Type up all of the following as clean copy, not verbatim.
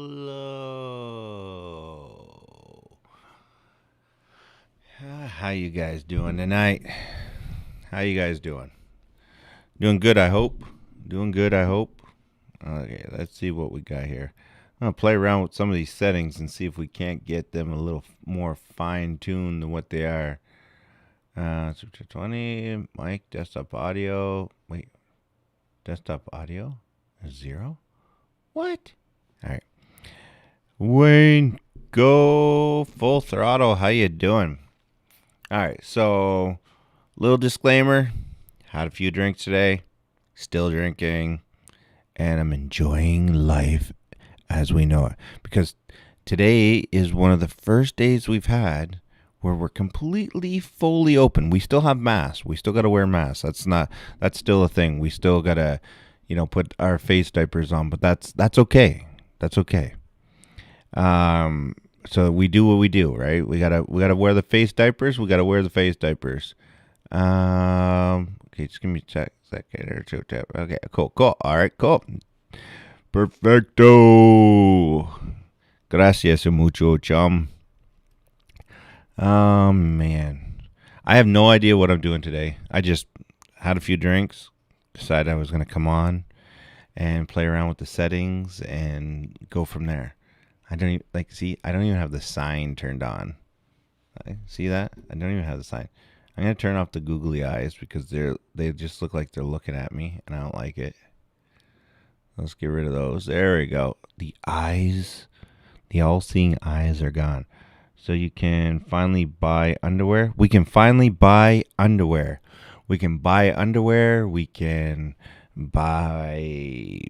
Hello. How you guys doing tonight? How you guys doing? Doing good, I hope. Doing good, I hope. Okay, let's see what we got here. I'm gonna play around with some of these settings and see if we can't get them a little more fine tuned than what they are. Super 20, mic, desktop audio. Wait, desktop audio is 0? What? All right. Wayne, go full throttle. How you doing? All right. So, little disclaimer: had a few drinks today, still drinking, and I'm enjoying life as we know it because today is one of the first days we've had where we're completely fully open. We still have masks. We still got to wear masks. That's still a thing. We still got to, put our face diapers on, but that's okay. That's okay. So we do what we do, right? We gotta wear the face diapers. We gotta wear the face diapers. Okay, just give me a second or two. Okay, cool. All right, cool. Perfecto. Gracias mucho, chum. Man, I have no idea what I'm doing today. I just had a few drinks, decided I was gonna come on and play around with the settings and go from there. I don't even see. I don't even have the sign turned on. See that? I don't even have the sign. I'm gonna turn off the googly eyes because they just look like they're looking at me, and I don't like it. Let's get rid of those. There we go. The eyes, the all-seeing eyes are gone. So you can finally buy underwear. We can finally buy underwear. We can buy underwear. We can buy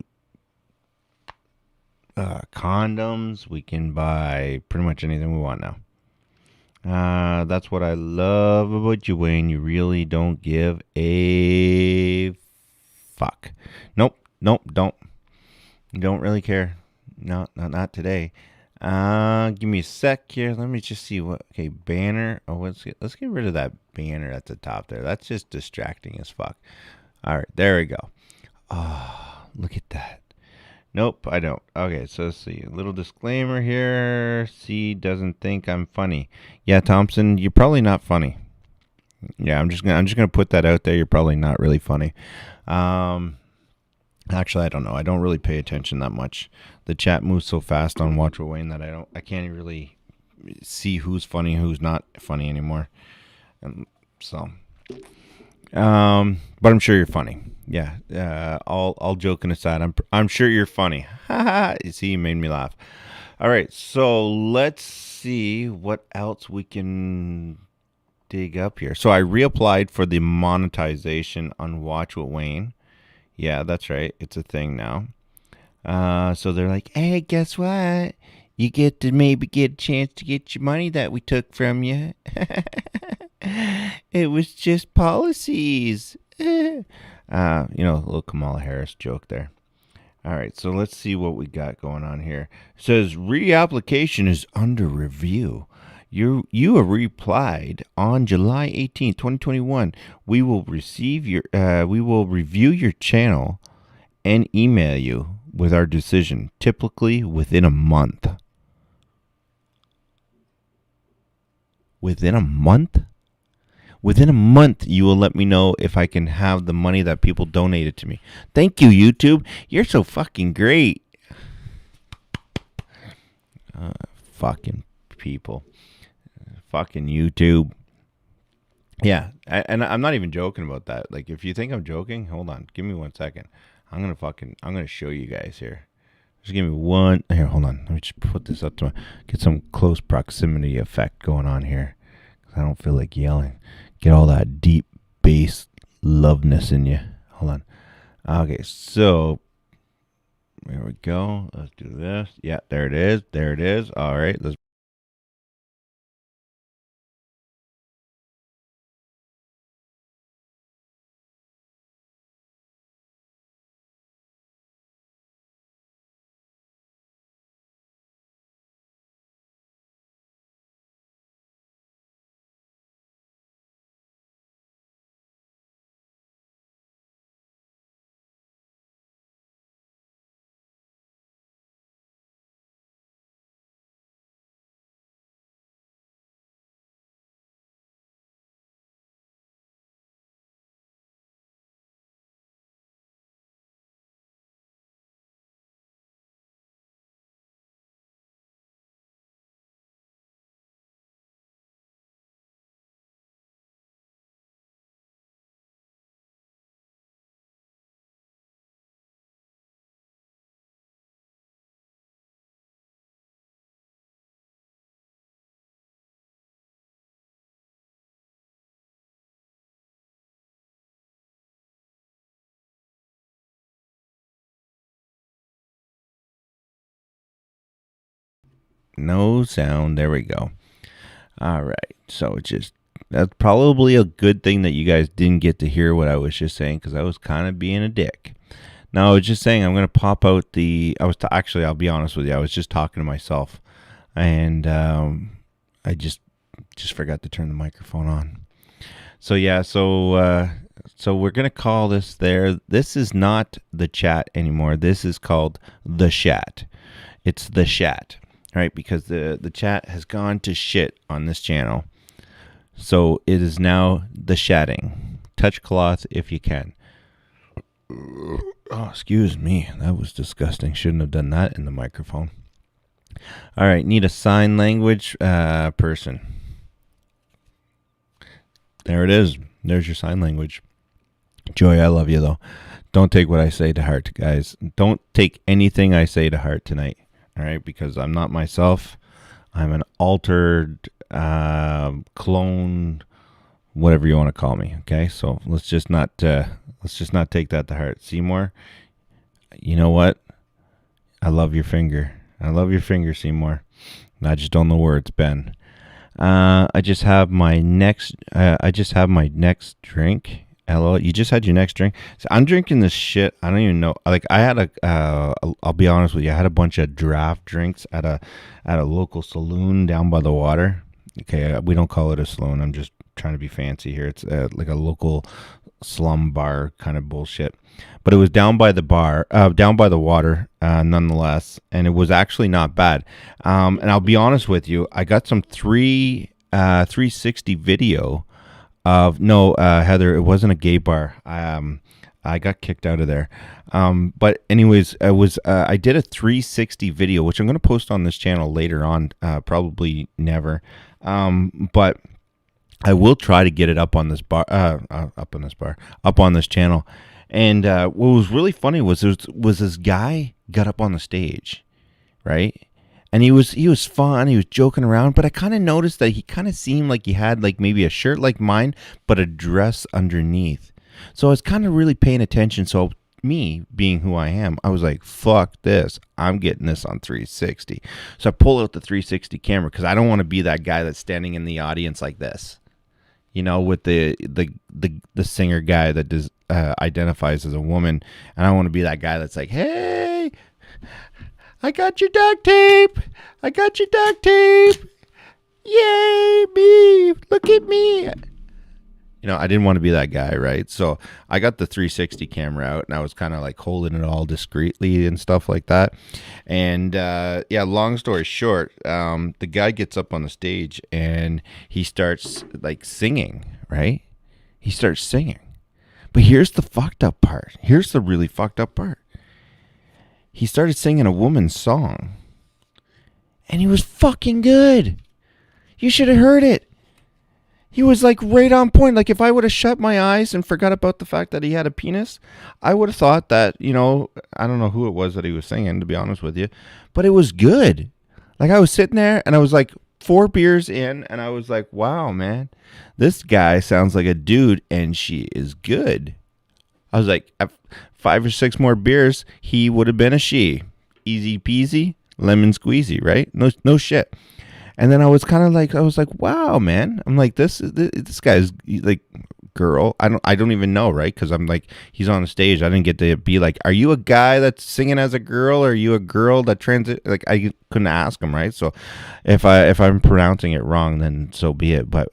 condoms. We can buy pretty much anything we want now. That's what I love about you, Wayne. You really don't give a fuck. Nope, don't. Don't really care. No, not today. Give me a sec here. Let me just see what. Okay, banner. Oh, let's get rid of that banner at the top there. That's just distracting as fuck. All right, there we go. Oh, look at that. Nope, I don't. Okay, so let's see. A little disclaimer here. C doesn't think I'm funny. Yeah, Thompson, you're probably not funny. Yeah, I'm just gonna put that out there. You're probably not really funny. Um, Actually, I don't know. I don't really pay attention that much. The chat moves so fast on Watch What Wayne that I can't really see who's funny, who's not funny anymore. And so, but I'm sure you're funny. Yeah. All joking aside, I'm sure you're funny. You see, you made me laugh. All right, so let's see what else we can dig up here. So I reapplied for the monetization on Watch What Wayne. Yeah, that's right. It's a thing now. So they're like, hey, guess what? You get to maybe get a chance to get your money that we took from you. It was just policies. A little Kamala Harris joke there. All right, so let's see what we got going on here. It says reapplication is under review. You have replied on July 18th, 2021. We will review your channel and email you with our decision, typically within a month. Within a month? Within a month, you will let me know if I can have the money that people donated to me. Thank you, YouTube. You're so fucking great. Fucking people. Fucking YouTube. Yeah, and I'm not even joking about that. Like, if you think I'm joking, hold on. Give me 1 second. I'm gonna show you guys here. Just give me one. Here, hold on. Let me just put this up to get some close proximity effect going on here. I don't feel like yelling. Get all that deep bass loveness in you. Hold on. Okay, so there we go. Let's do this. Yeah, there it is. There it is. All right, let's No sound. There we go. All right. So that's probably a good thing that you guys didn't get to hear what I was just saying, because I was kind of being a dick. Now, I was just saying I'm going to pop out actually, I'll be honest with you. I was just talking to myself, and I just forgot to turn the microphone on. So yeah, so we're going to call this there. This is not the chat anymore. This is called the Shat. It's the Shat, right? Because the chat has gone to shit on this channel. So it is now the Shatting. Touch cloth if you can. Oh, excuse me. That was disgusting. Shouldn't have done that in the microphone. All right. Need a sign language person. There it is. There's your sign language. Joy, I love you, though. Don't take what I say to heart, guys. Don't take anything I say to heart tonight. All right? Because I'm not myself. I'm an altered clone, whatever you want to call me. Okay? So let's just not take that to heart. Seymour, you know what? I love your finger. I love your finger, Seymour. I just don't know where it's been. I just have my next drink. Hello, you just had your next drink. So I'm drinking this shit. I don't even know. Like I had I'll be honest with you. I had a bunch of draft drinks at a local saloon down by the water. Okay, we don't call it a saloon. I'm just trying to be fancy here. It's like a local slum bar kind of bullshit. But it was down by the water, nonetheless, and it was actually not bad. And I'll be honest with you, I got some 360 video of Heather. It wasn't a gay bar. I got kicked out of there. But anyways, I did a 360 video, which I'm going to post on this channel later on. Probably never. But I will try to get it up on this channel. And what was really funny was this guy got up on the stage, right? And he was fun. He was joking around, but I kind of noticed that he kind of seemed like he had like maybe a shirt like mine, but a dress underneath. So I was kind of really paying attention. So me being who I am, I was like, fuck this. I'm getting this on 360. So I pull out the 360 camera because I don't want to be that guy that's standing in the audience like this. You know, with the singer guy that identifies as a woman, and I want to be that guy that's like, "Hey, I got your duct tape. I got your duct tape. Yay, me! Look at me!" You know, I didn't want to be that guy, right? So I got the 360 camera out, and I was kind of like holding it all discreetly and stuff like that. And yeah, long story short, the guy gets up on the stage and he starts like singing, right? He starts singing. But here's the fucked up part. Here's the really fucked up part. He started singing a woman's song, and he was fucking good. You should have heard it. He was like right on point. Like if I would have shut my eyes and forgot about the fact that he had a penis, I would have thought that, you know, I don't know who it was that he was singing, to be honest with you, but it was good. Like I was sitting there and I was like 4 beers in and I was like, wow, man, this guy sounds like a dude and she is good. I was like, at 5 or 6 more beers, he would have been a she. Easy peasy, lemon squeezy, right? No shit. And then I was like, wow, man. I'm like, this guy's like, girl. I don't even know, right? Because I'm like, he's on the stage. I didn't get to be like, are you a guy that's singing as a girl, or are you a girl that like I couldn't ask him, right? So if I'm pronouncing it wrong, then so be it. But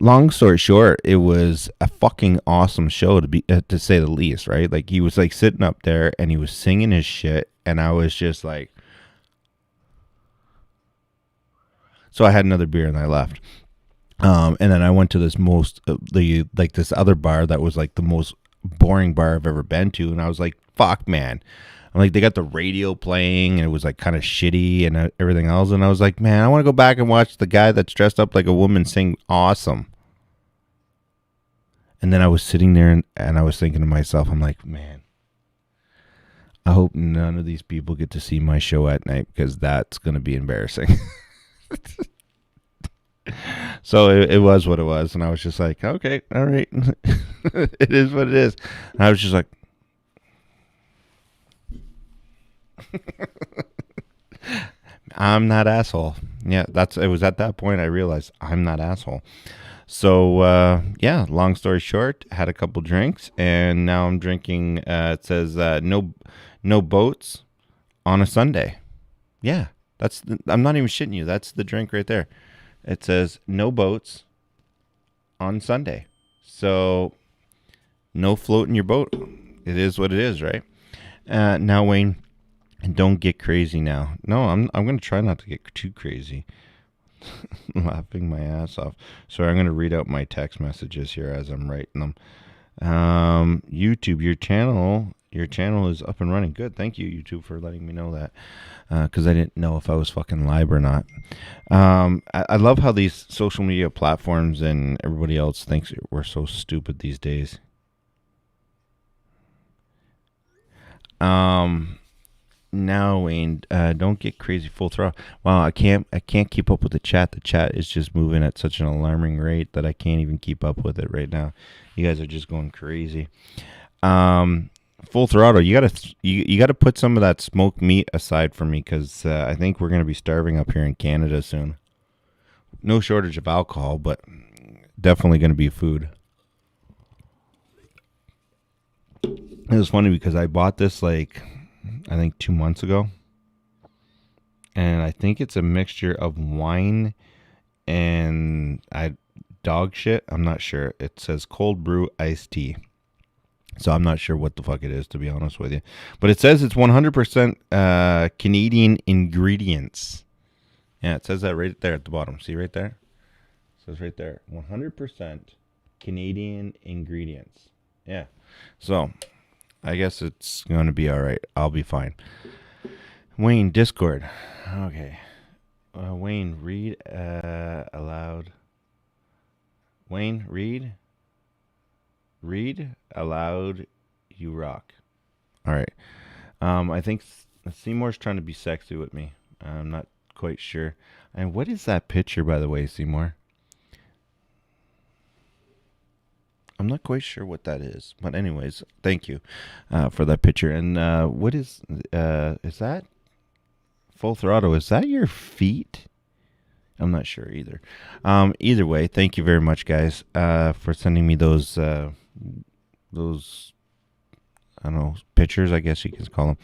long story short, it was a fucking awesome show to say the least, right? Like he was like sitting up there and he was singing his shit, and I was just like. So I had another beer and I left. And then I went to this this other bar that was like the most boring bar I've ever been to. And I was like, fuck, man. I'm like, they got the radio playing and it was like kind of shitty and everything else. And I was like, man, I want to go back and watch the guy that's dressed up like a woman sing awesome. And then I was sitting there and I was thinking to myself, I'm like, man, I hope none of these people get to see my show at night because that's going to be embarrassing. So it was what it was, and I was just like, okay, all right. It is what it is. And I was just like, I'm not asshole. Yeah, it was at that point I realized I'm not asshole. So yeah, long story short, had a couple drinks and now I'm drinking. It says no boats on a Sunday. Yeah, I'm not even shitting you. That's the drink right there. It says no boats on Sunday. So no float in your boat. It is what it is, right? Now, Wayne, don't get crazy now. No, I'm going to try not to get too crazy. Laughing my ass off. Sorry, I'm going to read out my text messages here as I'm writing them. YouTube, your channel is up and running. Good, thank you, YouTube, for letting me know that. Because I didn't know if I was fucking live or not. I love how these social media platforms and everybody else thinks we're so stupid these days. Now, Wayne, don't get crazy full throttle. Wow, I can't keep up with the chat. The chat is just moving at such an alarming rate that I can't even keep up with it right now. You guys are just going crazy. Full throttle. You gotta put some of that smoked meat aside for me because I think we're gonna be starving up here in Canada soon. No shortage of alcohol, but definitely gonna be food. It was funny because I bought this I think 2 months ago. And I think it's a mixture of wine and dog shit. I'm not sure. It says cold brew iced tea. So I'm not sure what the fuck it is, to be honest with you. But it says it's 100% Canadian ingredients. Yeah, it says that right there at the bottom. See right there? It says right there. 100% Canadian ingredients. Yeah. So I guess it's going to be all right. I'll be fine. Wayne, Discord. Okay. Wayne, read aloud. Wayne, read. Read aloud. You rock. All right. I think Seymour's trying to be sexy with me. I'm not quite sure. And what is that picture, by the way, Seymour? I'm not quite sure what that is, but anyways, thank you for that picture. And what is that? Full throttle. Is that your feet? I'm not sure either. Either way, thank you very much, guys, for sending me those I don't know, pictures, I guess you can call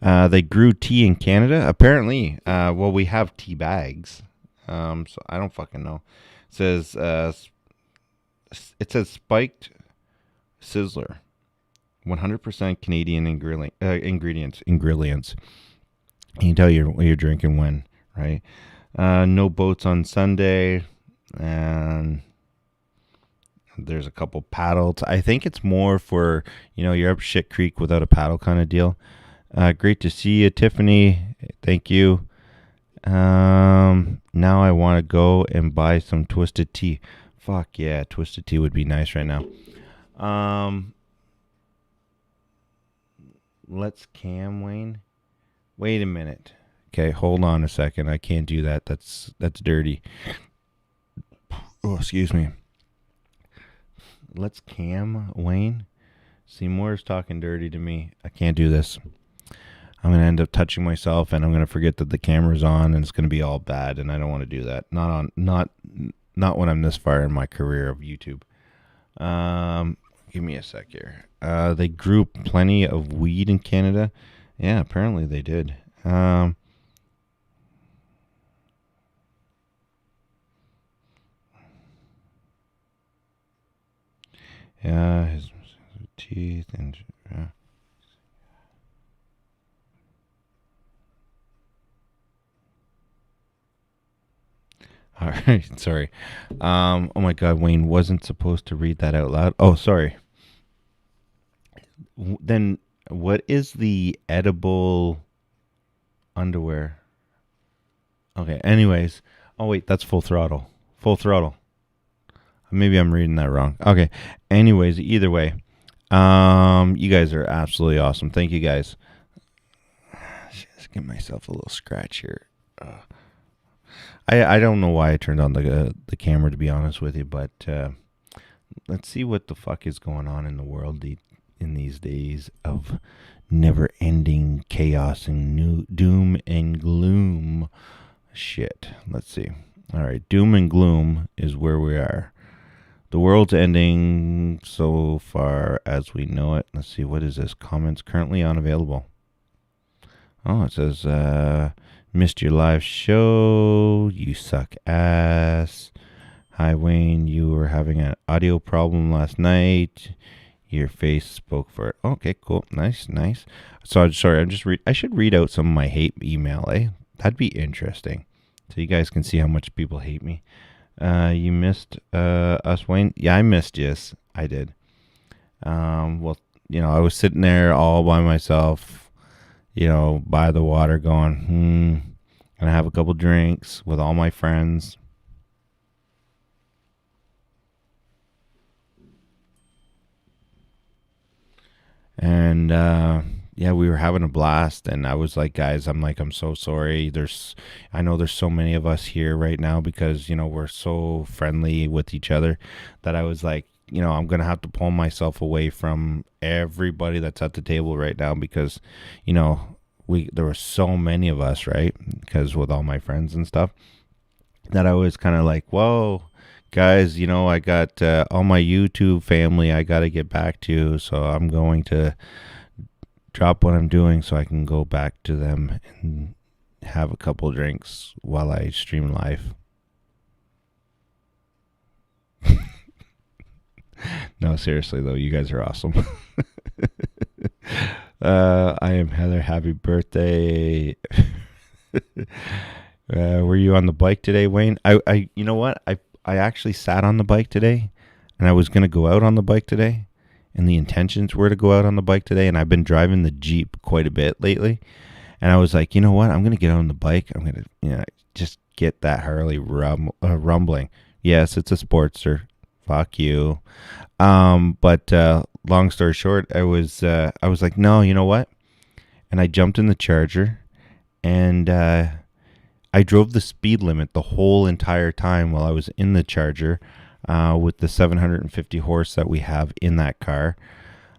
them. They grew tea in Canada, apparently. Well, we have tea bags, so I don't fucking know. It says spiked sizzler, 100% Canadian ingredients. You can tell you're drinking when, right? No boats on Sunday, and there's a couple paddles. I think it's more for, you're up shit creek without a paddle kind of deal. Great to see you, Tiffany. Thank you. Now I want to go and buy some twisted tea. Fuck yeah, twisted tea would be nice right now. Let's cam, Wayne. Wait a minute. Okay, hold on a second. I can't do that. That's dirty. Oh, excuse me. Let's cam, Wayne. Seymour's talking dirty to me. I can't do this. I'm going to end up touching myself, and I'm going to forget that the camera's on, and it's going to be all bad, and I don't want to do that. Not when I'm this far in my career of YouTube. Give me a sec here. They grew plenty of weed in Canada. Yeah, apparently they did. Yeah, his teeth and... All right, sorry. Oh my God, Wayne wasn't supposed to read that out loud. Oh, sorry. Then what is the edible underwear? Okay, anyways. Oh wait, that's full throttle. Full throttle. Maybe I'm reading that wrong. Okay. Anyways, either way. You guys are absolutely awesome. Thank you guys. Just give myself a little scratch here. I don't know why I turned on the camera, to be honest with you, but let's see what the fuck is going on in the world in these days of never-ending chaos and new doom and gloom. Shit. Let's see. All right, doom and gloom is where we are. The world's ending so far as we know it. Let's see, what is this? Comments currently unavailable. Oh, it says, missed your live show. You suck ass. Hi, Wayne. You were having an audio problem last night. Your face spoke for it. Okay, cool. Nice. So, sorry, I should read out some of my hate email, eh? That'd be interesting. So you guys can see how much people hate me. You missed us, Wayne? Yeah, I missed you. Yes, I did. Well, I was sitting there all by myself, by the water going, gonna have a couple drinks with all my friends. And, yeah, we were having a blast, and I was like, guys, I'm so sorry. I know there's so many of us here right now because, we're so friendly with each other that I was like, I'm going to have to pull myself away from everybody that's at the table right now because, there were so many of us, right? Because with all my friends and stuff that I was kind of like, whoa, guys, I got all my YouTube family I got to get back to, so I'm going to drop what I'm doing so I can go back to them and have a couple drinks while I stream live. No, seriously though, you guys are awesome. I am Heather. Happy birthday. Were you on the bike today, Wayne? You know what? I actually sat on the bike today, and I was going to go out on the bike today, and the intentions were to go out on the bike today, and I've been driving the Jeep quite a bit lately, and I was like, you know what? I'm going to get on the bike. I'm going to, just get that Harley rumbling. Yes, it's a Sportster. Fuck you. But long story short, I was like, no, you know what? And I jumped in the Charger, and I drove the speed limit the whole entire time while I was in the Charger with the 750 horse that we have in that car.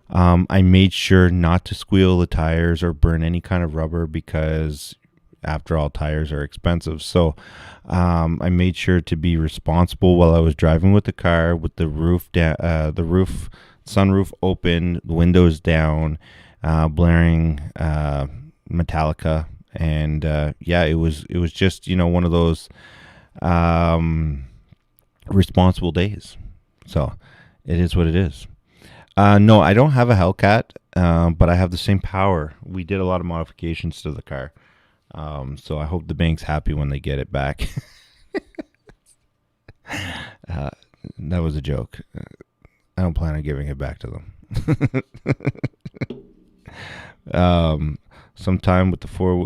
I made sure not to squeal the tires or burn any kind of rubber because, after all, tires are expensive. So I made sure to be responsible while I was driving with the car, with the sunroof open, the windows down, blaring Metallica. And yeah, it was just one of those responsible days. So it is what it is. No, I don't have a Hellcat, but I have the same power. We did a lot of modifications to the car, so I hope the bank's happy when they get it back. That was a joke. I don't plan on giving it back to them. Sometime with the four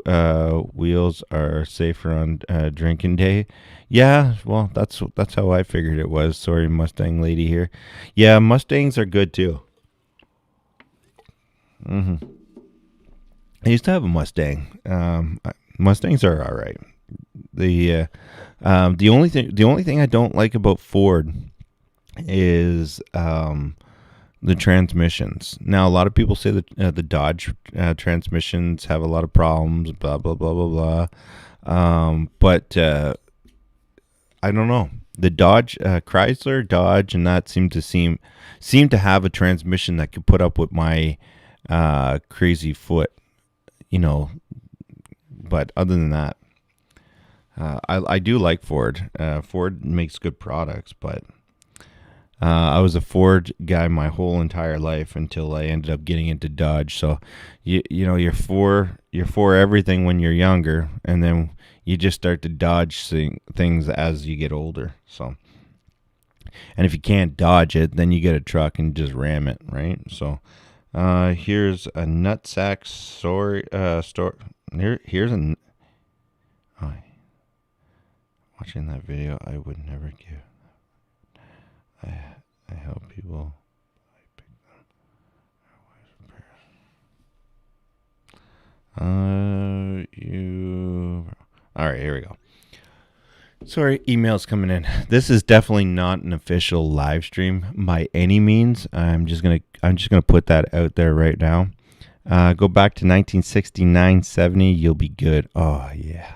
wheels are safer on drinking day. Yeah, well, that's how I figured it was. Sorry, Mustang lady here. Yeah, Mustangs are good too. I used to have a Mustang. Mustangs are all right. The only thing I don't like about Ford is the transmissions. Now, a lot of people say that the Dodge transmissions have a lot of problems, blah, blah, blah, blah, blah. But I don't know. The Dodge, Chrysler, Dodge, and that seem to have a transmission that could put up with my crazy foot, But other than that, I do like Ford. Ford makes good products, but I was a Ford guy my whole entire life until I ended up getting into Dodge. So, you're for everything when you're younger, and then you just start to dodge things as you get older. So, and if you can't dodge it, then you get a truck and just ram it, right? So, here's a nutsack story. Here's a. Oh, watching that video, I would never give. I help people. I pick them. All right, here we go. Sorry, emails coming in. This is definitely not an official live stream by any means. I'm just gonna put that out there right now. Go back to 1969, 70. You'll be good. Oh yeah,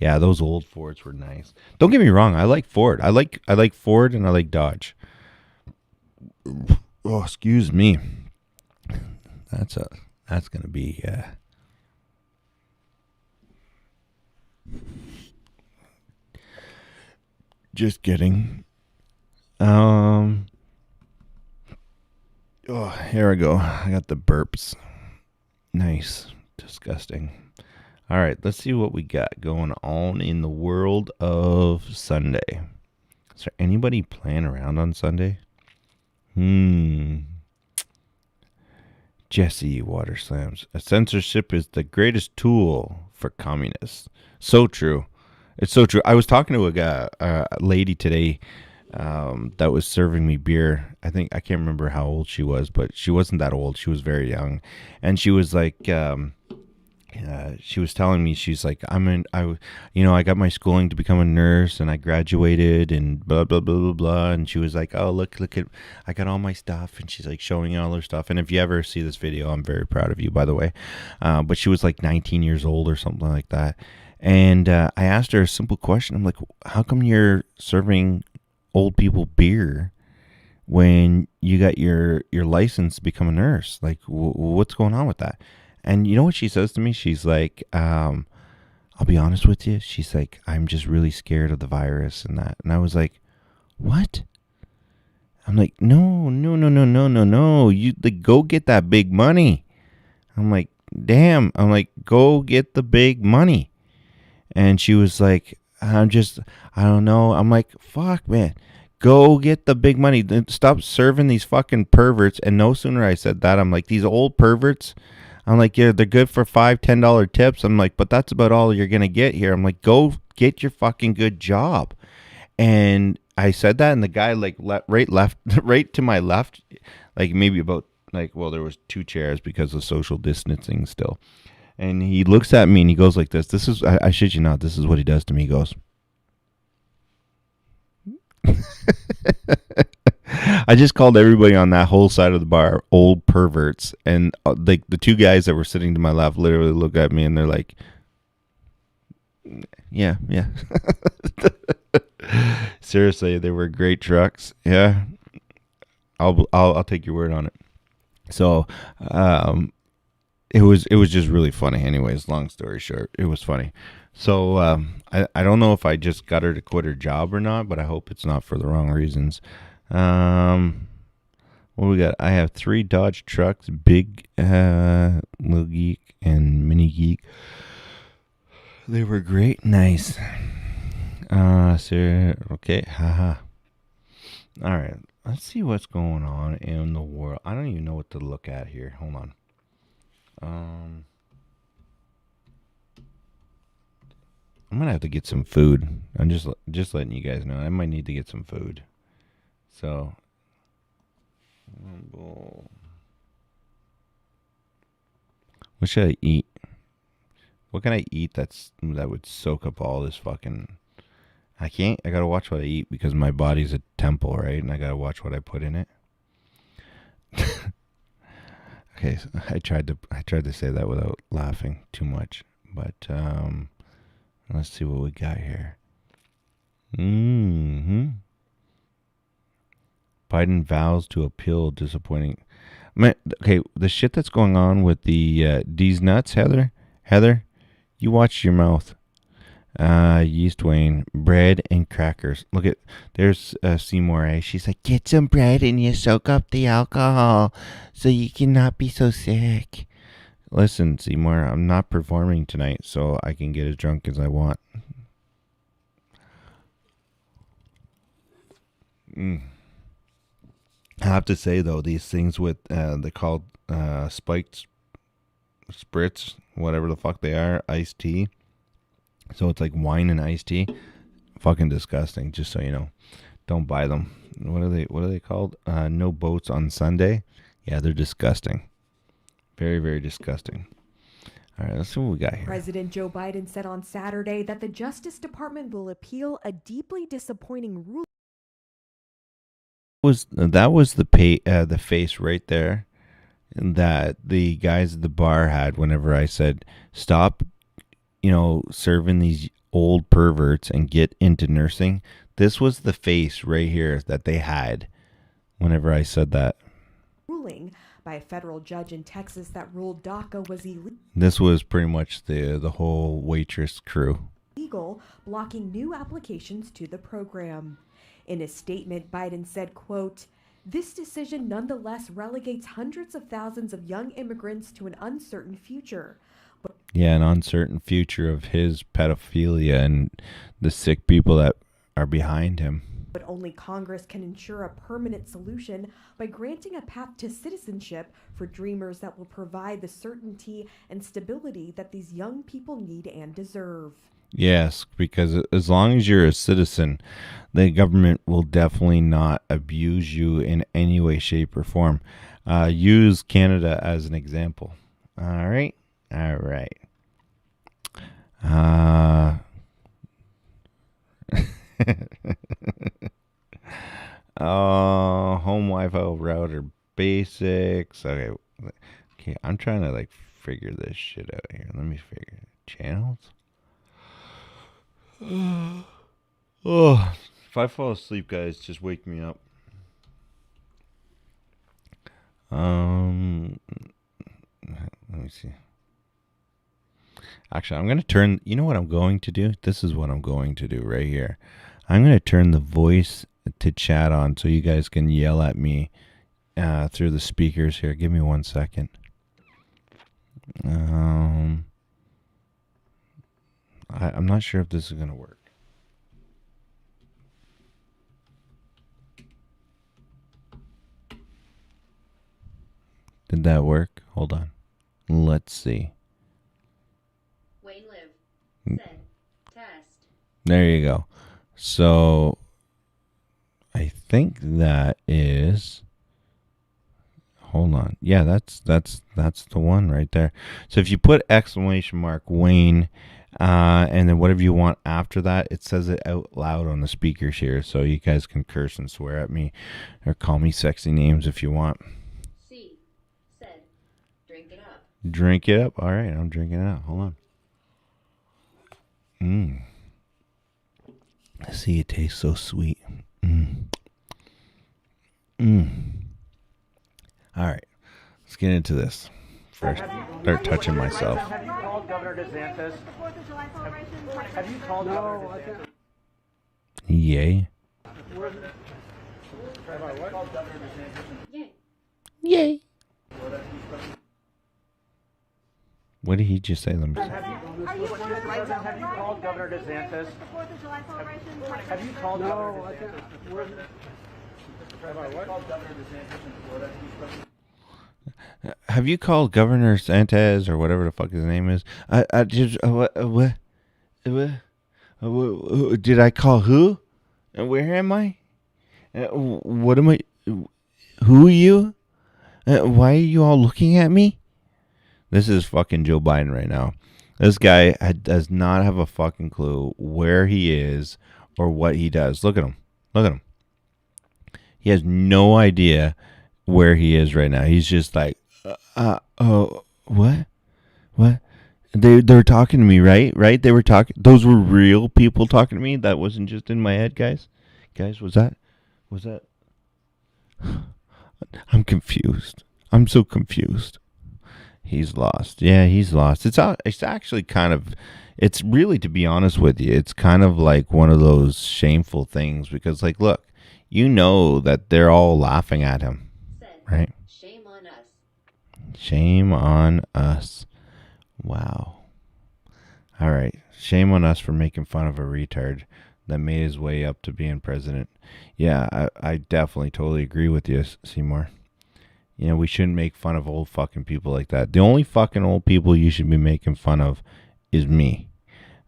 yeah. Those old Fords were nice. Don't get me wrong. I like Ford. I like Ford and I like Dodge. Oh, excuse me. That's gonna be just kidding. Um. Oh, here we go. I got the burps. Nice. Disgusting. All right, let's see what we got going on in the world of Sunday. Is there anybody playing around on Sunday? Jesse Water Slams. Censorship is the greatest tool for communists. So true. It's so true. I was talking to a lady today that was serving me beer. I can't remember how old she was, but she wasn't that old. She was very young, and she was like, she was telling me, she's like, I got my schooling to become a nurse, and I graduated, and blah blah blah blah blah. And she was like, oh look at, I got all my stuff, and she's like showing all her stuff. And if you ever see this video, I'm very proud of you, by the way. But she was like 19 years old or something like that. And I asked her a simple question. I'm like, how come you're serving old people beer when you got your license to become a nurse? Like, what's going on with that? And you know what she says to me? She's like, I'll be honest with you. She's like, I'm just really scared of the virus and that. And I was like, what? I'm like, no, no, no, no, no, no, no. You like, go get that big money. I'm like, damn. I'm like, go get the big money. And she was like, I don't know. I'm like, fuck, man. Go get the big money. Stop serving these fucking perverts. And no sooner I said that, I'm like, these old perverts. I'm like, yeah, they're good for $5-10 tips. I'm like, but that's about all you're going to get here. I'm like, go get your fucking good job. And I said that, and the guy like right to my left, like maybe about there was 2 chairs because of social distancing still. And he looks at me and he goes like this. This is, I shit you not, this is what he does to me. He goes, I just called everybody on that whole side of the bar old perverts. And like the 2 guys that were sitting to my left literally look at me and they're like, yeah, yeah. Seriously, they were great trucks. Yeah. I'll take your word on it. So, it was just really funny. Anyways, long story short, it was funny. So I don't know if I just got her to quit her job or not, but I hope it's not for the wrong reasons. What we got? I have 3 Dodge trucks, big, little geek, and mini geek. They were great, nice. Okay, haha. All right, let's see what's going on in the world. I don't even know what to look at here. Hold on. I'm gonna have to get some food. I'm just letting you guys know. I might need to get some food. So, what should I eat? What can I eat that would soak up all this fucking? I can't. I gotta watch what I eat because my body's a temple, right? And I gotta watch what I put in it. Okay, so I tried to say that without laughing too much, but let's see what we got here. Biden vows to appeal disappointing. Man, okay, the shit that's going on with the these nuts, Heather, you watch your mouth. Yeast Wayne, bread and crackers. Look at, there's Seymour A. She's like, get some bread and you soak up the alcohol so you cannot be so sick. Listen, Seymour, I'm not performing tonight, so I can get as drunk as I want. I have to say though, these things with they called spiked spritz, whatever the fuck they are, iced tea. So it's like wine and iced tea. Fucking disgusting, just so you know. Don't buy them. What are they called? No boats on Sunday. Yeah, they're disgusting. Very, very disgusting. All right, let's see what we got here. President Joe Biden said on Saturday that the Justice Department will appeal a deeply disappointing ruling. That was the face right there that the guys at the bar had whenever I said stop, serving these old perverts and get into nursing. This was the face right here that they had whenever I said that. Ruling by a federal judge in Texas that ruled DACA was This was pretty much the whole waitress crew. illegal, blocking new applications to the program. In a statement, Biden said, quote, "This decision nonetheless relegates hundreds of thousands of young immigrants to an uncertain future." Yeah, an uncertain future of his pedophilia and the sick people that are behind him. But only Congress can ensure a permanent solution by granting a path to citizenship for dreamers that will provide the certainty and stability that these young people need and deserve. Yes, because as long as you're a citizen, the government will definitely not abuse you in any way, shape, or form. Use Canada as an example. All right. Home Wi-Fi router basics. Okay, I'm trying to figure this shit out here. Let me figure it. Channels. Oh, if I fall asleep, guys, just wake me up. Let me see. Actually, I'm going to turn, you know what I'm going to do? This is what I'm going to do right here. I'm going to turn the voice to chat on so you guys can yell at me through the speakers here. Give me 1 second. I'm not sure if this is going to work. Did that work? Hold on. Let's see. Wayne Live. Send. Test. There you go. So I think that is, hold on. Yeah, that's the one right there. So if you put exclamation mark Wayne and then whatever you want after that, it says it out loud on the speakers here, so you guys can curse and swear at me or call me sexy names if you want. C. Said. Drink it up. Drink it up. All right, I'm drinking it up. Hold on. See, it tastes so sweet. All right, let's get into this. First, start touching myself. Have you called Governor DeSantis? Have you called Governor DeSantis? Yay. Yay. Yay. What did he just say? Let me see. Have you called Governor DeSantis? Have you called Governor DeSantis? Have you called Governor Santos or whatever the fuck his name is? I just what? Did I call who? And where am I? What am I? Who are you? Why are you all looking at me? This is fucking Joe Biden right now. This guy does not have a fucking clue where he is or what he does. Look at him. Look at him. He has no idea where he is right now. He's just like, what? What? They were talking to me, right? Right? They were talking. Those were real people talking to me. That wasn't just in my head, guys. Guys, was that? I'm confused. I'm so confused. He's lost. Yeah, he's lost. It's actually kind of, it's really, to be honest with you, it's kind of like one of those shameful things because, like, look, you know that they're all laughing at him, right? Shame on us. Shame on us. Wow. All right. Shame on us for making fun of a retard that made his way up to being president. Yeah, I definitely totally agree with you, Seymour. You know, we shouldn't make fun of old fucking people like that. The only fucking old people you should be making fun of is me.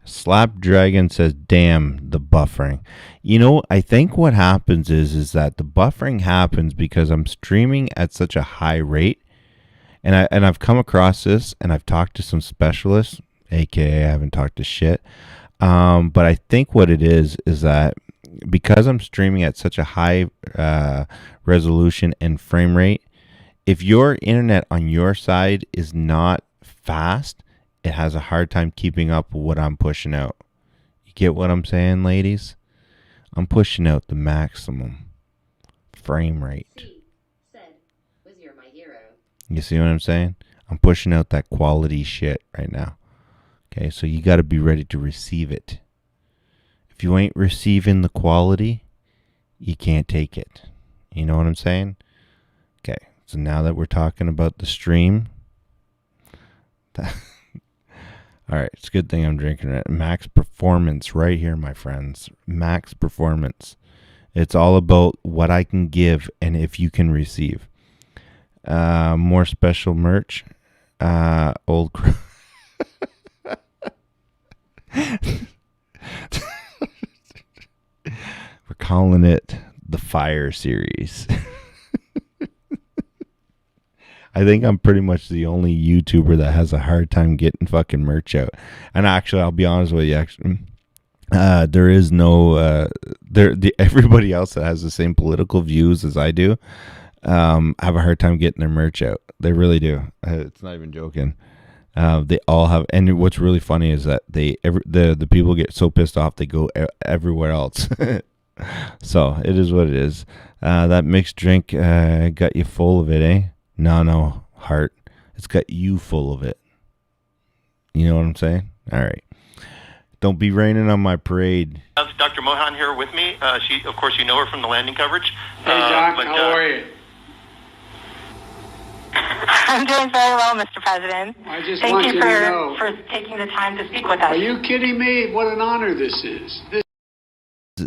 Slapdragon says, damn, the buffering. You know, I think what happens is that the buffering happens because I'm streaming at such a high rate And I've come across this, and I've talked to some specialists, aka I haven't talked to shit. But I think what it is that because I'm streaming at such a high resolution and frame rate, if your internet on your side is not fast, it has a hard time keeping up with what I'm pushing out. You get what I'm saying, ladies? I'm pushing out the maximum frame rate. C said, was you're my hero. You see what I'm saying? I'm pushing out that quality shit right now. Okay, so you got to be ready to receive it. If you ain't receiving the quality, you can't take it. You know what I'm saying? Okay, so now that we're talking about the stream, all right, it's a good thing I'm drinking it. Max Performance right here, my friends. Max Performance. It's all about what I can give and if you can receive. More special merch. Old We're calling it the Fire Series. I think I'm pretty much the only YouTuber that has a hard time getting fucking merch out. And actually, I'll be honest with you. Actually, there is no everybody else that has the same political views as I do have a hard time getting their merch out. They really do. It's not even joking. They all have, and what's really funny is that the people get so pissed off they go everywhere else. So it is what it is. That mixed drink got you full of it, eh? No, heart. It's got you full of it. You know what I'm saying? All right. Don't be raining on my parade. Dr. Mohan here with me. She, of course, you know her from the landing coverage. Hey, Doc, how are you? I'm doing very well, Mr. President. I just Thank want you you to know. for taking the time to speak with us. Are you kidding me? What an honor this is.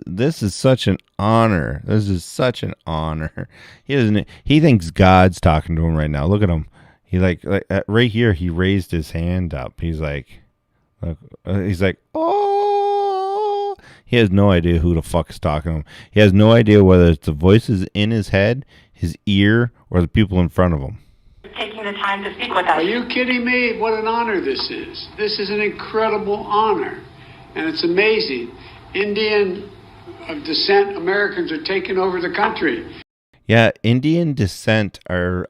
This is such an honor. This is such an honor. He thinks God's talking to him right now. Look at him. He like right here. He raised his hand up. He's like, oh. He has no idea who the fuck is talking to him. He has no idea whether it's the voices in his head, his ear, or the people in front of him. Taking the time to speak with us. Are you kidding me? What an honor this is. This is an incredible honor. And it's amazing. Indian of descent Americans are taking over the country. Yeah, Indian descent are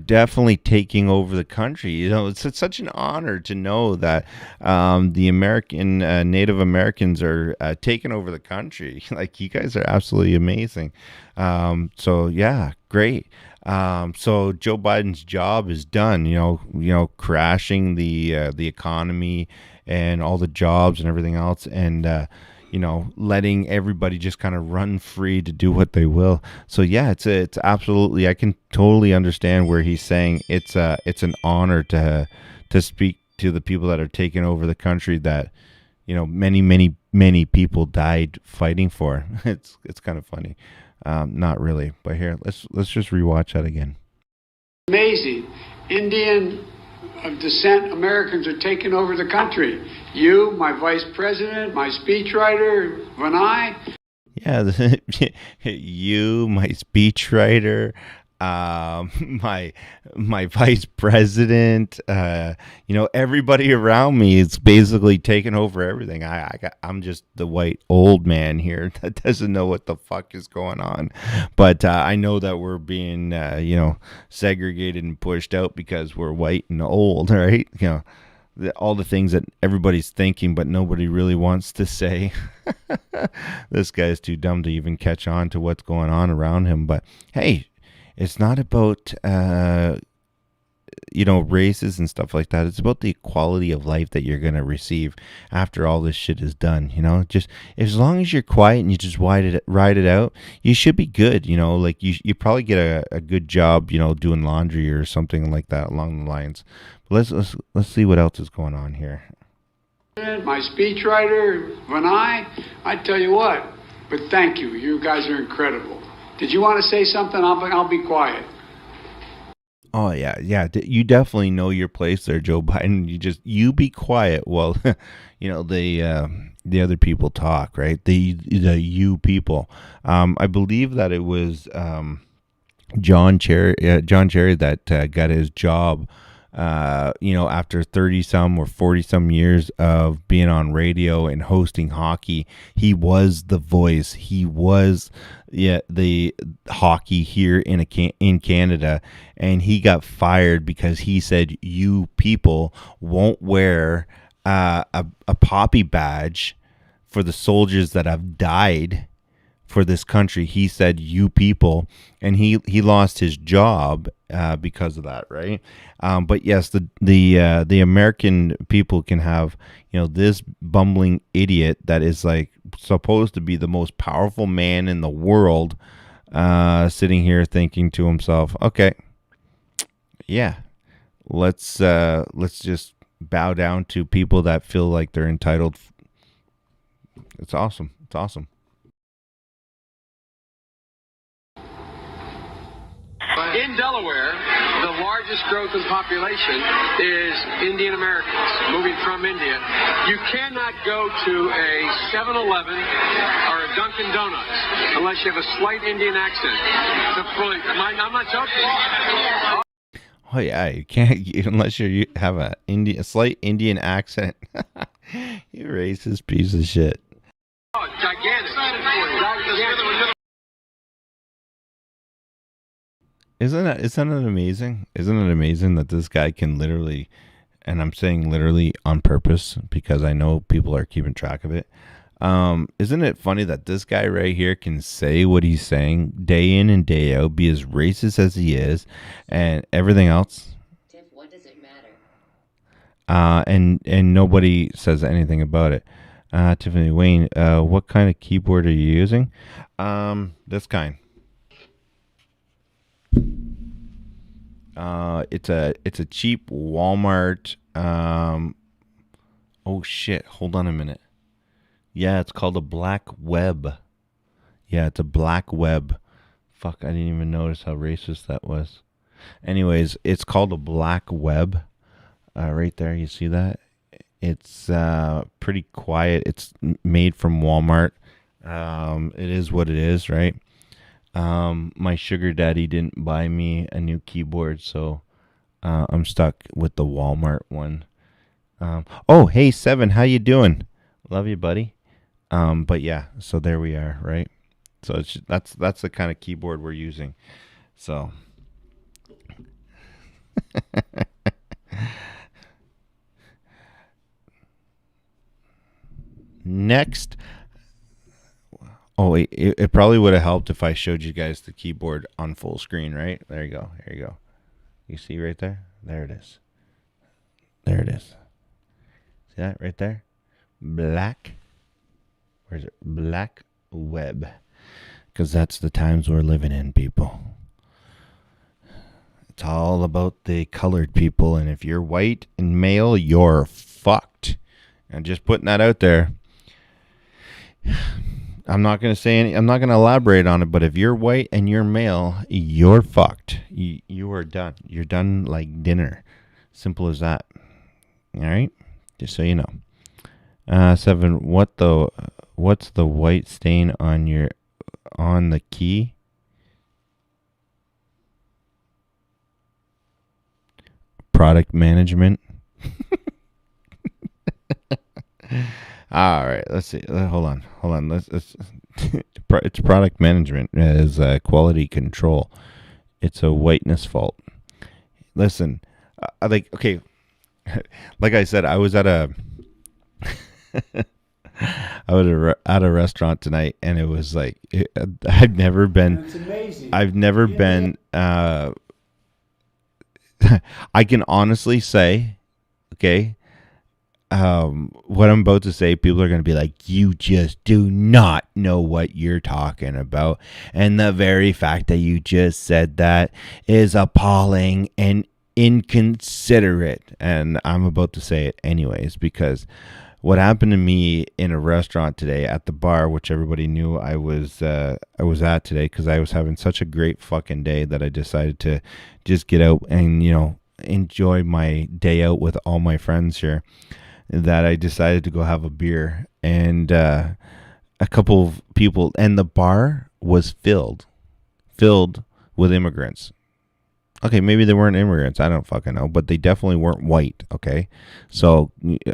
definitely taking over the country. You know, it's such an honor to know that the American Native Americans are taking over the country. Like, you guys are absolutely amazing. So yeah, great. So Joe Biden's job is done. You know, crashing the economy and all the jobs and everything else, and letting everybody just kind of run free to do what they will. So yeah, it's absolutely, I can totally understand where he's saying it's an honor to speak to the people that are taking over the country that, many people died fighting for. It's kind of funny. Not really, but here, let's just rewatch that again. Amazing. Indian of descent Americans are taking over the country. You, my vice president, my speechwriter, Vinay. Yeah, you, my speechwriter, my vice president, everybody around me is basically taking over everything. I'm just the white old man here that doesn't know what the fuck is going on. But I know that we're being, segregated and pushed out because we're white and old, right? All the things that everybody's thinking, but nobody really wants to say. This guy's too dumb to even catch on to what's going on around him. But hey, it's not about, races and stuff like that. It's about the quality of life that you're going to receive after all this shit is done. Just as long as you're quiet and you just ride it out, you should be good. Like you probably get a good job, doing laundry or something like that along the lines. But let's see what else is going on here. My speechwriter, Vinay, I tell you what, but thank you. You guys are incredible. Did you want to say something? I'll be quiet. Oh yeah. You definitely know your place there, Joe Biden. You be quiet while the other people talk, right? The you people. I believe that it was John Cherry, that got his job, after 30 some or 40 some years of being on radio and hosting hockey. He was the voice. He was, the hockey here in Canada, and he got fired because he said, "You people won't wear a poppy badge for the soldiers that have died for this country." He said, "You people," and he lost his job because of that, right? But yes, the American people can have, this bumbling idiot that is like supposed to be the most powerful man in the world, sitting here thinking to himself, "Okay, yeah, let's just bow down to people that feel like they're entitled." It's awesome. It's awesome. In Delaware, the largest growth in population is Indian Americans moving from India. You cannot go to a 7-Eleven or a Dunkin' Donuts unless you have a slight Indian accent. I'm not joking. Oh yeah, you can't unless you have a slight Indian accent. You racist piece of shit. Oh, gigantic. Isn't it amazing? Isn't it amazing that this guy can literally, and I'm saying literally on purpose because I know people are keeping track of it. Isn't it funny that this guy right here can say what he's saying day in and day out, be as racist as he is, and everything else? Tiff, what does it matter? And nobody says anything about it. Tiffany Wayne, what kind of keyboard are you using? This kind. It's a cheap Walmart. Oh shit! Hold on a minute. Yeah, it's called a Black Web. Yeah, it's a Black Web. Fuck, I didn't even notice how racist that was. Anyways, it's called a Black Web. Right there, you see that? It's pretty quiet. It's made from Walmart. It is what it is, right? My sugar daddy didn't buy me a new keyboard, so I'm stuck with the Walmart one. Oh, hey Seven, how you doing? Love you, buddy. But yeah, so there we are, right? So that's the kind of keyboard we're using. So next. Oh, wait, it probably would have helped if I showed you guys the keyboard on full screen, right? There you go. Here you go. You see right there? There it is. There it is. See that right there? Black. Where's it? Black Web. Because that's the times we're living in, people. It's all about the colored people. And if you're white and male, you're fucked. And just putting that out there. I'm not going to say any, I'm not going to elaborate on it, but if you're white and you're male, you're fucked. You are done. You're done like dinner. Simple as that. All right? Just so you know. Seven, what's the white stain on the key? Product management. All right, let's see. Hold on. Let's it's product management as quality control. It's a whiteness fault. Listen, okay, like I said, I was at a at a restaurant tonight, and it was like I've never been. It's amazing. I've never been. I can honestly say, okay. What I'm about to say, people are going to be like, you just do not know what you're talking about. And the very fact that you just said that is appalling and inconsiderate. And I'm about to say it anyways, because what happened to me in a restaurant today at the bar, which everybody knew I was at today, because I was having such a great fucking day that I decided to just get out and, enjoy my day out with all my friends here, that I decided to go have a beer, and a couple of people, and the bar was filled with immigrants. Okay, maybe they weren't immigrants. I don't fucking know, but they definitely weren't white. Okay, so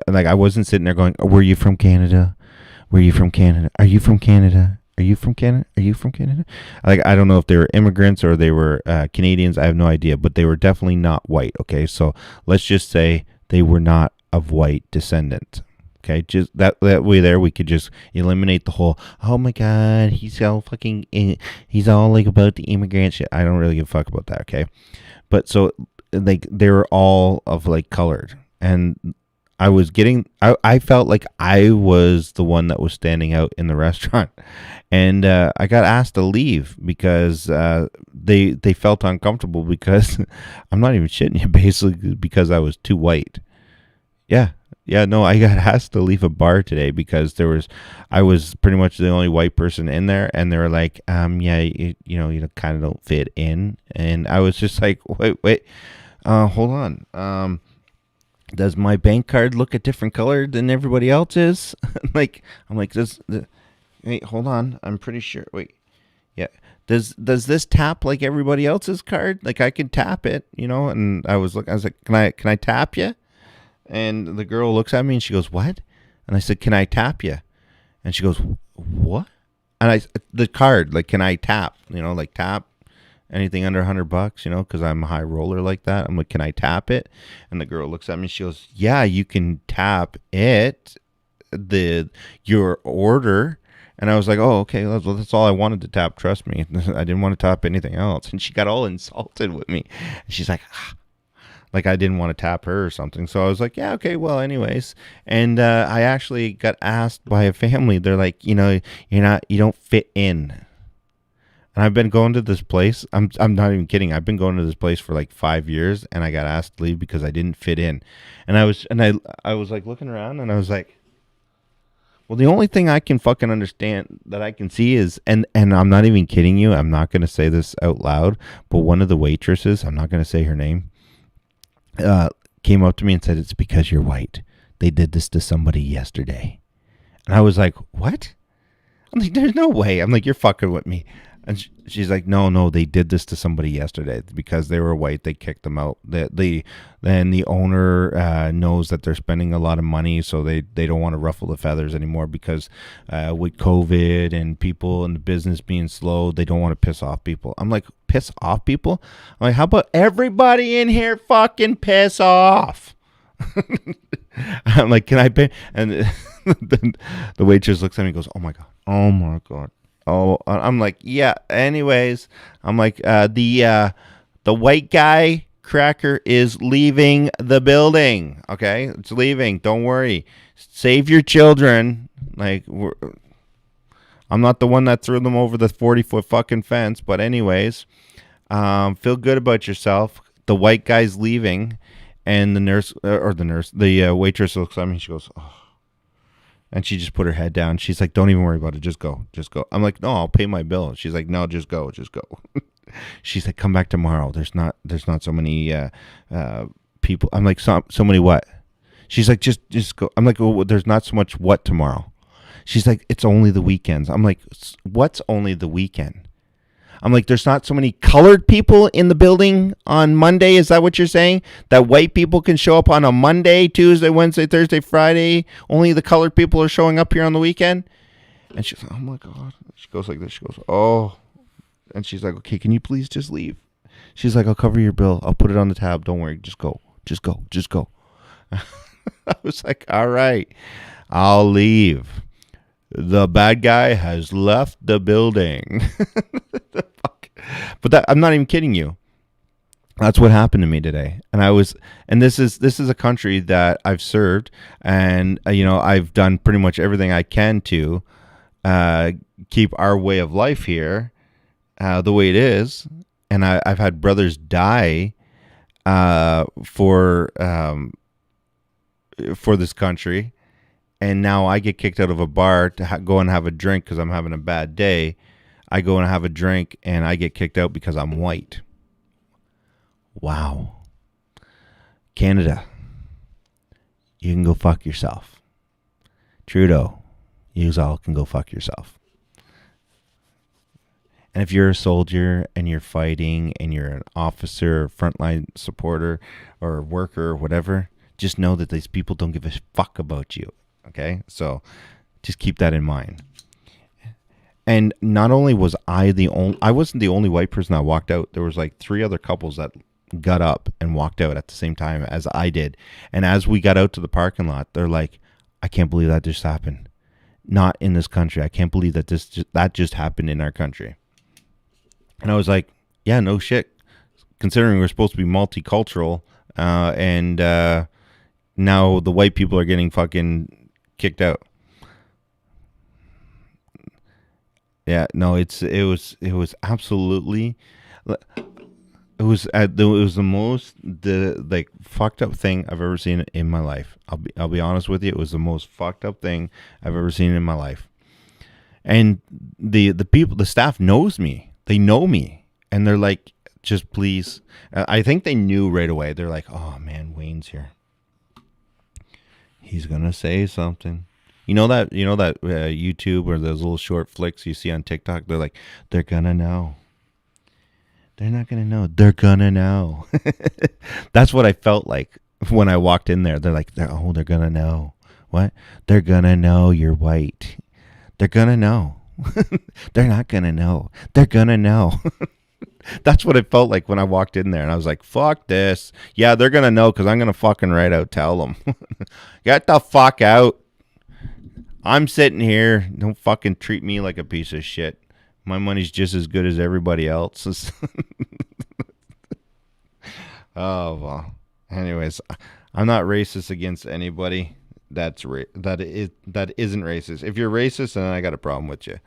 like I wasn't sitting there going, "Were you from Canada? Were you from Canada? Are you from Canada? Are you from Canada? Are you from Canada?" Like I don't know if they were immigrants or they were Canadians. I have no idea, but they were definitely not white. Okay, so let's just say they were not of white descendant. Okay, just that way there we could just eliminate the whole, oh my god, he's all like about the immigrant shit. I don't really give a fuck about that, okay? But so like they were all of like colored, and I felt like I was the one that was standing out in the restaurant, and I got asked to leave because they felt uncomfortable because I'm not even shitting you, basically because I was too white. Yeah, no, I got asked to leave a bar today because I was pretty much the only white person in there, and they were like, yeah, you kind of don't fit in, and I was just like, wait, hold on, does my bank card look a different color than everybody else's? I'm like, wait, hold on, I'm pretty sure, wait, yeah. Does this tap like everybody else's card? Like I can tap it, and I was like, can I tap you? And the girl looks at me and she goes, "What?" And I said, "Can I tap you?" And she goes, "What?" And the card, like, can I tap? Like tap anything under $100, because I'm a high roller like that. I'm like, "Can I tap it?" And the girl looks at me and she goes, "Yeah, you can tap it, your order." And I was like, "Oh, okay, that's all I wanted to tap. Trust me, I didn't want to tap anything else." And she got all insulted with me. And she's like, like I didn't want to tap her or something. So I was like, yeah, okay, well, anyways. And I actually got asked by a family. They're like, you don't fit in. And I've been going to this place. I'm not even kidding. I've been going to this place for like 5 years, and I got asked to leave because I didn't fit in. And I was like looking around, and I was like, well, the only thing I can fucking understand that I can see is, and I'm not even kidding you. I'm not going to say this out loud, but one of the waitresses, I'm not going to say her name, came up to me and said, "It's because you're white. They did this to somebody yesterday." And I was like, "What?" I'm like, "There's no way." I'm like, "You're fucking with me." And she's like, no, they did this to somebody yesterday because they were white. They kicked them out. Then the owner knows that they're spending a lot of money, so they don't want to ruffle the feathers anymore because with COVID and people and the business being slow, they don't want to piss off people. I'm like, piss off people? I'm like, how about everybody in here fucking piss off? I'm like, can I pay? And the waitress looks at me and goes, "Oh my god. Oh, I'm like, yeah. Anyways, I'm like, the white guy cracker is leaving the building. Okay, it's leaving. Don't worry. Save your children. Like, I'm not the one that threw them over the 40-foot fucking fence. But anyways, feel good about yourself. The white guy's leaving, and the waitress looks at me. She goes, "Oh." And she just put her head down. She's like, "Don't even worry about it. Just go. Just go." I'm like, "No, I'll pay my bill." She's like, "No, just go. Just go." She's like, "Come back tomorrow. There's not so many people." I'm like, so many what? She's like, just go. I'm like, "Well, there's not so much what tomorrow?" She's like, "It's only the weekends." I'm like, "What's only the weekend?" I'm like, "There's not so many colored people in the building on Monday. Is that what you're saying? That white people can show up on a Monday, Tuesday, Wednesday, Thursday, Friday. Only the colored people are showing up here on the weekend?" And she's like, "Oh my God." She goes like this. She goes, "Oh." And she's like, "Okay, can you please just leave?" She's like, "I'll cover your bill. I'll put it on the tab. Don't worry. Just go. Just go. Just go." I was like, "All right, I'll leave. The bad guy has left the building." But I'm not even kidding you. That's what happened to me today. And this is a country that I've served, and I've done pretty much everything I can to keep our way of life here the way it is. And I've had brothers die for this country. And now I get kicked out of a bar to go and have a drink because I'm having a bad day. I go and have a drink, and I get kicked out because I'm white. Wow. Canada, you can go fuck yourself. Trudeau, you all can go fuck yourself. And if you're a soldier and you're fighting and you're an officer, or frontline supporter, or worker, or whatever, just know that these people don't give a fuck about you. Okay? So just keep that in mind. And not only was I wasn't the only white person that walked out. There was like 3 other couples that got up and walked out at the same time as I did. And as we got out to the parking lot, they're like, I can't believe that just happened. Not in this country. I can't believe that that just happened in our country. And I was like, yeah, no shit. Considering we're supposed to be multicultural, and now the white people are getting fucking kicked out. Yeah, no, it was absolutely, it was the most fucked up thing I've ever seen in my life. I'll be honest with you, it was the most fucked up thing I've ever seen in my life. And the people, the staff knows me. They know me, and they're like, just please. I think they knew right away. They're like, oh man, Wayne's here. He's gonna say something. You know that YouTube or those little short flicks you see on TikTok? They're like, they're gonna know. They're not gonna know. They're gonna know. That's what I felt like when I walked in there. They're like, they're gonna know. What? They're gonna know you're white. They're gonna know. They're not gonna know. They're gonna know. That's what it felt like when I walked in there, and I was like, fuck this. Yeah, they're gonna know because I'm gonna fucking right out tell them. Get the fuck out. I'm sitting here. Don't fucking treat me like a piece of shit. My money's just as good as everybody else's. Oh, well. Anyways, I'm not racist against anybody that isn't racist. If you're racist, then I got a problem with you.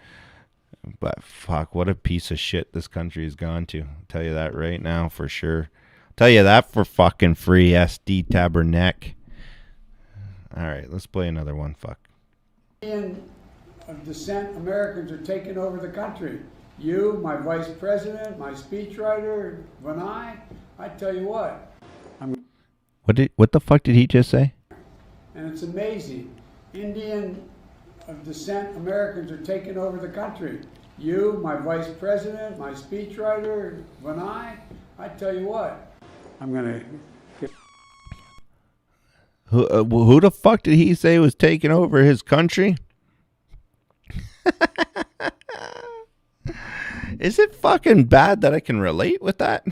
But fuck, what a piece of shit this country has gone to. I'll tell you that right now for sure. I'll tell you that for fucking free, SD Tabernacle. All right, let's play another one. Fuck. Of descent Americans are taking over the country. You, my vice president, my speechwriter, Vinay, I tell you what. What the fuck did he just say? And it's amazing. Indian of descent Americans are taking over the country. You, my vice president, my speechwriter, Vinay, I tell you what. I'm gonna. Who the fuck did he say was taking over his country? Is it fucking bad that I can relate with that?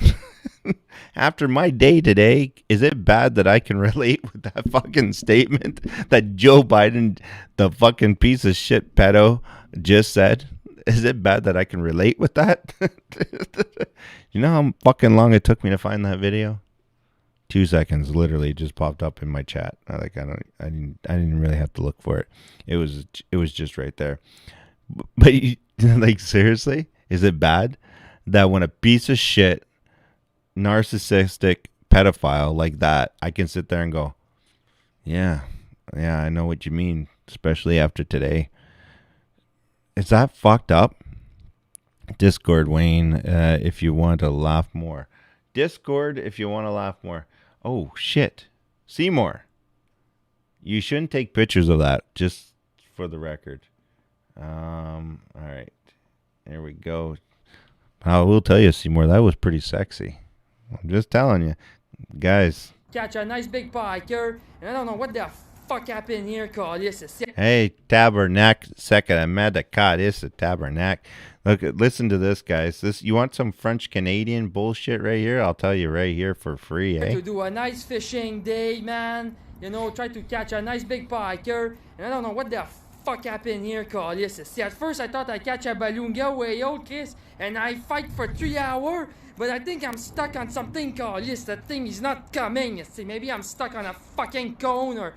After my day today, is it bad that I can relate with that fucking statement that Joe Biden, the fucking piece of shit pedo, just said? Is it bad that I can relate with that? You know how fucking long it took me to find that video? 2 seconds, literally, just popped up in my chat. I didn't really have to look for it. It was just right there. But like, seriously, is it bad that when a piece of shit, narcissistic pedophile like that, I can sit there and go, yeah, I know what you mean, especially after today. Is that fucked up? Discord, Wayne, if you want to laugh more. Discord, if you want to laugh more. Oh, shit. Seymour. You shouldn't take pictures of that, just for the record. All right. There we go. I will tell you, Seymour, that was pretty sexy. I'm just telling you. Guys. Catch a nice big biker, and I don't know what the fuck happened here, call this a Hey, Tabernacle, second, I'm mad that caught this a Tabernacle. Look, listen to this, guys. You want some French Canadian bullshit right here? I'll tell you right here for free, eh? To do a nice fishing day, man. You know, try to catch a nice big biker, and I don't know what the fuck happened here, call this. See, at first I thought I'd catch a beluga whale, Chris, and I fight for 3 hours, but I think I'm stuck on something, call this. That thing is not coming. You see, maybe I'm stuck on a fucking cone, or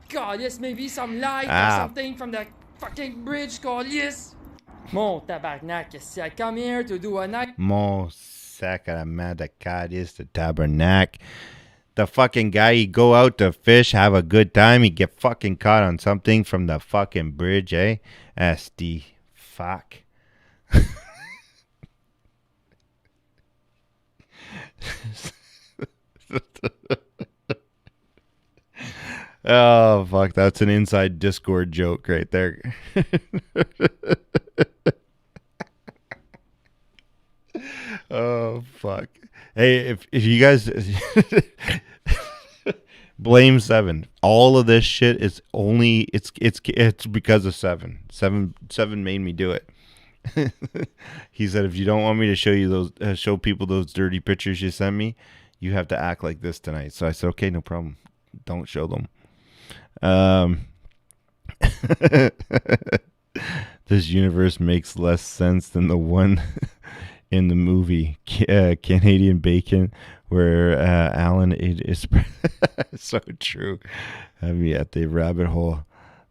call this, maybe some light or something from the fucking bridge, call this. Mon tabarnak, see, I come here to do a night. Mon sacramento, the Tabernacle. The fucking guy, he go out to fish, have a good time, he get fucking caught on something from the fucking bridge, eh? SD fuck. Oh, fuck, that's an inside Discord joke right there. fuck. Hey, if you guys blame Seven, all of this shit is only it's because of Seven. Seven made me do it. He said, if you don't want me to show you those, show people those dirty pictures you sent me, you have to act like this tonight. So I said, okay, no problem. Don't show them. This universe makes less sense than the one in the movie Canadian Bacon, where Alan is so true. Had me at the rabbit hole.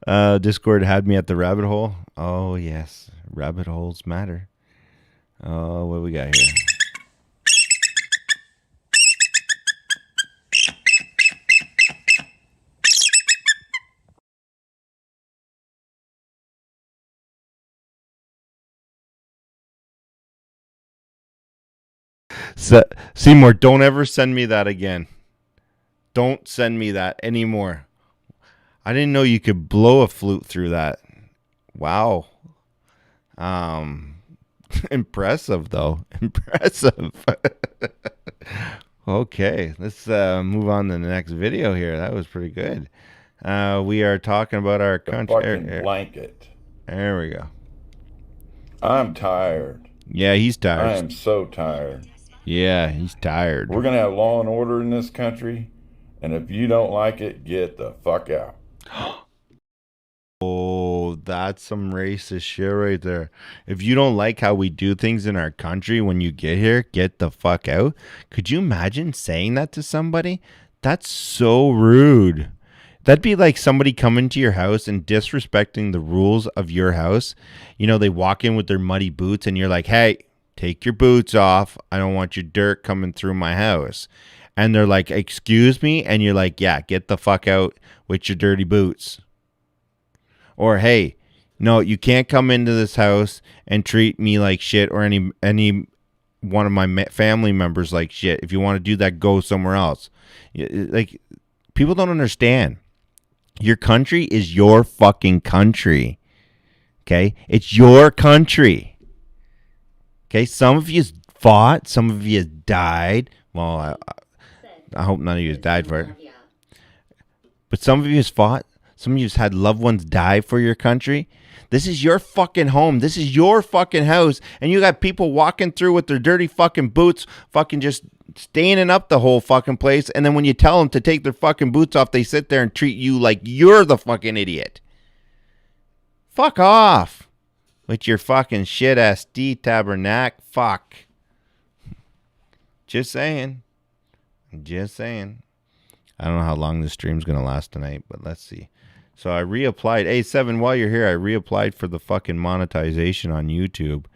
Discord had me at the rabbit hole. Oh yes, rabbit holes matter. Oh, what we got here? Seymour, don't ever send me that again. Don't send me that anymore. I didn't know you could blow a flute through that. Wow. Impressive though. Impressive. Okay, let's move on to the next video here. That was pretty good. We are talking about our country. Fucking blanket. There we go. I'm tired. Yeah, he's tired. I am so tired. Yeah, he's tired. We're going to have law and order in this country, and if you don't like it, get the fuck out. Oh, that's some racist shit right there. If you don't like how we do things in our country when you get here, get the fuck out. Could you imagine saying that to somebody? That's so rude. That'd be like somebody coming to your house and disrespecting the rules of your house. You know, they walk in with their muddy boots and you're like, hey, take your boots off. I don't want your dirt coming through my house. And they're like, excuse me? And you're like, yeah, get the fuck out with your dirty boots. Or, hey, no, you can't come into this house and treat me like shit or any one of my family members like shit. If you want to do that, go somewhere else. Like, people don't understand. Your country is your fucking country. Okay? It's your country. Okay? Some of you fought. Some of you died. Well, I hope none of you died for it. But some of you fought. Some of you had loved ones die for your country. This is your fucking home. This is your fucking house. And you got people walking through with their dirty fucking boots, fucking just staining up the whole fucking place. And then when you tell them to take their fucking boots off, they sit there and treat you like you're the fucking idiot. Fuck off with your fucking shit-ass tabernacle. Fuck. Just saying. Just saying. I don't know how long this stream's going to last tonight, but let's see. So I reapplied. Hey, Seven, while you're here, I reapplied for the fucking monetization on YouTube.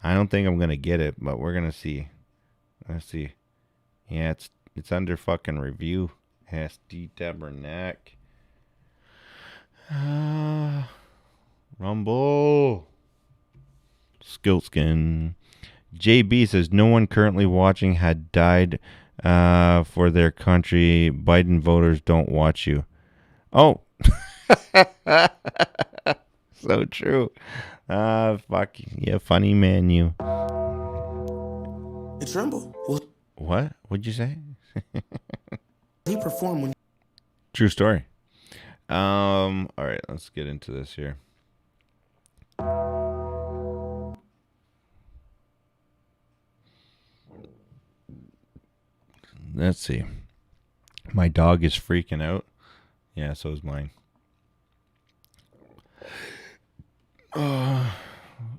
I don't think I'm going to get it, but we're going to see. Let's see. Yeah, it's under fucking review. SD Tabernacle. Rumble. Skilskin. JB says, no one currently watching had died for their country. Biden voters don't watch you. Oh. So true. Fuck. Yeah, funny man, you. It's Rumble. What? What'd you say? He performed when... True story. All right, let's get into this here. Let's see. My dog is freaking out. Yeah, so is mine.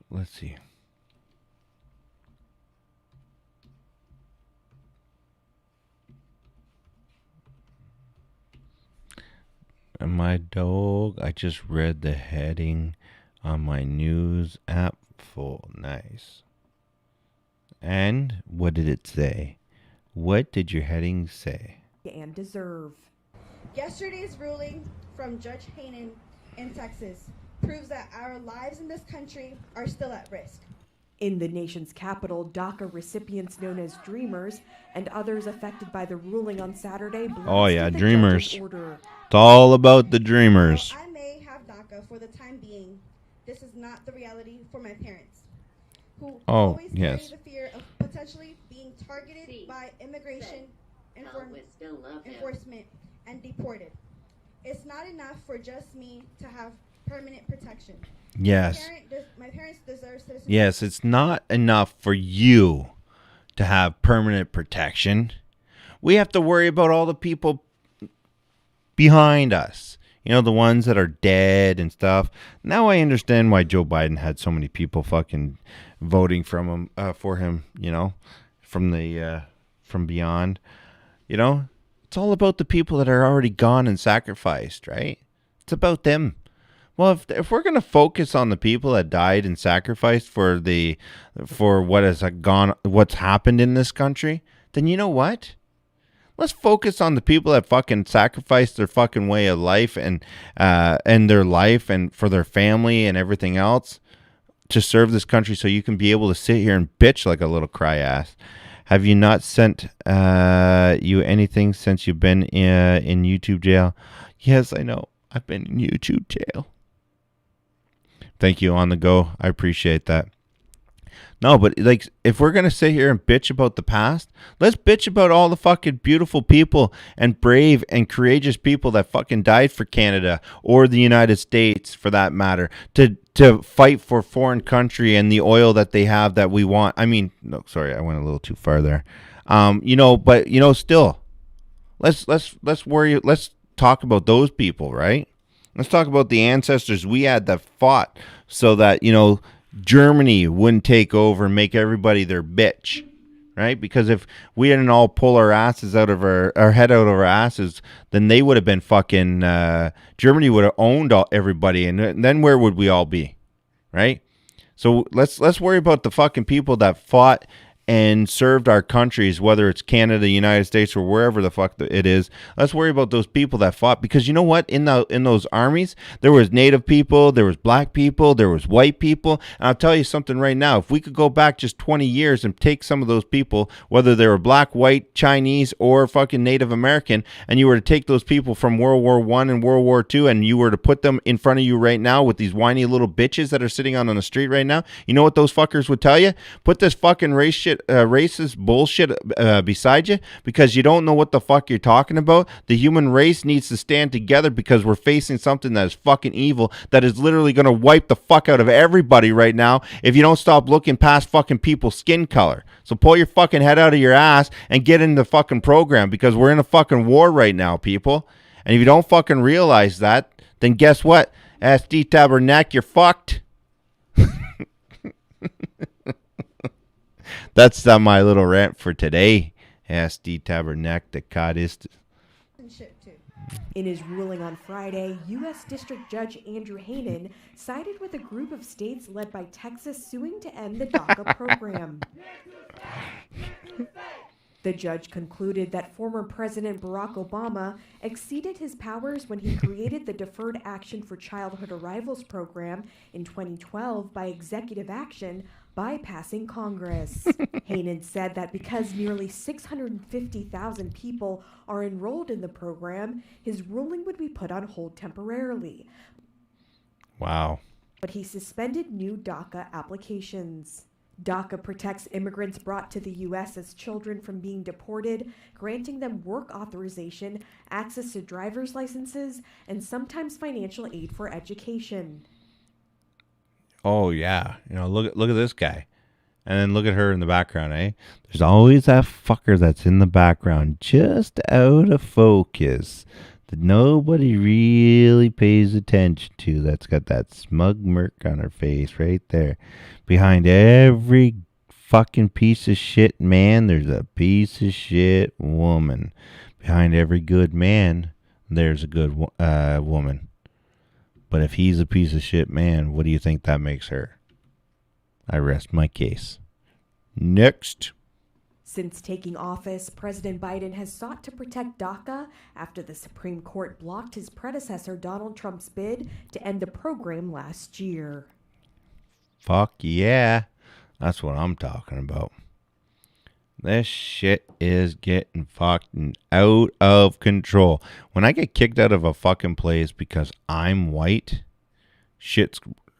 Let's see. And my dog, I just read the heading on my news app. Full nice. And what did it say? What did your heading say? And deserve. Yesterday's ruling from Judge Hanen in Texas proves that our lives in this country are still at risk. In the nation's capital, DACA recipients known as Dreamers and others affected by the ruling on Saturday. Oh yeah, the Dreamers. judge's order. It's all about the Dreamers. While I may have DACA for the time being, this is not the reality for my parents, who always carry the fear of potentially being targeted and deported. It's not enough for just me to have permanent protection. Yes. My parents deserve citizenship. Yes, it's not enough for you to have permanent protection. We have to worry about all the people behind us. You know, the ones that are dead and stuff. Now I understand why Joe Biden had so many people fucking voting for him, you know, from beyond. You know, it's all about the people that are already gone and sacrificed, right? It's about them. Well, if we're going to focus on the people that died and sacrificed for what's happened in this country, then you know what? Let's focus on the people that fucking sacrificed their fucking way of life and their life and for their family and everything else to serve this country, so you can be able to sit here and bitch like a little cry ass. Have you not sent you anything since you've been in YouTube jail? Yes, I know. I've been in YouTube jail. Thank you, On The Go. I appreciate that. No, but like, if we're going to sit here and bitch about the past, let's bitch about all the fucking beautiful people and brave and courageous people that fucking died for Canada or the United States, for that matter, to fight for foreign country and the oil that they have that we want. I mean, no, sorry, I went a little too far there. You know, but you know, still, let's talk about those people, right? Let's talk about the ancestors we had that fought so that, you know, Germany wouldn't take over and make everybody their bitch, right? Because if we didn't all pull our asses out of our head out of our asses, then they would have been fucking, Germany would have owned everybody, and then where would we all be, right? So let's worry about the fucking people that fought and served our countries, whether it's Canada, United States, or wherever the fuck it is. Let's worry about those people that fought, because you know what? In those armies, there was Native people, there was black people, there was white people. And I'll tell you something right now. If we could go back just 20 years and take some of those people, whether they were black, white, Chinese, or fucking Native American, and you were to take those people from World War I and World War II, and you were to put them in front of you right now with these whiny little bitches that are sitting on the street right now, you know what those fuckers would tell you? Put this fucking racist bullshit beside you, because you don't know what the fuck you're talking about. The human race needs to stand together, because we're facing something that is fucking evil, that is literally going to wipe the fuck out of everybody right now if you don't stop looking past fucking people's skin color. So pull your fucking head out of your ass and get in the fucking program, because we're in a fucking war right now, people. And if you don't fucking realize that, then guess what? SD Tabernacle, you're fucked. That's my little rant for today. SD Tabernacle, the Codist. In his ruling on Friday, U.S. District Judge Andrew Hanen sided with a group of states led by Texas suing to end the DACA program. The judge concluded that former President Barack Obama exceeded his powers when he created the Deferred Action for Childhood Arrivals program in 2012 by executive action, bypassing Congress. Hanen said that because nearly 650,000 people are enrolled in the program, his ruling would be put on hold temporarily. Wow. But he suspended new DACA applications. DACA protects immigrants brought to the U.S. as children from being deported, granting them work authorization, access to driver's licenses, and sometimes financial aid for education. Oh, yeah. You know, look at this guy. And then look at her in the background, eh? There's always that fucker that's in the background, just out of focus, that nobody really pays attention to. That's got that smug smirk on her face right there. Behind every fucking piece of shit man, there's a piece of shit woman. Behind every good man, there's a good woman. But if he's a piece of shit man, what do you think that makes her? I rest my case. Next. Since taking office, President Biden has sought to protect DACA after the Supreme Court blocked his predecessor Donald Trump's bid to end the program last year. Fuck yeah. That's what I'm talking about. This shit is getting fucking out of control. When I get kicked out of a fucking place because I'm white,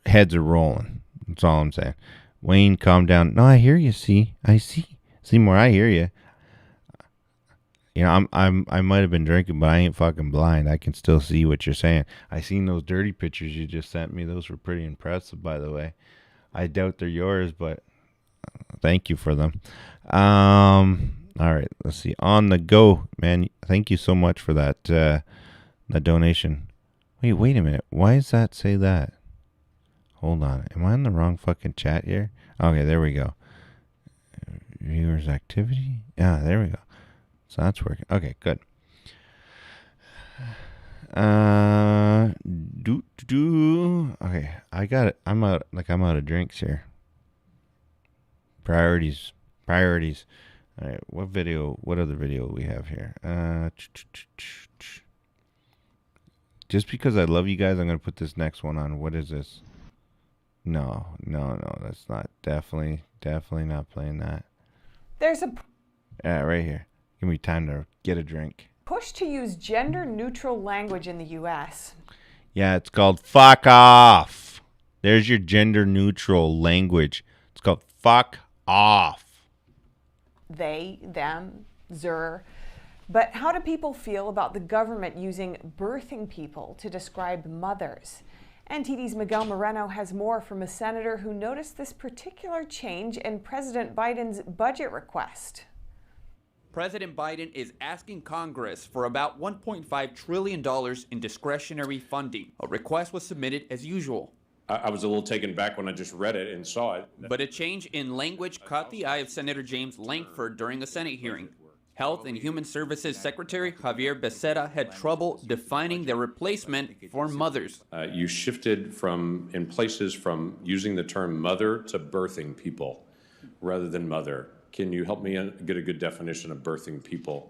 heads are rolling. That's all I'm saying. Wayne, calm down. No, I hear you, see. I see. Seymour, I hear you. You know, I might have been drinking, but I ain't fucking blind. I can still see what you're saying. I seen those dirty pictures you just sent me. Those were pretty impressive, by the way. I doubt they're yours, but thank you for them. All right, let's see. On the go, man. Thank you so much for that donation. Wait a minute. Why does that say that? Hold on. Am I in the wrong fucking chat here? Okay, there we go. Viewers activity. Yeah, there we go. So that's working. Okay, good. Okay, I got it. I'm out of drinks here. Priorities. All right, what other video we have here? Just because I love you guys, I'm going to put this next one on. What is this? No, that's not. Definitely not playing that. There's a right here. Give me time to get a drink. push to use gender-neutral language in the U.S. Yeah, it's called fuck off. There's your gender-neutral language. It's called fuck off. They, them, zer. But how do people feel about the government using birthing people to describe mothers? NTD's Miguel Moreno has more from a senator who noticed this particular change in President Biden's budget request. President Biden is asking Congress for about $1.5 trillion in discretionary funding. A request was submitted as usual. I was a little taken back when I just read it and saw it. But a change in language caught the eye of Senator James Lankford during a Senate hearing. Health and Human Services Secretary Javier Becerra had trouble defining the replacement for mothers. You shifted from using the term mother to birthing people rather than mother. Can you help me get a good definition of birthing people?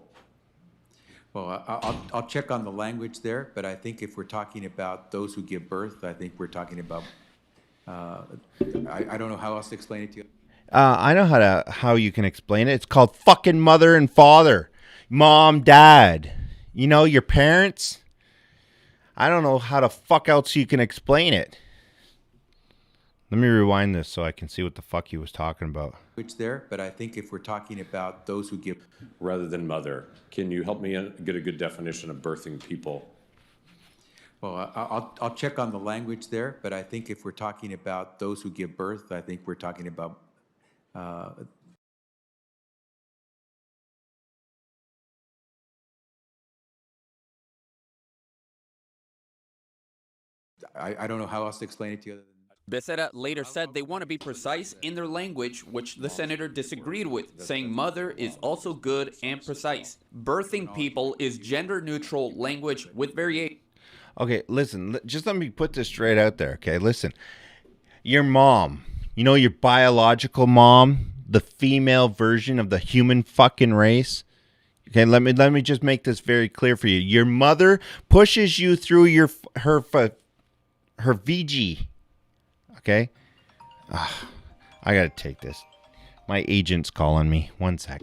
Well, I'll check on the language there, but I think if we're talking about those who give birth, I think we're talking about, I don't know how else to explain it to you. I know how you can explain it. It's called fucking mother and father. Mom, dad. You know, your parents. I don't know how the fuck else you can explain it. Let me rewind this so I can see what the fuck he was talking about. Which there, but I think if we're talking about those who give rather than mother, can you help me get a good definition of birthing people? Well, I'll check on the language there, but I think if we're talking about those who give birth, I think we're talking about I don't know how else to explain it to you. Becerra later said they want to be precise in their language, which the senator disagreed with, saying mother is also good and precise. Birthing people is gender-neutral language with variation. Okay, listen, just let me put this straight out there, okay? Listen, your mom, you know, your biological mom, the female version of the human fucking race. Okay, let me just make this very clear for you. Your mother pushes you through her VG. Okay? I got to take this. My agent's calling me. 1 sec.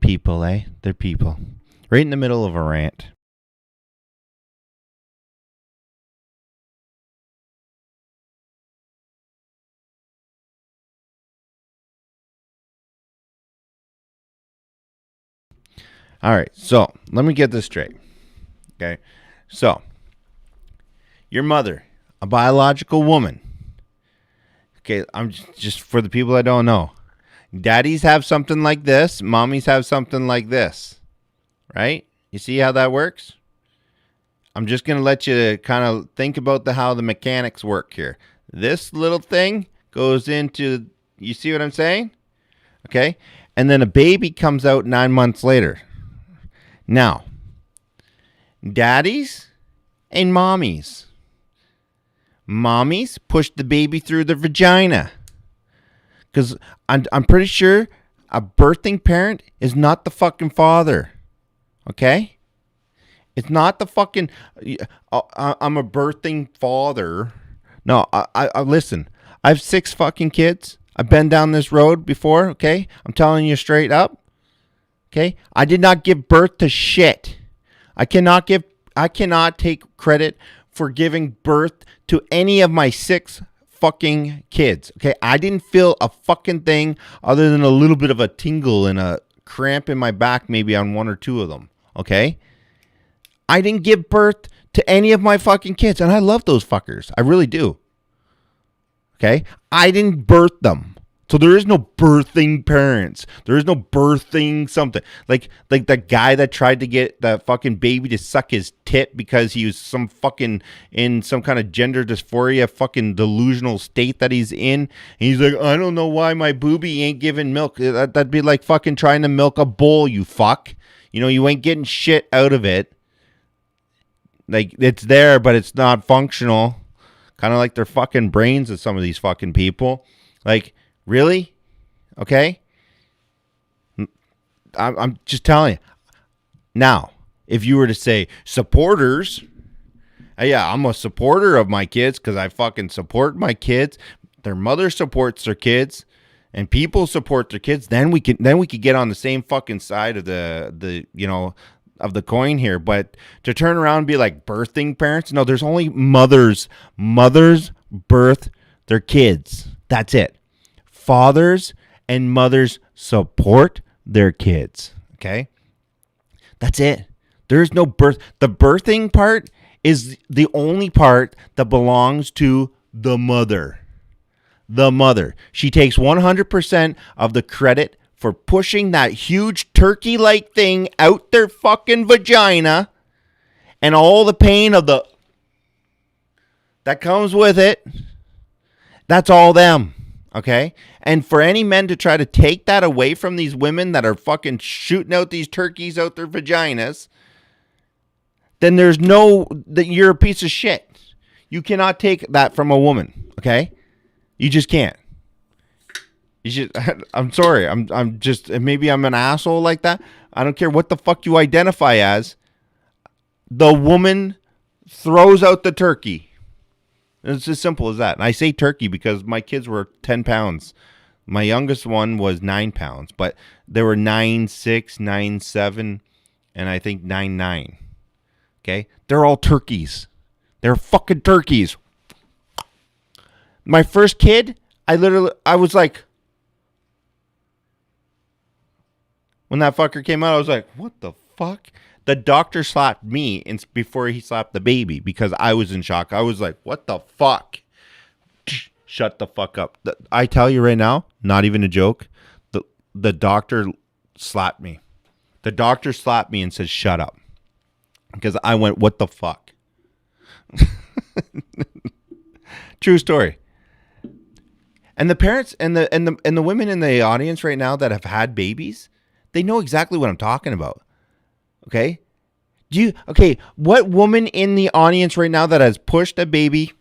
People, eh? They're people. Right in the middle of a rant. All right, so let me get this straight. Okay, so your mother, a biological woman. Okay, I'm just for the people that don't know. Daddies have something like this. Mommies have something like this. Right? You see how that works? I'm just going to let you kind of think about how the mechanics work here. This little thing goes into, you see what I'm saying? Okay, and then a baby comes out 9 months later. Now, daddies and mommies. Mommies push the baby through the vagina. Because I'm pretty sure a birthing parent is not the fucking father. Okay? It's not the fucking, I'm a birthing father. No, I listen. I have 6 fucking kids. I've been down this road before, okay? I'm telling you straight up. Okay, I did not give birth to shit. I cannot take credit for giving birth to any of my 6 fucking kids. Okay, I didn't feel a fucking thing other than a little bit of a tingle and a cramp in my back, maybe on one or two of them. Okay, I didn't give birth to any of my fucking kids, and I love those fuckers. I really do. Okay, I didn't birth them. So there is no birthing parents. There is no birthing something. Like the guy that tried to get that fucking baby to suck his tit because he was some fucking in some kind of gender dysphoria fucking delusional state that he's in. And he's like, I don't know why my booby ain't giving milk. That'd be like fucking trying to milk a bull, you fuck. You know, you ain't getting shit out of it. Like, it's there, but it's not functional. Kind of like their fucking brains of some of these fucking people. Like, really? Okay. I'm just telling you. Now, if you were to say supporters, yeah, I'm a supporter of my kids because I fucking support my kids. Their mother supports their kids, and people support their kids. Then we could get on the same fucking side of the of the coin here. But to turn around and be like birthing parents, no, there's only mothers. Mothers birth their kids. That's it. Fathers and mothers support their kids. Okay? That's it. There's no birth. The birthing part is the only part that belongs to the mother. The mother. She takes 100% of the credit for pushing that huge turkey-like thing out their fucking vagina and all the pain of the that comes with it. That's all them. Okay? And for any men to try to take that away from these women that are fucking shooting out these turkeys out their vaginas, then you're a piece of shit. You cannot take that from a woman. Okay? You just can't. I'm sorry. I'm just, maybe I'm an asshole like that. I don't care what the fuck you identify as. The woman throws out the turkey. It's as simple as that. And I say turkey because my kids were 10 pounds. My youngest one was 9 pounds, but there were 9'6", 9'7", and I think 9'9". Okay? They're all turkeys. They're fucking turkeys. My first kid, I was like, when that fucker came out, I was like, what the fuck? The doctor slapped me before he slapped the baby because I was in shock. I was like, what the fuck? Shut the fuck up. I tell you right now, not even a joke, the doctor slapped me. The doctor slapped me and said, shut up. Because I went, what the fuck? True story. And the parents and the women in the audience right now that have had babies, they know exactly what I'm talking about. Okay? What woman in the audience right now that has pushed a baby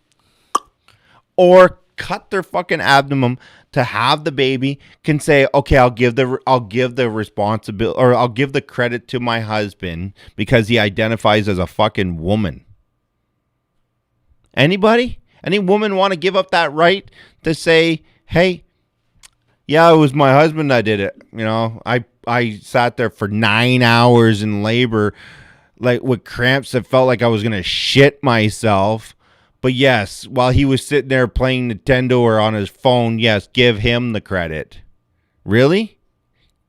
or cut their fucking abdomen to have the baby can say, okay, I'll give the responsibility, or I'll give the credit to my husband because he identifies as a fucking woman? Anybody? Any woman want to give up that right to say, hey, yeah, it was my husband that did it. You know, I sat there for 9 hours in labor, like with cramps that felt like I was going to shit myself. But yes, while he was sitting there playing Nintendo or on his phone, yes, give him the credit. Really?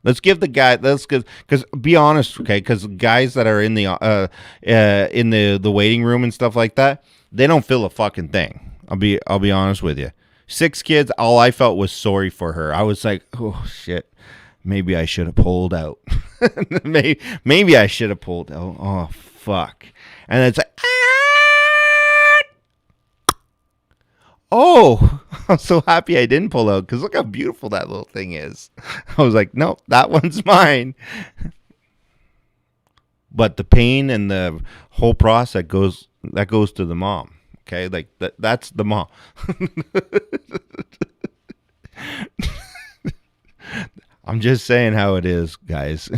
Let's give the guy, because be honest, okay, because guys that are in the waiting room and stuff like that, they don't feel a fucking thing. I'll be honest with you. 6 kids, all I felt was sorry for her. I was like, oh shit, maybe I should have pulled out. maybe I should have pulled out. Oh fuck. And it's like, oh, I'm so happy I didn't pull out because look how beautiful that little thing is. I was like, nope, that one's mine. But the pain and the whole process goes to the mom. Okay, like that's the mom. I'm just saying how it is, guys.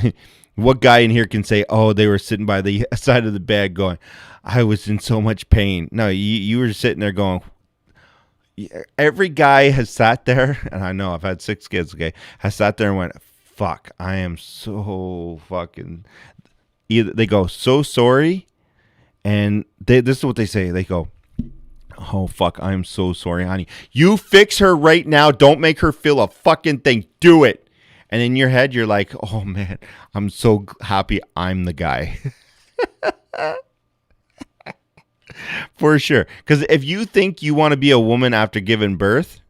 What guy in here can say, oh, they were sitting by the side of the bed going, I was in so much pain? No, you were sitting there going, every guy has sat there, and I know I've had 6 kids, okay, has sat there and went, fuck, I am so fucking, either they go, so sorry, and this is what they say, they go, Oh, fuck. I'm so sorry, honey. You fix her right now. Don't make her feel a fucking thing. Do it. And in your head, you're like, oh, man, I'm so happy I'm the guy. For sure. Because if you think you want to be a woman after giving birth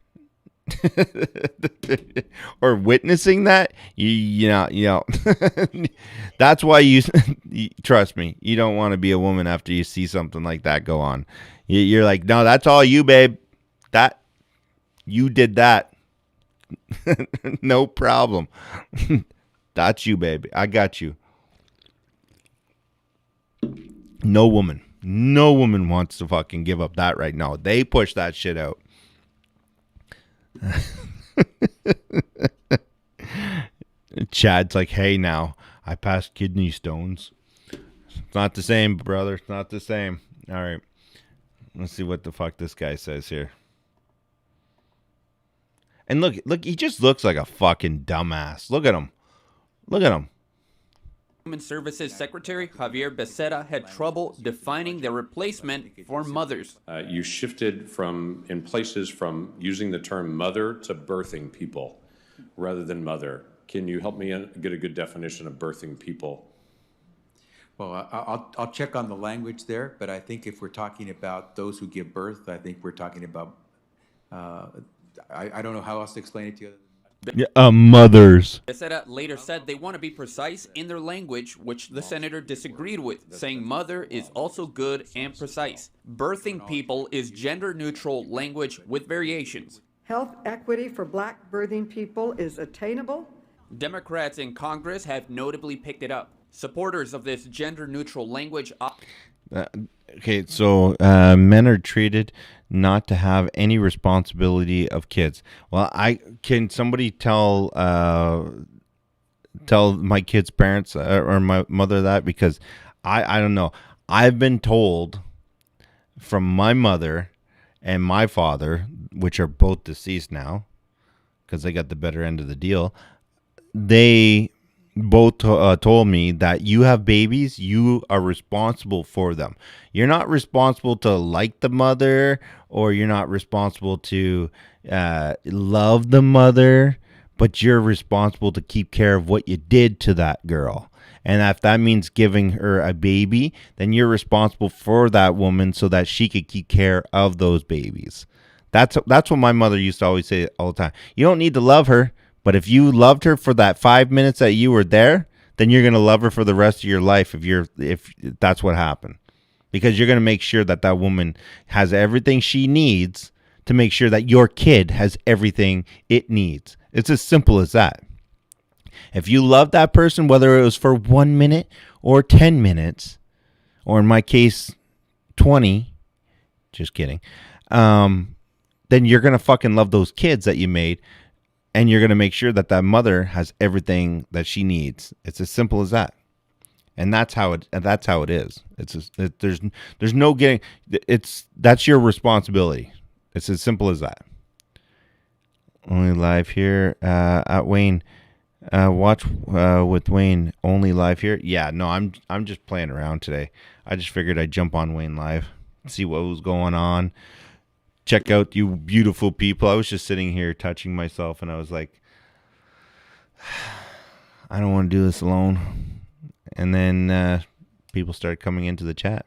or witnessing that, you know, that's why you trust me. You don't want to be a woman after you see something like that go on. You're like, no, that's all you, babe. That you did that. No problem. That's you, baby. I got you. No woman wants to fucking give up that right now. They push that shit out. Chad's like, hey, now I passed kidney stones. It's not the same, brother. It's not the same. All right. Let's see what the fuck this guy says here. And look, he just looks like a fucking dumbass. Look at him. Human Services Secretary Javier Becerra had trouble defining the replacement for mothers. You shifted in places from using the term mother to birthing people rather than mother. Can you help me get a good definition of birthing people? Well, I'll check on the language there, but I think if we're talking about those who give birth, I think we're talking about, I don't know how else to explain it to you. Mothers. Becerra later said they want to be precise in their language, which the senator disagreed with, saying mother is also good and precise. Birthing people is gender-neutral language with variations. Health equity for black birthing people is attainable. Democrats in Congress have notably picked it up. Supporters of this gender-neutral language... Okay, so men are treated not to have any responsibility of kids. Well, can somebody tell my kids' parents or my mother that? Because I don't know. I've been told from my mother and my father, which are both deceased now, because they got the better end of the deal. They both told me that you have babies, you are responsible for them. You're not responsible to like the mother, or you're not responsible to love the mother, but you're responsible to keep care of what you did to that girl. And if that means giving her a baby, then you're responsible for that woman so that she could keep care of those babies. That's what my mother used to always say all the time. You don't need to love her, but if you loved her for that 5 minutes that you were there, then you're going to love her for the rest of your life if that's what happened. Because you're going to make sure that that woman has everything she needs to make sure that your kid has everything it needs. It's as simple as that. If you love that person, whether it was for 1 minute or 10 minutes, or in my case, 20, just kidding, then you're going to fucking love those kids that you made. And you're going to make sure that that mother has everything that she needs. It's as simple as that. And that's how it is. There's no getting, that's your responsibility. It's as simple as that. Only live here at Wayne. Watch with Wayne only live here. Yeah, no, I'm just playing around today. I just figured I'd jump on Wayne live, see what was going on. Check out you beautiful people. I was just sitting here touching myself, and I was like, I don't want to do this alone. And then people started coming into the chat.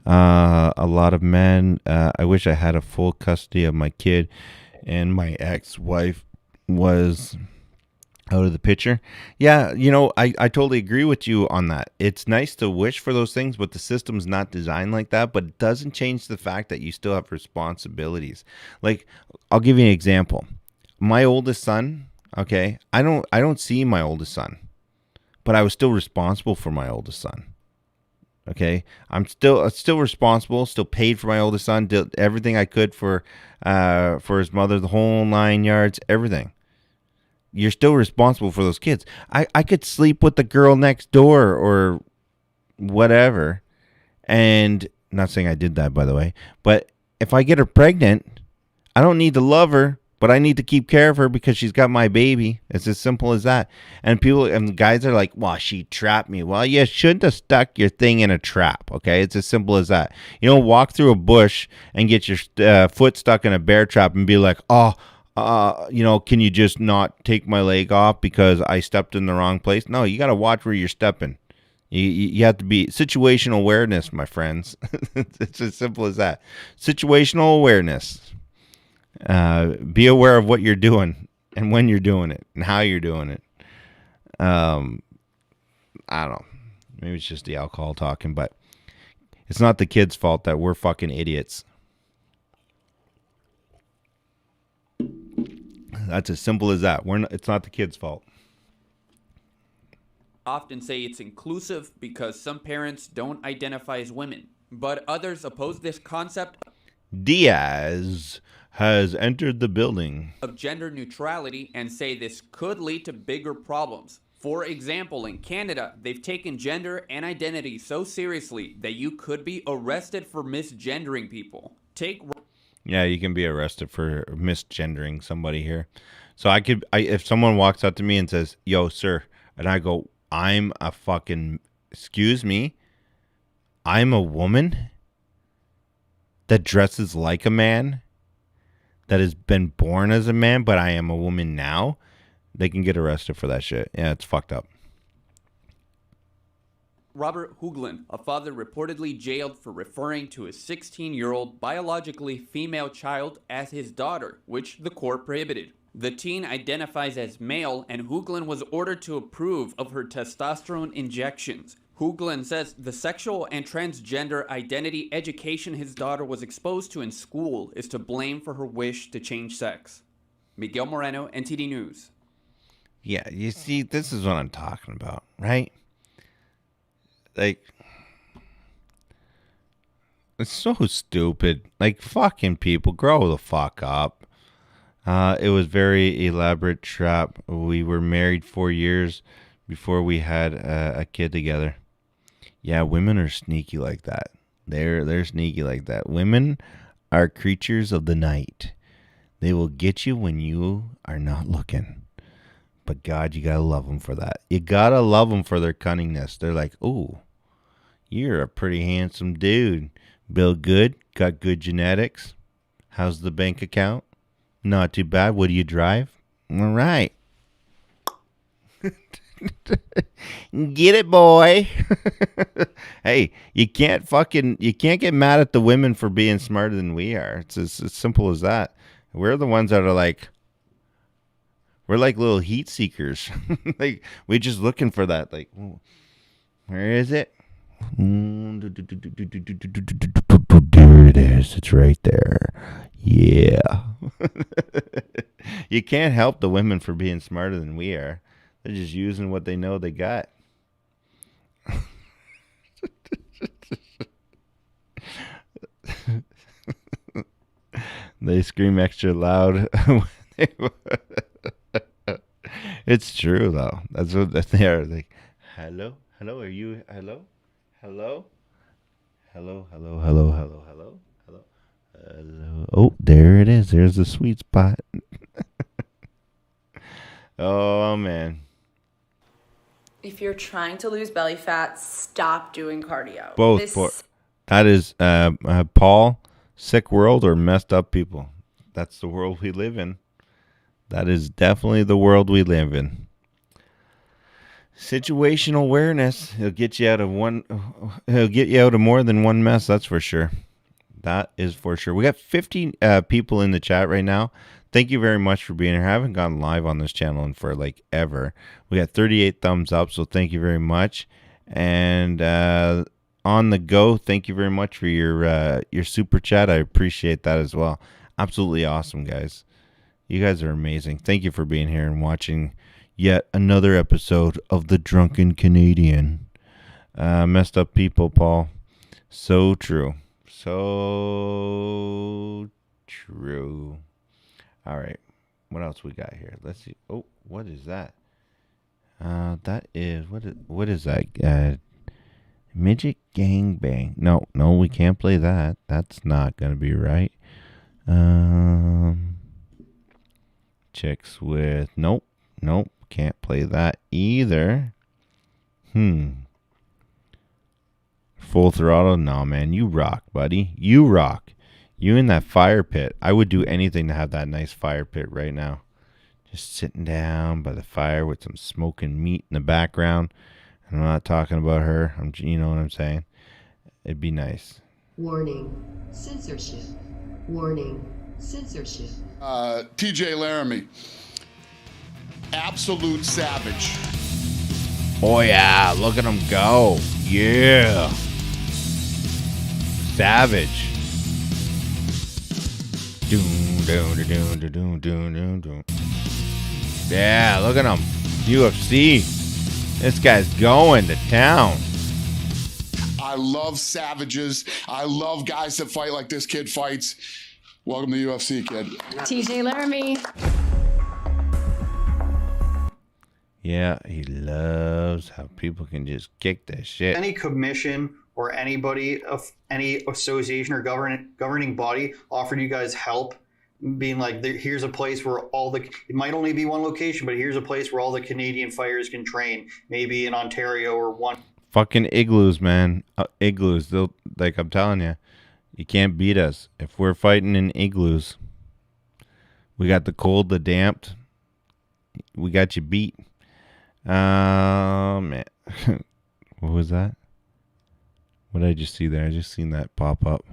A lot of men. I wish I had a full custody of my kid, and my ex-wife was out of the picture. Yeah, I totally agree with you on that. It's nice to wish for those things, but the system's not designed like that. But it doesn't change the fact that you still have responsibilities. Like, I'll give you an example. My oldest son, okay, I don't see my oldest son, but I was still responsible for my oldest son. Okay, I'm still responsible, still paid for my oldest son, did everything I could for his mother, the whole 9 yards, everything. You're still responsible for those kids. I could sleep with the girl next door or whatever. And not saying I did that, by the way. But if I get her pregnant, I don't need to love her, but I need to keep care of her because she's got my baby. It's as simple as that. And people and guys are like, well, she trapped me. Well, you shouldn't have stuck your thing in a trap, okay? It's as simple as that. You don't walk through a bush and get your foot stuck in a bear trap and be like, can you just not take my leg off because I stepped in the wrong place? No, you got to watch where you're stepping. You have to be situational awareness, my friends. It's as simple as that. Situational awareness. Be aware of what you're doing and when you're doing it and how you're doing it. I don't know. Maybe it's just the alcohol talking, but it's not the kids' fault that we're fucking idiots. That's as simple as that. It's not the kids' fault. Often say it's inclusive because some parents don't identify as women, but others oppose this concept. Diaz has entered the building Of gender neutrality and say this could lead to bigger problems. For example, in Canada, they've taken gender and identity so seriously that you could be arrested for misgendering people. Yeah, you can be arrested for misgendering somebody here. So if someone walks up to me and says, yo, sir, and I go, I'm a fucking, excuse me, I'm a woman that dresses like a man, that has been born as a man, but I am a woman now, they can get arrested for that shit. Yeah, it's fucked up. Robert Hoogland, a father reportedly jailed for referring to his 16-year-old biologically female child as his daughter, which the court prohibited. The teen identifies as male, and Hoogland was ordered to approve of her testosterone injections. Hoogland says the sexual and transgender identity education his daughter was exposed to in school is to blame for her wish to change sex. Miguel Moreno, NTD News. Yeah, you see, this is what I'm talking about, right? Like, it's so stupid. Like, fucking people, grow the fuck up. It was very elaborate trap. We were married 4 years before we had a kid together. Yeah, women are sneaky like that. They're sneaky like that. Women are creatures of the night. They will get you when you are not looking. But God, you gotta love them for that. You gotta love them for their cunningness. They're like, ooh, you're a pretty handsome dude. Built good, got good genetics. How's the bank account? Not too bad. What do you drive? All right. Get it, boy. Hey, you can't get mad at the women for being smarter than we are. It's as simple as that. We're the ones that are like, we're like little heat seekers. Like, we're just looking for that. Like, where is it? There it is. It's right there. Yeah. You can't help the women for being smarter than we are. They're just using what they know they got. They scream extra loud. It's true, though. That's what they are. Like, hello? Hello? Are you? Hello? Hello? Hello? Hello? Hello? Hello? Hello? Hello? Hello? Oh, there it is. There's the sweet spot. Oh, man. If you're trying to lose belly fat, stop doing cardio. Both. That is Paul, sick world or messed up people. That's the world we live in. That is definitely the world we live in. Situational awareness. It'll get you out of more than one mess. That's for sure. That is for sure. We got 50 people in the chat right now. Thank you very much for being here. I haven't gone live on this channel for like ever. We got 38 thumbs up, so thank you very much. And on the go, thank you very much for your super chat. I appreciate that as well. Absolutely awesome, guys. You guys are amazing. Thank you for being here and watching yet another episode of The Drunken Canadian. Messed up people, Paul. So true. So true. All right. What else we got here? Let's see. Oh, what is that? That is, what is that? Midget gangbang. No, we can't play that. That's not going to be right. Chicks with... Nope. Can't play that either. Full Throttle? No, man. You rock, buddy. You rock. You in that fire pit. I would do anything to have that nice fire pit right now. Just sitting down by the fire with some smoking meat in the background. And I'm not talking about her. You know what I'm saying? It'd be nice. Warning. Censorship. Warning. Censorship. TJ Laramie. Absolute savage. Oh, yeah. Look at him go. Yeah. Savage. Yeah, look at him. UFC. This guy's going to town. I love savages. I love guys that fight like this kid fights. Welcome to UFC, kid. TJ Laramie. Yeah, he loves how people can just kick that shit. Any commission or anybody of any association or governing body offered you guys help, being like, here's a place where it might only be one location, but here's a place where all the Canadian fighters can train, maybe in Ontario or one. Fucking igloos, man. Igloos. Like I'm telling you, you can't beat us. If we're fighting in igloos, we got the cold, the damped. We got you beat. Man. What was that? What did I just see there? I just seen that pop up.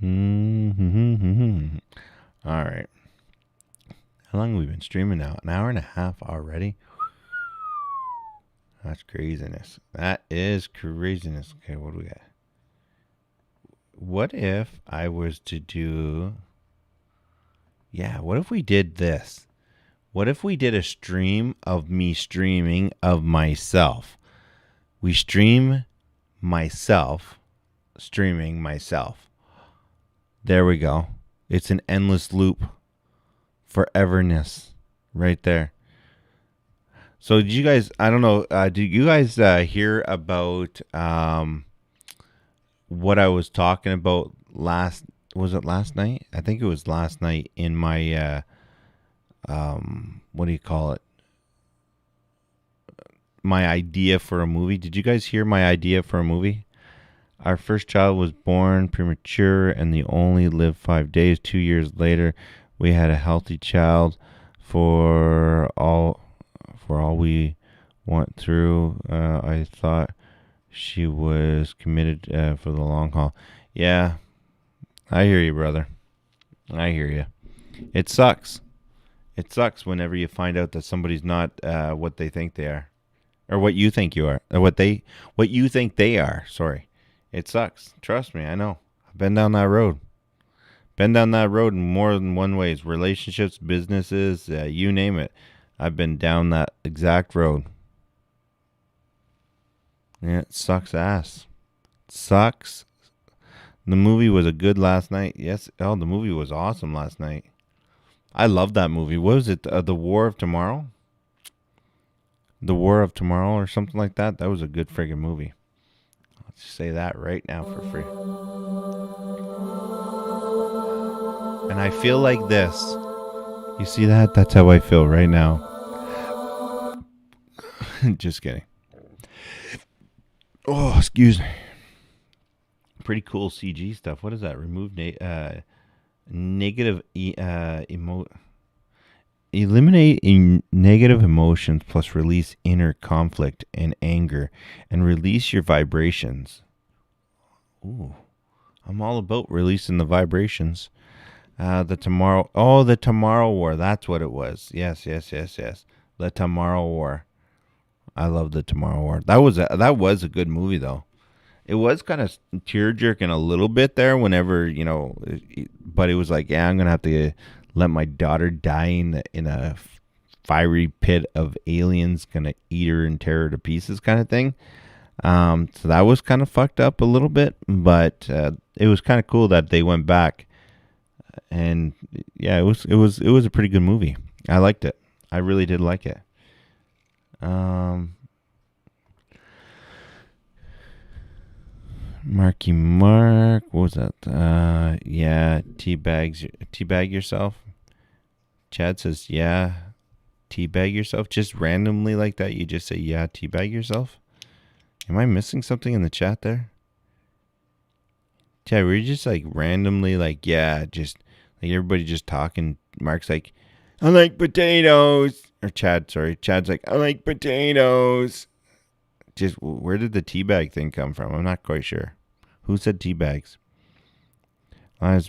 All right. How long have we been streaming now? An hour and a half already? That's craziness. That is craziness. Okay, what do we got? What if I was to do... Yeah, what if we did this? What if we did a stream of me streaming of myself? We stream myself, streaming myself. There we go. It's an endless loop. Foreverness. Right there. So did you guys, I don't know, did you guys hear about what I was talking about was it last night? I think it was last night in my, what do you call it? My idea for a movie. Did you guys hear my idea for a movie? Our first child was born premature and they only lived 5 days. 2 years later, we had a healthy child. For all we went through, I thought she was committed for the long haul. Yeah, I hear you, brother. I hear you. It sucks. It sucks whenever you find out that somebody's not what they think they are, or what you think you are, or what you think they are. Sorry, it sucks. Trust me, I know. I've been down that road. Been down that road in more than one ways. Relationships, businesses, you name it. I've been down that exact road. Yeah, it sucks ass. Sucks. The movie was a good last night. Yes. Oh, the movie was awesome last night. I love that movie. What was it? The War of Tomorrow? The War of Tomorrow or something like that? That was a good friggin' movie. Let's say that right now for free. And I feel like this. You see that? That's how I feel right now. Just kidding. Oh, excuse me. Pretty cool CG stuff. What is that? Remove negative eliminate negative emotions plus release inner conflict and anger and release your vibrations. Ooh. I'm all about releasing the vibrations. The Tomorrow War. That's what it was. Yes. The Tomorrow War. I love The Tomorrow War. That was a good movie though. It was kind of tear-jerking a little bit there whenever, but it was like, yeah, I'm going to have to let my daughter die in a fiery pit of aliens going to eat her and tear her to pieces kind of thing. So that was kind of fucked up a little bit, but it was kind of cool that they went back. And yeah, it was a pretty good movie. I liked it. I really did like it. Marky Mark, what was that? Yeah, teabag yourself. Chad says, yeah, teabag yourself. Just randomly like that, you just say, yeah, teabag yourself. Am I missing something in the chat there? Chad, were you just like randomly like, yeah, just like everybody just talking? Mark's like, I like potatoes. Or Chad, sorry. Chad's like, I like potatoes. Just where did the teabag thing come from? I'm not quite sure. Who said teabags?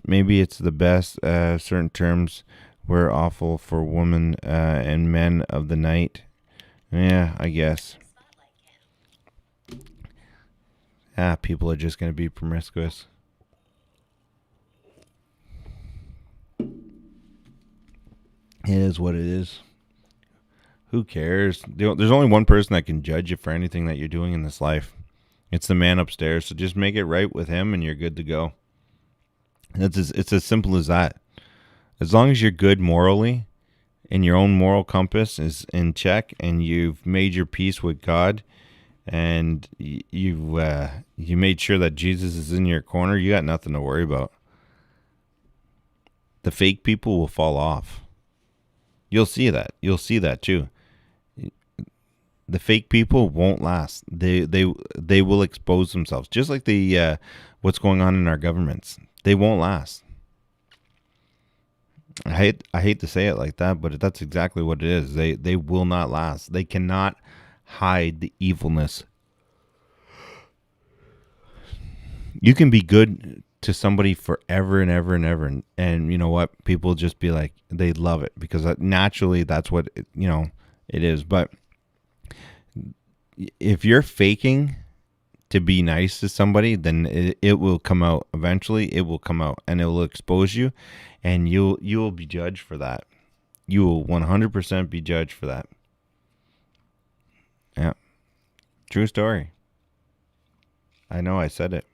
Maybe it's the best. Certain terms were awful for women and men of the night. Yeah, I guess. People are just going to be promiscuous. It is what it is. Who cares? There's only one person that can judge you for anything that you're doing in this life. It's the man upstairs. So just make it right with him and you're good to go. It's as simple as that. As long as you're good morally and your own moral compass is in check and you've made your peace with God and you made sure that Jesus is in your corner, you got nothing to worry about. The fake people will fall off. You'll see that. You'll see that too. The fake people won't last. They will expose themselves, just like the what's going on in our governments. They won't last. I hate to say it like that, but that's exactly what it is. They will not last. They cannot hide the evilness. You can be good to somebody forever and ever and ever, and you know what? People just be like, they love it because naturally that's what it is. But if you're faking to be nice to somebody, then it will come out eventually. It will come out and it will expose you, and you will be judged for that. You will 100% be judged for that. Yeah, true story. I know I said it.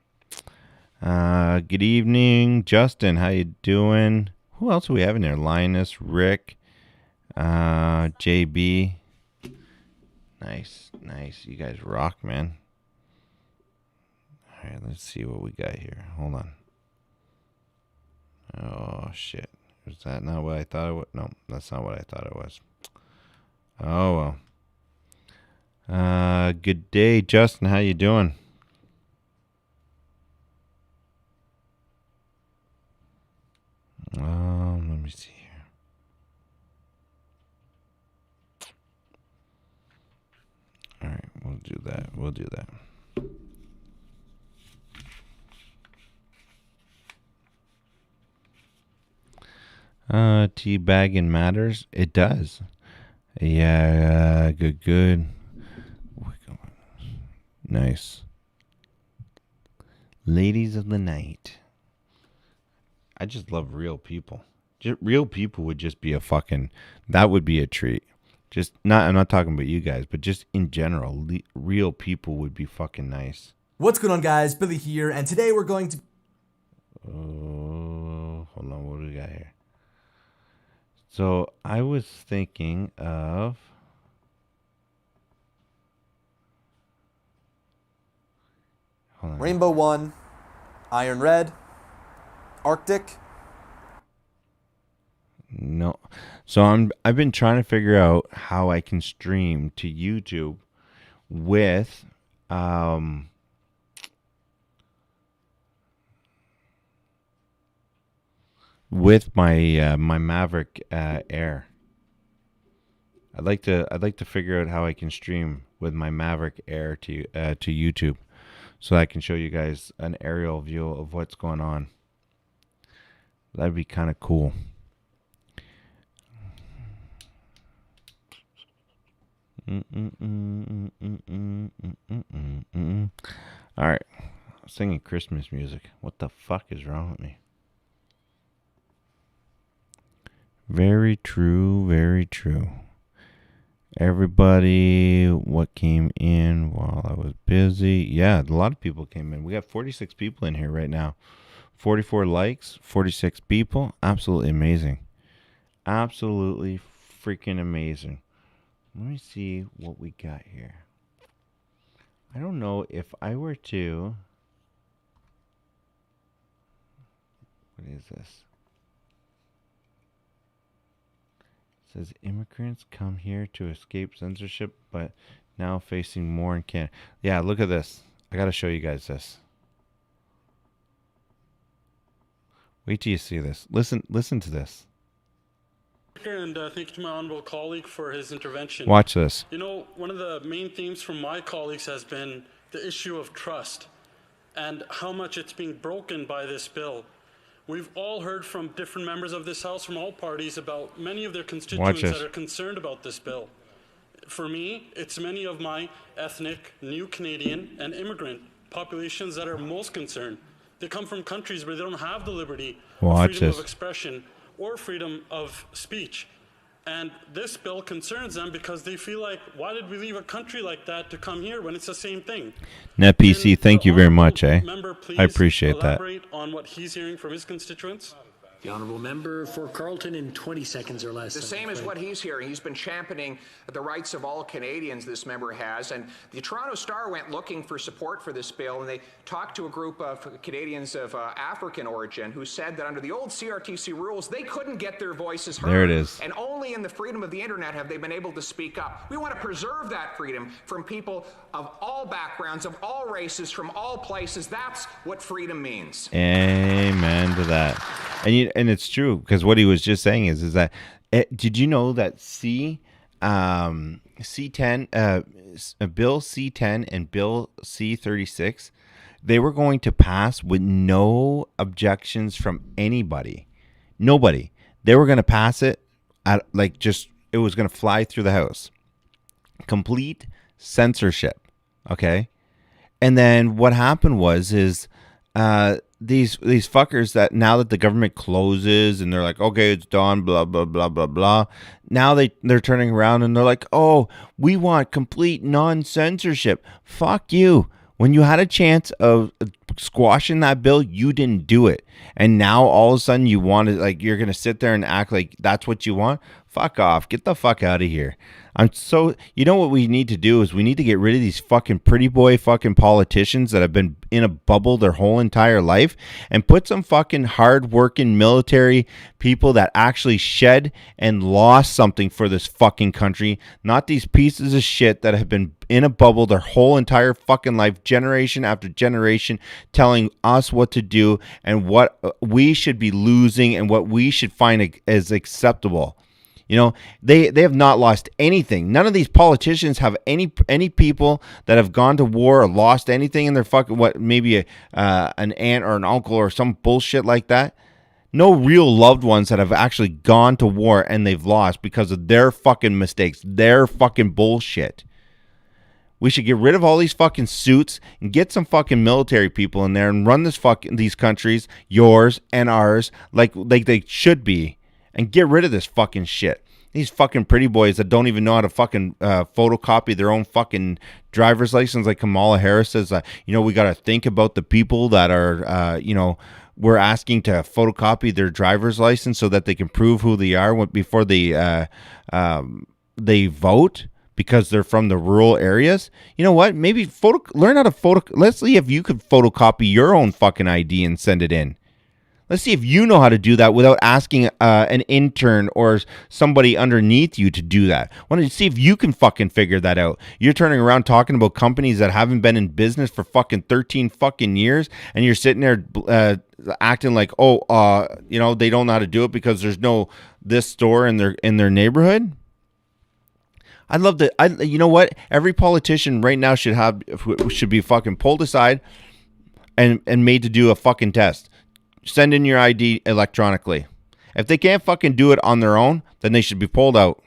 Good evening, Justin. How you doing? Who else do we have in there? Linus, Rick, JB. Nice. You guys rock, man. All right, let's see what we got here. Hold on. Oh, shit. Is that not what I thought it was? No, that's not what I thought it was. Oh, well. Good day, Justin. How you doing? Let me see here. All right, we'll do that. Teabagging matters. It does. Yeah, good. Nice. Ladies of the night. I just love real people. Real people would just be that would be a treat. I'm not talking about you guys, but just in general, real people would be fucking nice. What's going on, guys? Billy here, and today we're going to... Oh, hold on, what do we got here? So, I was thinking of... Hold on. Rainbow One, Iron Red, Arctic. No. So I've been trying to figure out how I can stream to YouTube with my Maverick Air. I'd like to figure out how I can stream with my Maverick Air to YouTube, so I can show you guys an aerial view of what's going on. That'd be kind of cool. All right, singing Christmas music. What the fuck is wrong with me? Very true, very true. Everybody, what came in while I was busy? Yeah, a lot of people came in. We got 46 people in here right now. 44 likes, 46 people. Absolutely amazing. Absolutely freaking amazing. Let me see what we got here. I don't know if I were to... What is this? says immigrants come here to escape censorship, but now facing more in Canada. Yeah, look at this. I got to show you guys this. Wait till you see this. Listen to this. And thank you to my honorable colleague for his intervention. Watch this. You know, one of the main themes from my colleagues has been the issue of trust and how much it's being broken by this bill. We've all heard from different members of this House from all parties about many of their constituents that are concerned about this bill. For me, it's many of my ethnic, new Canadian, and immigrant populations that are most concerned. They come from countries where they don't have the liberty, freedom of expression, or freedom of speech. And this bill concerns them because they feel like, why did we leave a country like that to come here when it's the same thing? NetPC, thank you very much, eh? Member, please I appreciate that. elaborate on what he's hearing from his constituents. The honourable member for Carleton in 20 seconds or less. The same as what he's hearing. He's been championing the rights of all Canadians, this member has. And the Toronto Star went looking for support for this bill, and they talked to a group of Canadians of African origin who said that under the old CRTC rules, they couldn't get their voices heard. There it is. And only in the freedom of the internet have they been able to speak up. We want to preserve that freedom from people of all backgrounds, of all races, from all places. That's what freedom means. Amen to that. And it's true, because what he was just saying is that did you know that C10 Bill C10 and Bill C36, they were going to pass with no objections from anybody. Nobody. They were going to pass it at it was going to fly through the House. Complete censorship. Okay? And then what happened was these fuckers that now that the government closes and they're like, okay, it's done, blah, blah, blah, blah, blah. Now they're turning around and they're like, oh, we want complete non-censorship. Fuck you. When you had a chance of squashing that bill, you didn't do it. And now all of a sudden you want to, you're going to sit there and act like that's what you want? Fuck off. Get the fuck out of here. You know what we need to do is we need to get rid of these fucking pretty boy fucking politicians that have been in a bubble their whole entire life and put some fucking hard-working military people that actually shed and lost something for this fucking country, not these pieces of shit that have been in a bubble their whole entire fucking life, generation after generation, telling us what to do and what we should be losing and what we should find as acceptable. You know, they have not lost anything. None of these politicians have any people that have gone to war or lost anything in their fucking, maybe an aunt or an uncle or some bullshit like that. No real loved ones that have actually gone to war and they've lost because of their fucking mistakes, their fucking bullshit. We should get rid of all these fucking suits and get some fucking military people in there and run these countries, yours and ours, like they should be. And get rid of this fucking shit. These fucking pretty boys that don't even know how to fucking photocopy their own fucking driver's license, like Kamala Harris says, we got to think about the people that are, we're asking to photocopy their driver's license so that they can prove who they are before they vote because they're from the rural areas. You know what? Maybe learn how to let's see if you could photocopy your own fucking ID and send it in. Let's see if you know how to do that without asking an intern or somebody underneath you to do that. Why don't you see if you can fucking figure that out? You're turning around talking about companies that haven't been in business for fucking 13 fucking years, and you're sitting there acting like, they don't know how to do it because there's no this store in their neighborhood. I'd love to. You know what? Every politician right now should be fucking pulled aside and made to do a fucking test. Send in your ID electronically. If they can't fucking do it on their own, then they should be pulled out.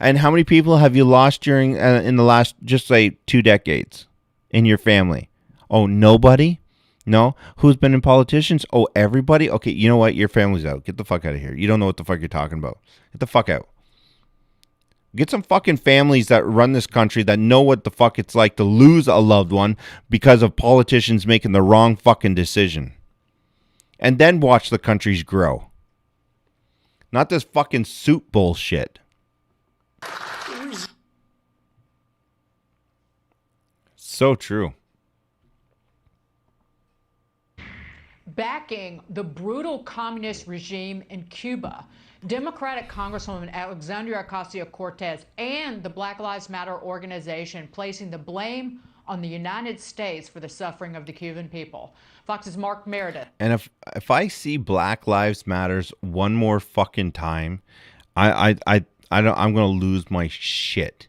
And how many people have you lost during in the last, just say, 2 decades in your family? Oh, nobody? No? Who's been in politicians? Oh, everybody? Okay, you know what? Your family's out. Get the fuck out of here. You don't know what the fuck you're talking about. Get the fuck out. Get some fucking families that run this country that know what the fuck it's like to lose a loved one because of politicians making the wrong fucking decision. And then watch the countries grow. Not this fucking suit bullshit. So true. Backing the brutal communist regime in Cuba. Democratic Congresswoman Alexandria Ocasio-Cortez and the Black Lives Matter organization placing the blame on the United States for the suffering of the Cuban people. Fox's Mark Meredith. And if I see Black Lives Matters one more fucking time, I'm gonna lose my shit.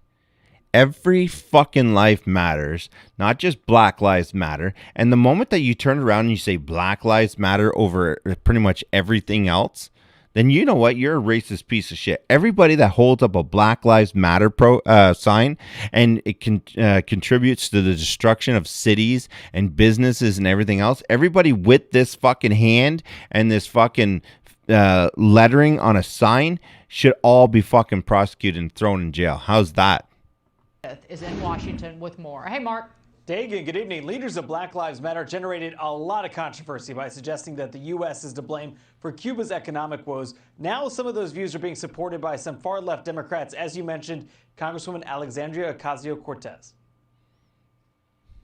Every fucking life matters, not just Black Lives Matter. And the moment that you turn around and you say Black Lives Matter over pretty much everything else, then you know what? You're a racist piece of shit. Everybody that holds up a Black Lives Matter sign and it contributes to the destruction of cities and businesses and everything else, everybody with this fucking hand and this fucking lettering on a sign should all be fucking prosecuted and thrown in jail. How's that? Is in Washington with more. Hey, Mark. Dagan, good evening. Leaders of Black Lives Matter generated a lot of controversy by suggesting that the U.S. is to blame for Cuba's economic woes. Now some of those views are being supported by some far-left Democrats, as you mentioned, Congresswoman Alexandria Ocasio-Cortez.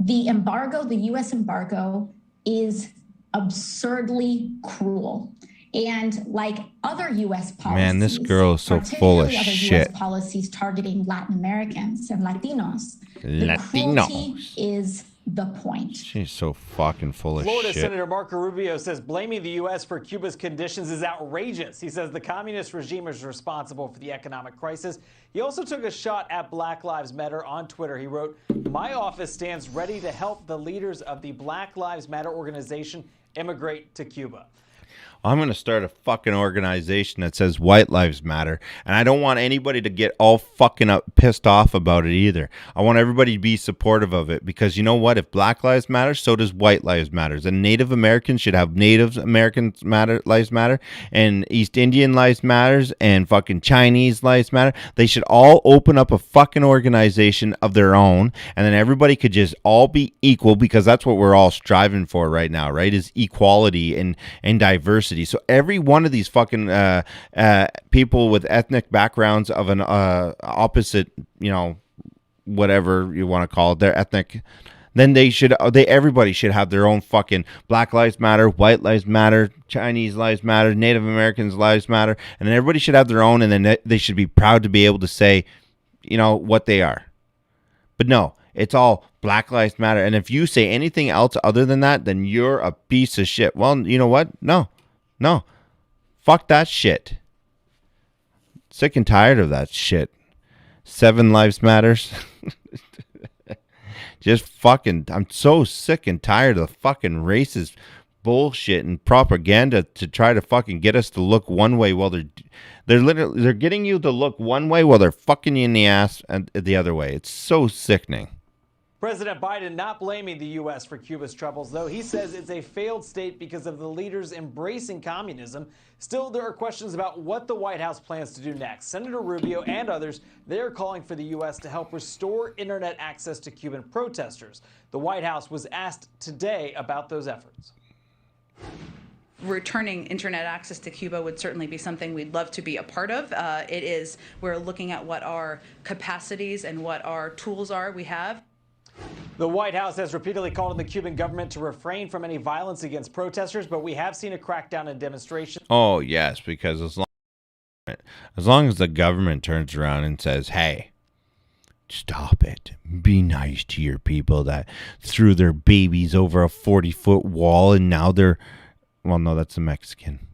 The embargo, the U.S. embargo, is absurdly cruel. And like other U.S. policies, man, this girl is so full of shit. U.S. policies targeting Latin Americans and Latinos, the cruelty is the point. She's so fucking full of Florida shit. Senator Marco Rubio says blaming the U.S. for Cuba's conditions is outrageous. He says the communist regime is responsible for the economic crisis. He also took a shot at Black Lives Matter on Twitter. He wrote, "My office stands ready to help the leaders of the Black Lives Matter organization immigrate to Cuba." I'm going to start a fucking organization that says White Lives Matter. And I don't want anybody to get all fucking pissed off about it either. I want everybody to be supportive of it because you know what? If Black Lives Matter, so does White Lives Matter. And Native Americans should have Native Americans Lives Matter. And East Indian Lives Matters and fucking Chinese Lives Matter. They should all open up a fucking organization of their own. And then everybody could just all be equal because that's what we're all striving for right now, right? Is equality and diversity. So every one of these fucking people with ethnic backgrounds of an opposite, you know, whatever you want to call it, their ethnic, then everybody should have their own fucking Black Lives Matter, White Lives Matter, Chinese Lives Matter, Native Americans Lives Matter, and then everybody should have their own, and then they should be proud to be able to say, you know, what they are. But no. It's all Black Lives Matter. And if you say anything else other than that, then you're a piece of shit. Well, you know what? No. Fuck that shit. Sick and tired of that shit. 7 Lives Matters. Just fucking, I'm so sick and tired of the fucking racist bullshit and propaganda to try to fucking get us to look one way while they're getting you to look one way while they're fucking you in the ass and the other way. It's so sickening. President Biden not blaming the U.S. for Cuba's troubles, though. He says it's a failed state because of the leaders embracing communism. Still, there are questions about what the White House plans to do next. Senator Rubio and others, they're calling for the U.S. to help restore internet access to Cuban protesters. The White House was asked today about those efforts. Returning internet access to Cuba would certainly be something we'd love to be a part of. We're looking at what our capacities and what our tools are we have. The White House has repeatedly called on the Cuban government to refrain from any violence against protesters, but we have seen a crackdown in demonstrations. Oh, yes, because as long as the government turns around and says, hey, stop it. Be nice to your people that threw their babies over a 40-foot wall and now they're... Well, no, that's a Mexican.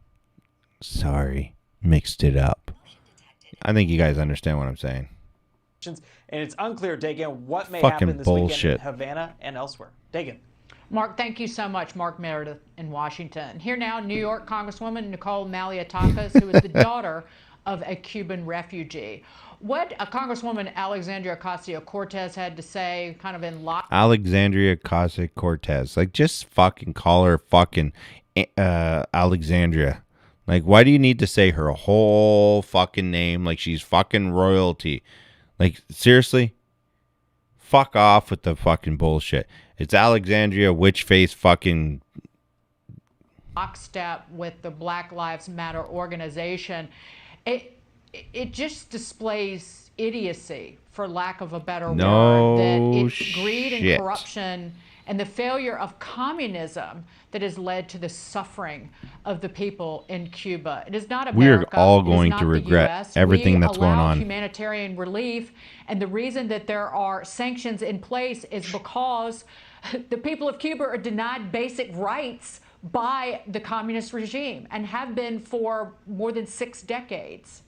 Sorry. Mixed it up. I think you guys understand what I'm saying. And it's unclear, Dagan, what may Fucking happen this bullshit. weekend in Havana and elsewhere. Dagan. Mark, thank you so much. Mark Meredith in Washington. Here now, New York Congresswoman Nicole Malliotakis, who is the daughter of a Cuban refugee. What Congresswoman Alexandria Ocasio-Cortez had to say kind of in Alexandria Ocasio-Cortez. Like, just fucking call her fucking Alexandria. Like, why do you need to say her whole fucking name like she's fucking royalty? Like, seriously? Fuck off with the fucking bullshit. It's Alexandria witch-face fucking... lockstep with the Black Lives Matter organization. It just displays idiocy, for lack of a better word. That it's greed and corruption and the failure of communism that has led to the suffering of the people in Cuba. It is not America. We are all It is going not to the regret US. everything that's going allow on. Humanitarian relief, and the reason that there are sanctions in place is because the people of Cuba are denied basic rights by the communist regime and have been for more than 6 decades.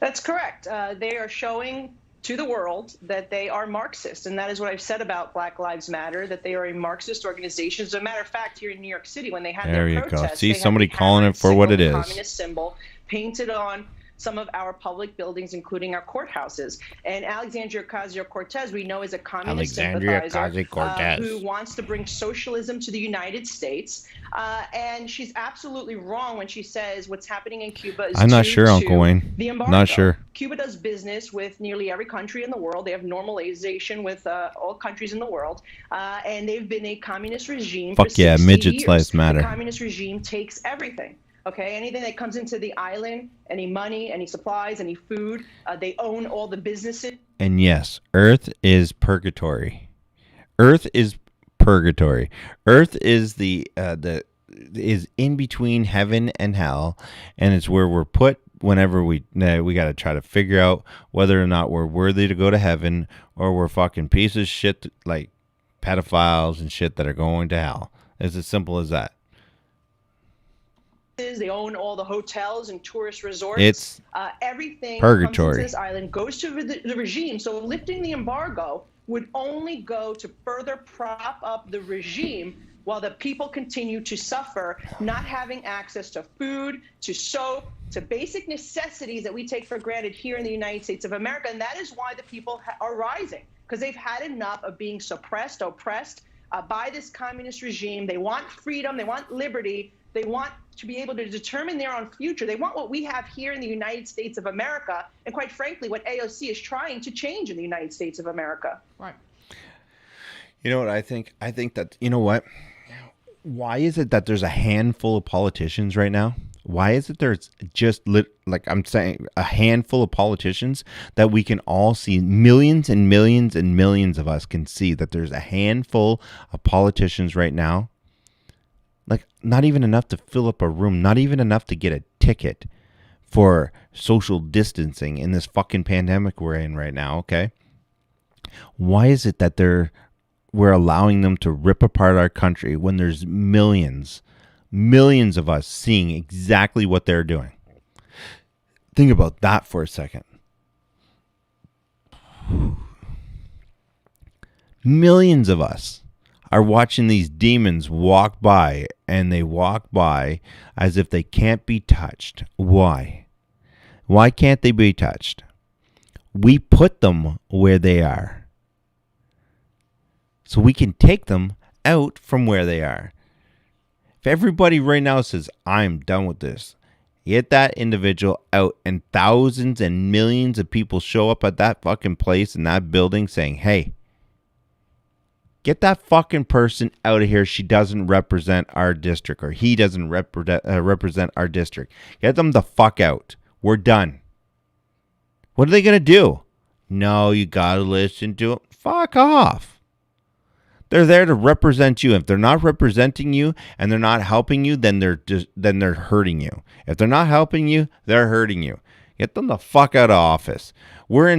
That's correct. They are showing to the world that they are Marxist. And that is what I've said about Black Lives Matter, that they are a Marxist organization. As a matter of fact, here in New York City, when they had There their you protests, go. See they had somebody the calling it for hammer what it symbol, the is. communist symbol painted on some of our public buildings, including our courthouses. And Alexandria Ocasio-Cortez, we know, is a communist sympathizer who wants to bring socialism to the United States. And she's absolutely wrong when she says what's happening in Cuba is I'm not due sure, to Uncle Wayne. the embargo. Not sure. Cuba does business with nearly every country in the world. They have normalization with all countries in the world. And they've been a communist regime for Fuck yeah, 60 midgets' years. lives matter. The communist regime takes everything. Okay, anything that comes into the island, any money, any supplies, any food, they own all the businesses. And yes, Earth is purgatory. Earth is purgatory. Earth is is in between heaven and hell, and it's where we're put whenever we got to try to figure out whether or not we're worthy to go to heaven or we're fucking pieces of shit like pedophiles and shit that are going to hell. It's as simple as that. They own all the hotels and tourist resorts. It's everything purgatory. that comes into this island goes to the regime. So lifting the embargo would only go to further prop up the regime while the people continue to suffer, not having access to food, to soap, to basic necessities that we take for granted here in the United States of America. And that is why the people are rising, because they've had enough of being suppressed, oppressed by this communist regime. They want freedom. They want liberty. They want to be able to determine their own future. They want what we have here in the United States of America, and quite frankly, what AOC is trying to change in the United States of America. Right. You know what I think? I think that, you know what? Why is it that there's a handful of politicians right now? Why is it there's just, like I'm saying, a handful of politicians that we can all see? Millions and millions and millions of us can see that there's a handful of politicians right now. Like, not even enough to fill up a room, not even enough to get a ticket for social distancing in this fucking pandemic we're in right now, okay? Why is it that we're allowing them to rip apart our country when there's millions of us seeing exactly what they're doing? Think about that for a second. Millions of us are watching these demons walk by, and they walk by as if they can't be touched. Why? Why can't they be touched? We put them where they are, so we can take them out from where they are. If everybody right now says, I'm done with this, get that individual out, and thousands and millions of people show up at that fucking place in that building saying, hey, get that fucking person out of here. She doesn't represent our district, or he doesn't represent our district. Get them the fuck out. We're done. What are they going to do? No, you got to listen to them. Fuck off. They're there to represent you. If they're not representing you and they're not helping you, then they're hurting you. If they're not helping you, they're hurting you. Get them the fuck out of office. We're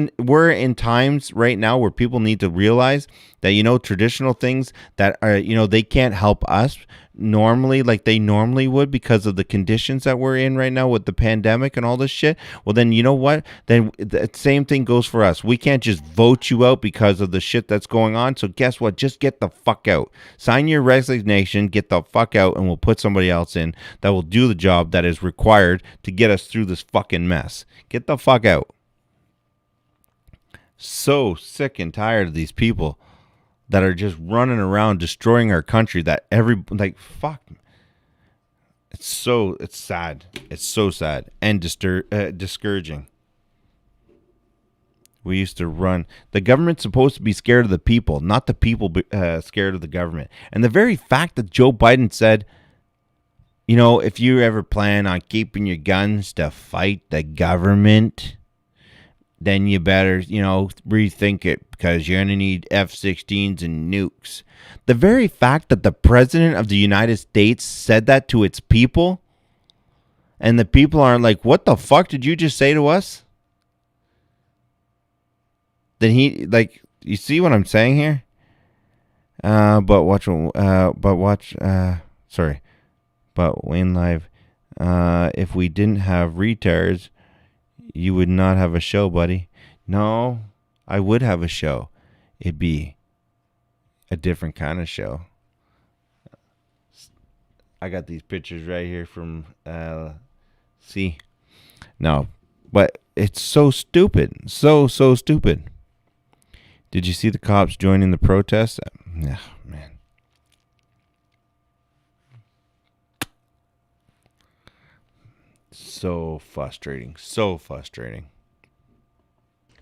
in times right now where people need to realize that, you know, traditional things that are, you know, they can't help us normally like they normally would because of the conditions that we're in right now with the pandemic and all this shit. Well, then you know what? Then the same thing goes for us. We can't just vote you out because of the shit that's going on. So guess what? Just get the fuck out. Sign your resignation, get the fuck out, and we'll put somebody else in that will do the job that is required to get us through this fucking mess. Get the fuck out. So sick and tired of these people that are just running around destroying our country, that fuck. It's sad. It's so sad and discouraging. We used to run. The government's supposed to be scared of the people, not the people scared of the government. And the very fact that Joe Biden said, you know, if you ever plan on keeping your guns to fight the government, then you better, rethink it because you're going to need F-16s and nukes. The very fact that the president of the United States said that to its people, and the people aren't like, what the fuck did you just say to us? Then he, you see what I'm saying here? But Wayne Live, if we didn't have retards, you would not have a show, buddy. No, I would have a show. It'd be a different kind of show. I got these pictures right here from, no, but it's so stupid. So stupid. Did you see the cops joining the protest? Yeah, man. So frustrating. So frustrating.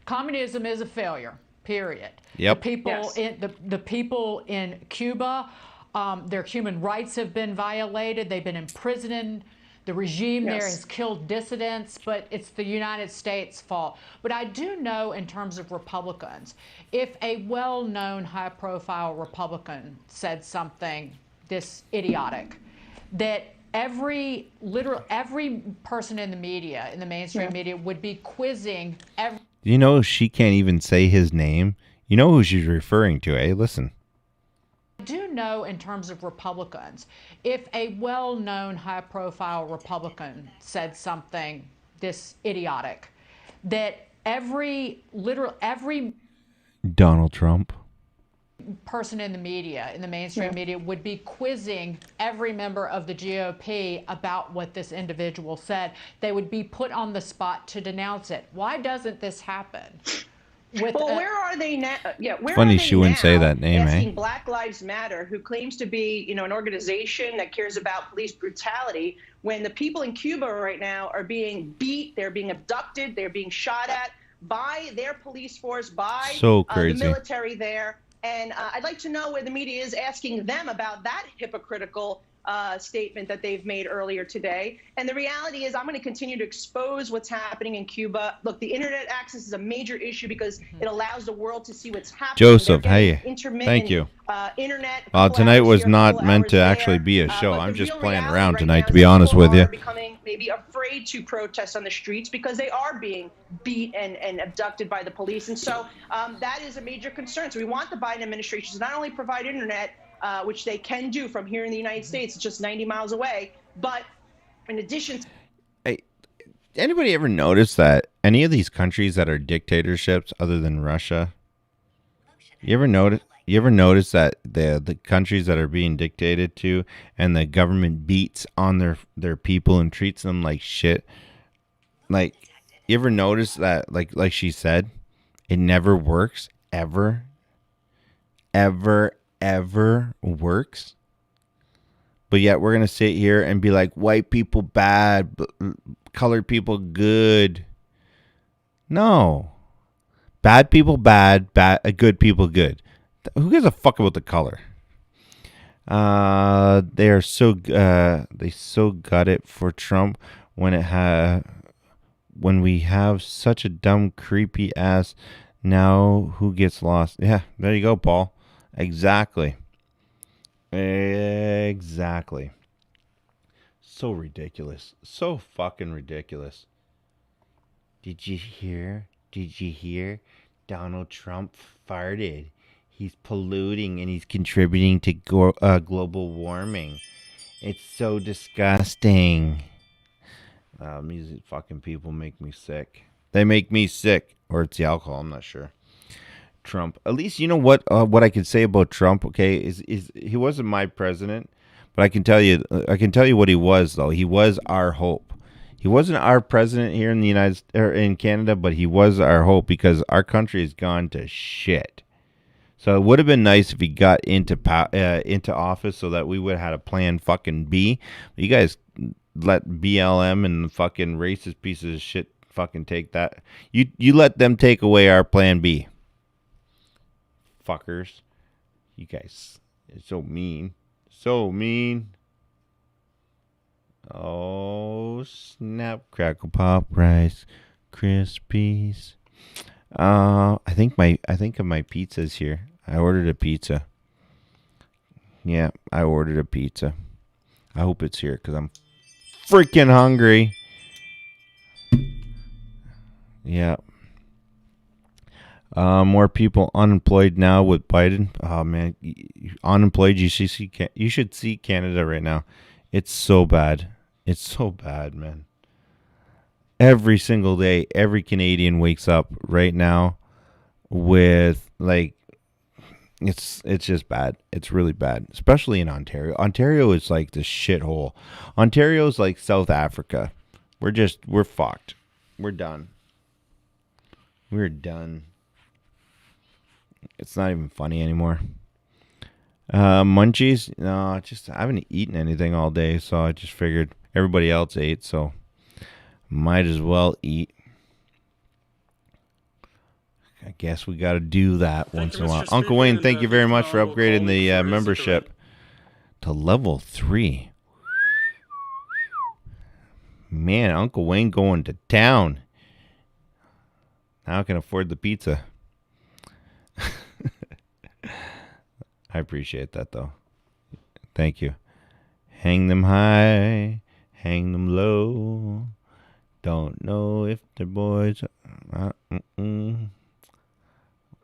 Communism is a failure, period. Yep. The people in Cuba, their human rights have been violated. They've been imprisoned. The regime there has killed dissidents, but it's the United States' fault. But I do know in terms of Republicans, if a well-known high-profile Republican said something this idiotic, that every person in the media, in the mainstream media, would be quizzing every... You know she can't even say his name? You know who she's referring to, eh? Listen. I do know in terms of Republicans, if a well-known high-profile Republican said something this idiotic, that every Donald Trump person in the media, in the mainstream media, would be quizzing every member of the GOP about what this individual said. They would be put on the spot to denounce it. Why doesn't this happen? Where are they now? Funny she wouldn't say that name, asking Black Lives Matter, who claims to be, an organization that cares about police brutality, when the people in Cuba right now are being beat, they're being abducted, they're being shot at by their police force, by the military there. And I'd like to know where the media is asking them about that hypocritical statement that they've made earlier today. And the reality is I'm going to continue to expose what's happening in Cuba. Look, the internet access is a major issue because it allows the world to see what's happening. Joseph, hey, thank you. Internet. Tonight was not meant to actually be a show. I'm just playing around tonight, to be honest with you. Becoming maybe afraid to protest on the streets because they are being beat and abducted by the police. And so that is a major concern. So we want the Biden administration to not only provide internet, which they can do from here in the United States, it's just 90 miles away. But in addition to... Hey, anybody ever notice that any of these countries that are dictatorships other than Russia, you ever notice that the countries that are being dictated to and the government beats on their people and treats them like shit? Like, you ever notice that, like she said, it never works, ever works, but yet we're gonna sit here and be like, white people bad, colored people good. No, bad people bad, good people good. Who gives a fuck about the color? They are so got it for Trump when we have such a dumb, creepy ass. Now who gets lost? Yeah, there you go, Paul. Exactly. So ridiculous. So fucking ridiculous. Did you hear? Donald Trump farted. He's polluting and he's contributing to global warming. It's so disgusting. Music fucking people make me sick. They make me sick. Or it's the alcohol, I'm not sure. Trump. At least you know what I could say about Trump, okay, is he wasn't my president, but I can tell you what he was though. He was our hope. He wasn't our president here in the in Canada, but he was our hope because our country has gone to shit. So it would have been nice if he got into office so that we would have had a plan fucking B. You guys let BLM and the fucking racist pieces of shit fucking take that. You let them take away our plan B. Fuckers. You guys are so mean. So mean. Oh, snap, crackle, pop, Rice Krispies. I think of my pizza's here. I ordered a pizza. Yeah, I ordered a pizza. I hope it's here because I'm freaking hungry. Yeah. More people unemployed now with Biden. Oh man, unemployed. You should see Canada right now. It's so bad. It's so bad, man. Every single day, every Canadian wakes up right now with like, it's just bad. It's really bad, especially in Ontario. Ontario is like the shithole. Ontario's like South Africa. We're fucked. We're done. We're done. It's not even funny anymore. Munchies? No, I haven't eaten anything all day, so I just figured everybody else ate, so might as well eat. I guess we got to do that once in a while. Uncle Wayne, thank you very much for upgrading the membership to level 3. Man, Uncle Wayne going to town. Now I can afford the pizza. I appreciate that, though. Thank you. Hang them high, hang them low. Don't know if the boys...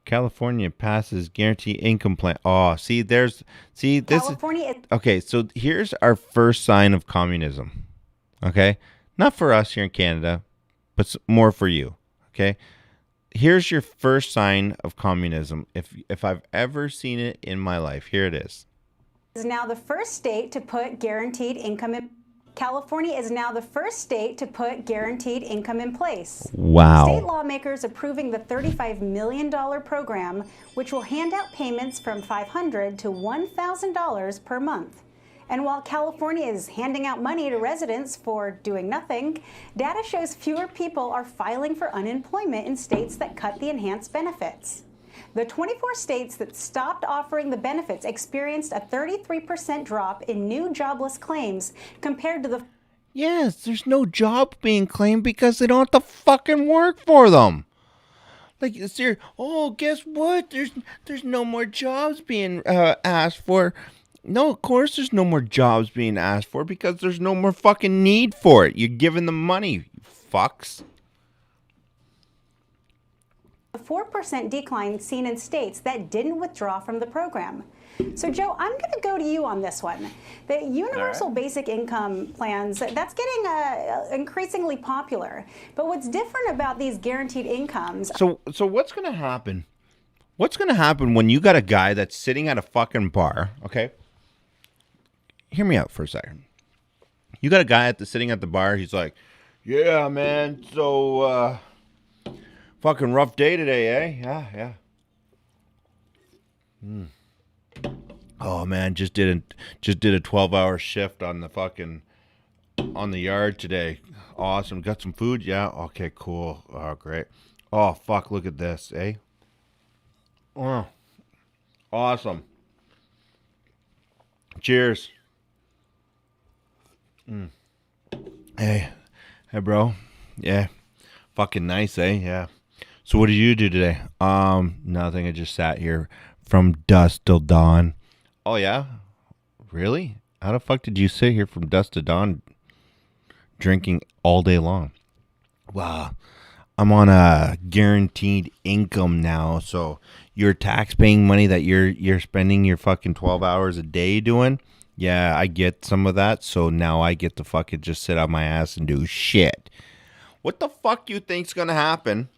California passes guaranteed income plan. Oh, see, this California is... Okay, so here's our first sign of communism. Okay? Not for us here in Canada, but more for you. Okay? Here's your first sign of communism. If I've ever seen it in my life, here it is. Is now the first state to put guaranteed income in. California is now the first state to put guaranteed income in place. Wow. State lawmakers approving the $35 million program, which will hand out payments from $500 to $1,000 per month. And while California is handing out money to residents for doing nothing, data shows fewer people are filing for unemployment in states that cut the enhanced benefits. The 24 states that stopped offering the benefits experienced a 33% drop in new jobless claims compared to the... Yes, there's no job being claimed because they don't have to fucking work for them. Like, oh, guess what? There's no more jobs being asked for. No, of course there's no more jobs being asked for because there's no more fucking need for it. You're giving them money, you fucks. A 4% decline seen in states that didn't withdraw from the program. So, Joe, I'm going to go to you on this one. The universal basic income plans, that's getting increasingly popular. But what's different about these guaranteed incomes... So what's going to happen? What's going to happen when you got a guy that's sitting at a fucking bar, okay? Hear me out for a second. You got a guy sitting at the bar. He's like, yeah, man, so... fucking rough day today, eh? Yeah. Oh man, just did a 12-hour shift on the yard today. Awesome. Got some food? Yeah. Okay, cool. Oh, great. Oh fuck, look at this, eh? Oh. Awesome. Cheers. Hey, bro. Yeah. Fucking nice, eh? Yeah. So what did you do today? Nothing. I just sat here from dusk till dawn. Oh, yeah? Really? How the fuck did you sit here from dusk to dawn drinking all day long? Wow. I'm on a guaranteed income now, so your tax-paying money that you're spending your fucking 12 hours a day doing, yeah, I get some of that, so now I get to fucking just sit on my ass and do shit. What the fuck you think's gonna happen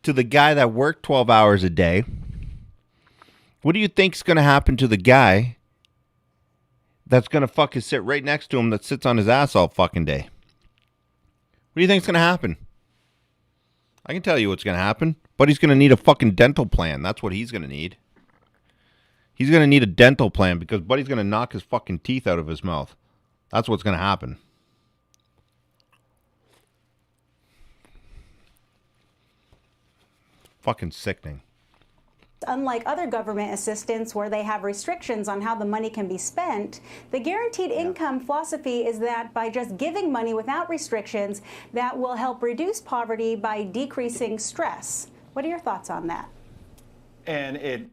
to the guy that worked 12 hours a day? What do you think's gonna happen to the guy that's gonna fucking sit right next to him that sits on his ass all fucking day? What do you think's gonna happen? I can tell you what's gonna happen. Buddy's gonna need a fucking dental plan. That's what he's gonna need. He's gonna need a dental plan because Buddy's gonna knock his fucking teeth out of his mouth. That's what's gonna happen. Fucking sickening. Unlike other government assistance where they have restrictions on how the money can be spent, the guaranteed income philosophy is that by just giving money without restrictions, that will help reduce poverty by decreasing stress. What are your thoughts on that? And it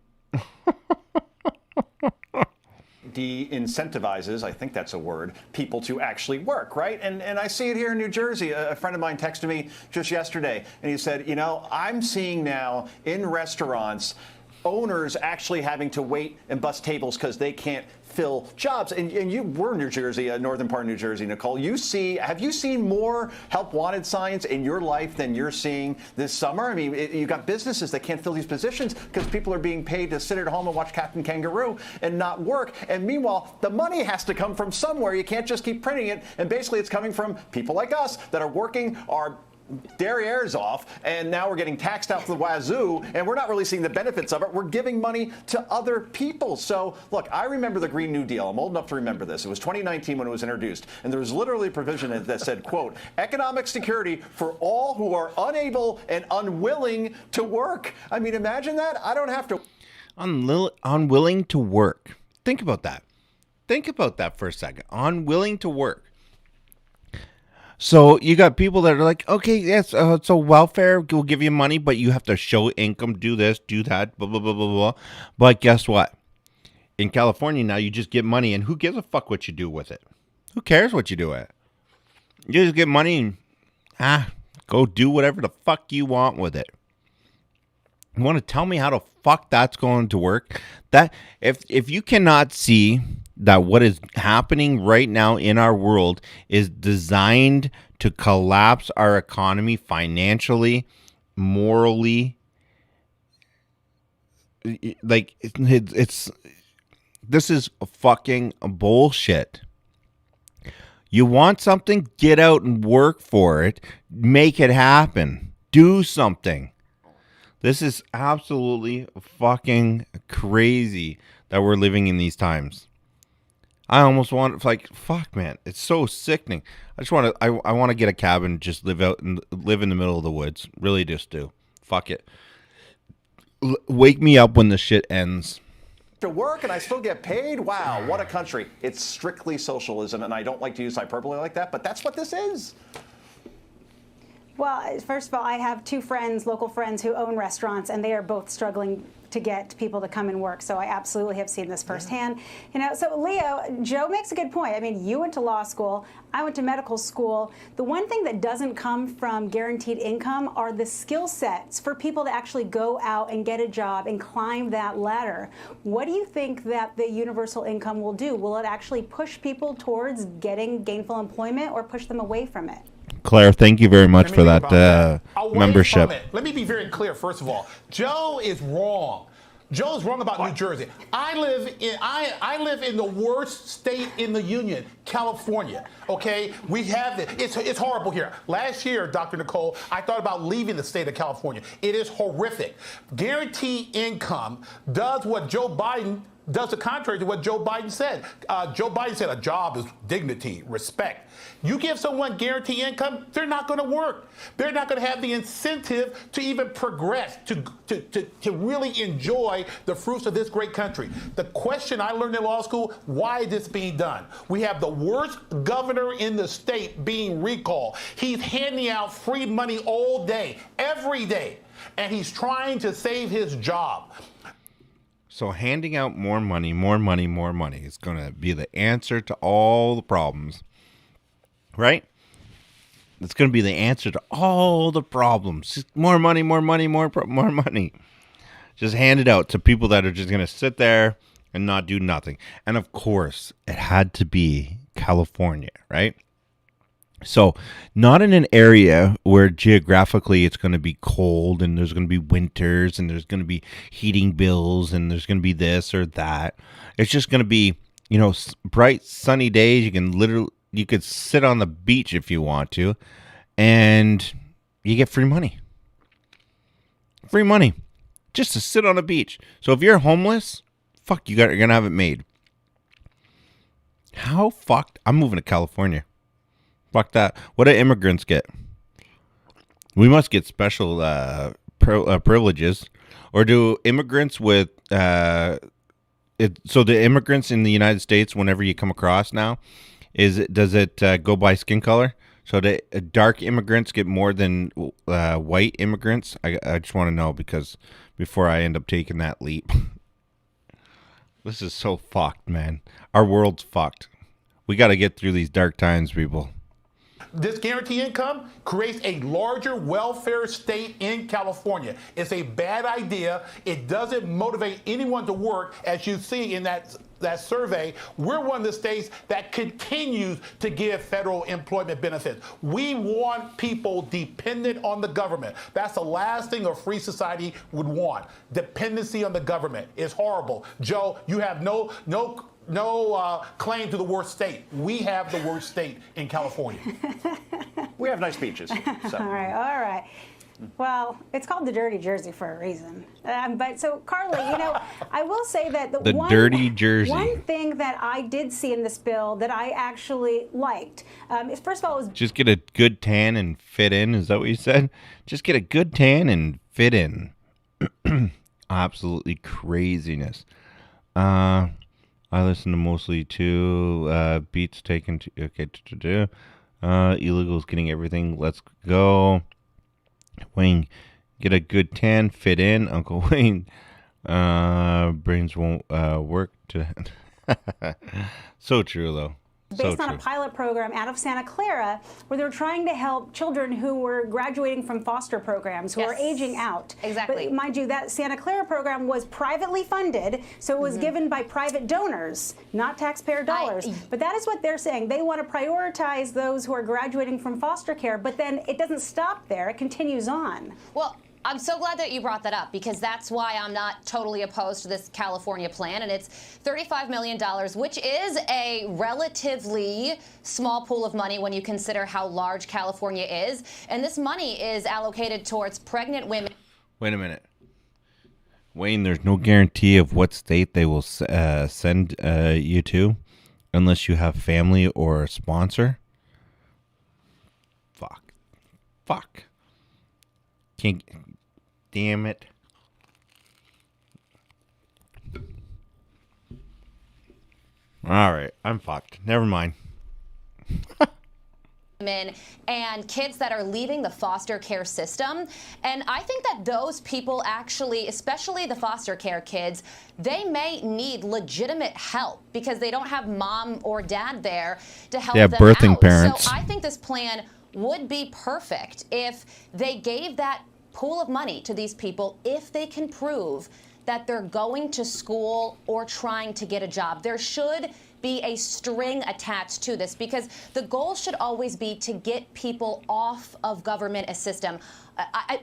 de-incentivizes, I think that's a word, people to actually work, right? And I see it here in New Jersey. A friend of mine texted me just yesterday, and he said, you know, I'm seeing now in restaurants owners actually having to wait and bus tables because they can't fill jobs. And you were in New Jersey, northern part of New Jersey, Nicole. Have you seen more help wanted signs in your life than you're seeing this summer? I mean, you've got businesses that can't fill these positions because people are being paid to sit at home and watch Captain Kangaroo and not work. And meanwhile, the money has to come from somewhere. You can't just keep printing it. And basically it's coming from people like us that are working our derrieres off, and now we're getting taxed out to the wazoo, and we're not really seeing the benefits of it. We're giving money to other people. So, look, I remember the Green New Deal. I'm old enough to remember this. It was 2019 when it was introduced, and there was literally a provision that said, quote, economic security for all who are unable and unwilling to work. I mean, imagine that. I don't have to. Unwilling to work. Think about that. Think about that for a second. Unwilling to work. So you got people that are like, okay, yes, so welfare will give you money, but you have to show income, do this, do that, blah, blah, blah, blah, blah. But guess what? In California now, you just get money, and who gives a fuck what you do with it? Who cares what you do with it? You just get money and, go do whatever the fuck you want with it. You want to tell me how the fuck that's going to work? That if you cannot see that what is happening right now in our world is designed to collapse our economy financially, morally, like it's this is fucking bullshit. You want something, get out and work for it, make it happen, do something. This is absolutely fucking crazy that we're living in these times. I almost want, like, fuck, man, it's so sickening. I just want to, I want to get a cabin, just live in the middle of the woods. Really just do. Fuck it. Wake me up when the shit ends. To work and I still get paid? Wow, what a country. It's strictly socialism, and I don't like to use hyperbole like that, but that's what this is. Well, first of all, I have two friends, local friends, who own restaurants, and they are both struggling to get people to come and work. So I absolutely have seen this firsthand. You know, so Leo, Joe makes a good point. I mean, you went to law school, I went to medical school. The one thing that doesn't come from guaranteed income are the skill sets for people to actually go out and get a job and climb that ladder. What do you think that the universal income will do? Will it actually push people towards getting gainful employment or push them away from it? Claire, thank you very much for that membership. Let me be very clear, first of all. Joe is wrong. Joe is wrong about New Jersey. I live in the worst state in the union, California. Okay, we have this. It's horrible here. Last year, Dr. Nicole, I thought about leaving the state of California. It is horrific. Guaranteed income does what Joe Biden does the contrary to what Joe Biden said. Joe Biden said a job is dignity, respect. You give someone guaranteed income, they're not going to work. They're not going to have the incentive to even progress, to really enjoy the fruits of this great country. The question I learned in law school, why is this being done? We have the worst governor in the state being recalled. He's handing out free money all day, every day, and he's trying to save his job. So handing out more money is going to be the answer to all the problems, right? It's going to be the answer to all the problems. Just more money. Just hand it out to people that are just going to sit there and not do nothing. And of course, it had to be California, right? So not in an area where geographically it's going to be cold and there's going to be winters and there's going to be heating bills and there's going to be this or that. It's just going to be, you know, bright sunny days. You could sit on the beach if you want to, and you get free money. Free money just to sit on a beach. So if you're homeless, fuck, you're going to have it made. How fucked? I'm moving to California. Fuck that. What do immigrants get? We must get special privileges, or do immigrants with so the immigrants in the United States, whenever you come across now, does it go by skin color? So the dark immigrants get more than white immigrants? I just want to know, because before I end up taking that leap. This is so fucked, man. Our world's fucked. We got to get through these dark times, people. This guaranteed income creates a larger welfare state in California. It's a bad idea. It doesn't motivate anyone to work, as you see in that survey. We're one of the states that continues to give federal employment benefits. We want people dependent on the government. That's the last thing a free society would want. Dependency on the government is horrible. Joe, you have no claim to the worst state. We have the worst state in California. We have nice beaches. So. All right. Well, it's called the Dirty Jersey for a reason. But so, Carly, I will say that the Dirty Jersey. One thing that I did see in this bill that I actually liked is, first of all, just get a good tan and fit in. Is that what you said? Just get a good tan and fit in. Absolutely craziness. I listen to mostly to beats taken to illegals getting everything. Let's go. Wayne, get a good tan, fit in. Uncle Wayne, brains won't work to. So true, though. Based on a pilot program out of Santa Clara, where they were trying to help children who were graduating from foster programs, who are aging out. Exactly. But mind you, that Santa Clara program was privately funded, so it was given by private donors, not taxpayer dollars. But that is what they're saying. They want to prioritize those who are graduating from foster care, but then it doesn't stop there. It continues on. Well, I'm so glad that you brought that up, because that's why I'm not totally opposed to this California plan. And it's $35 million, which is a relatively small pool of money when you consider how large California is. And this money is allocated towards pregnant women. Wait a minute. Wayne, there's no guarantee of what state they will send you to unless you have family or a sponsor. Fuck. Can't. Damn it. All right, I'm fucked. Never mind. And kids that are leaving the foster care system. And I think that those people actually, especially the foster care kids, they may need legitimate help because they don't have mom or dad there to help them birthing out. parents. So I think this plan would be perfect if they gave that pool of money to these people if they can prove that they're going to school or trying to get a job. There should be a string attached to this, because the goal should always be to get people off of government assistance. I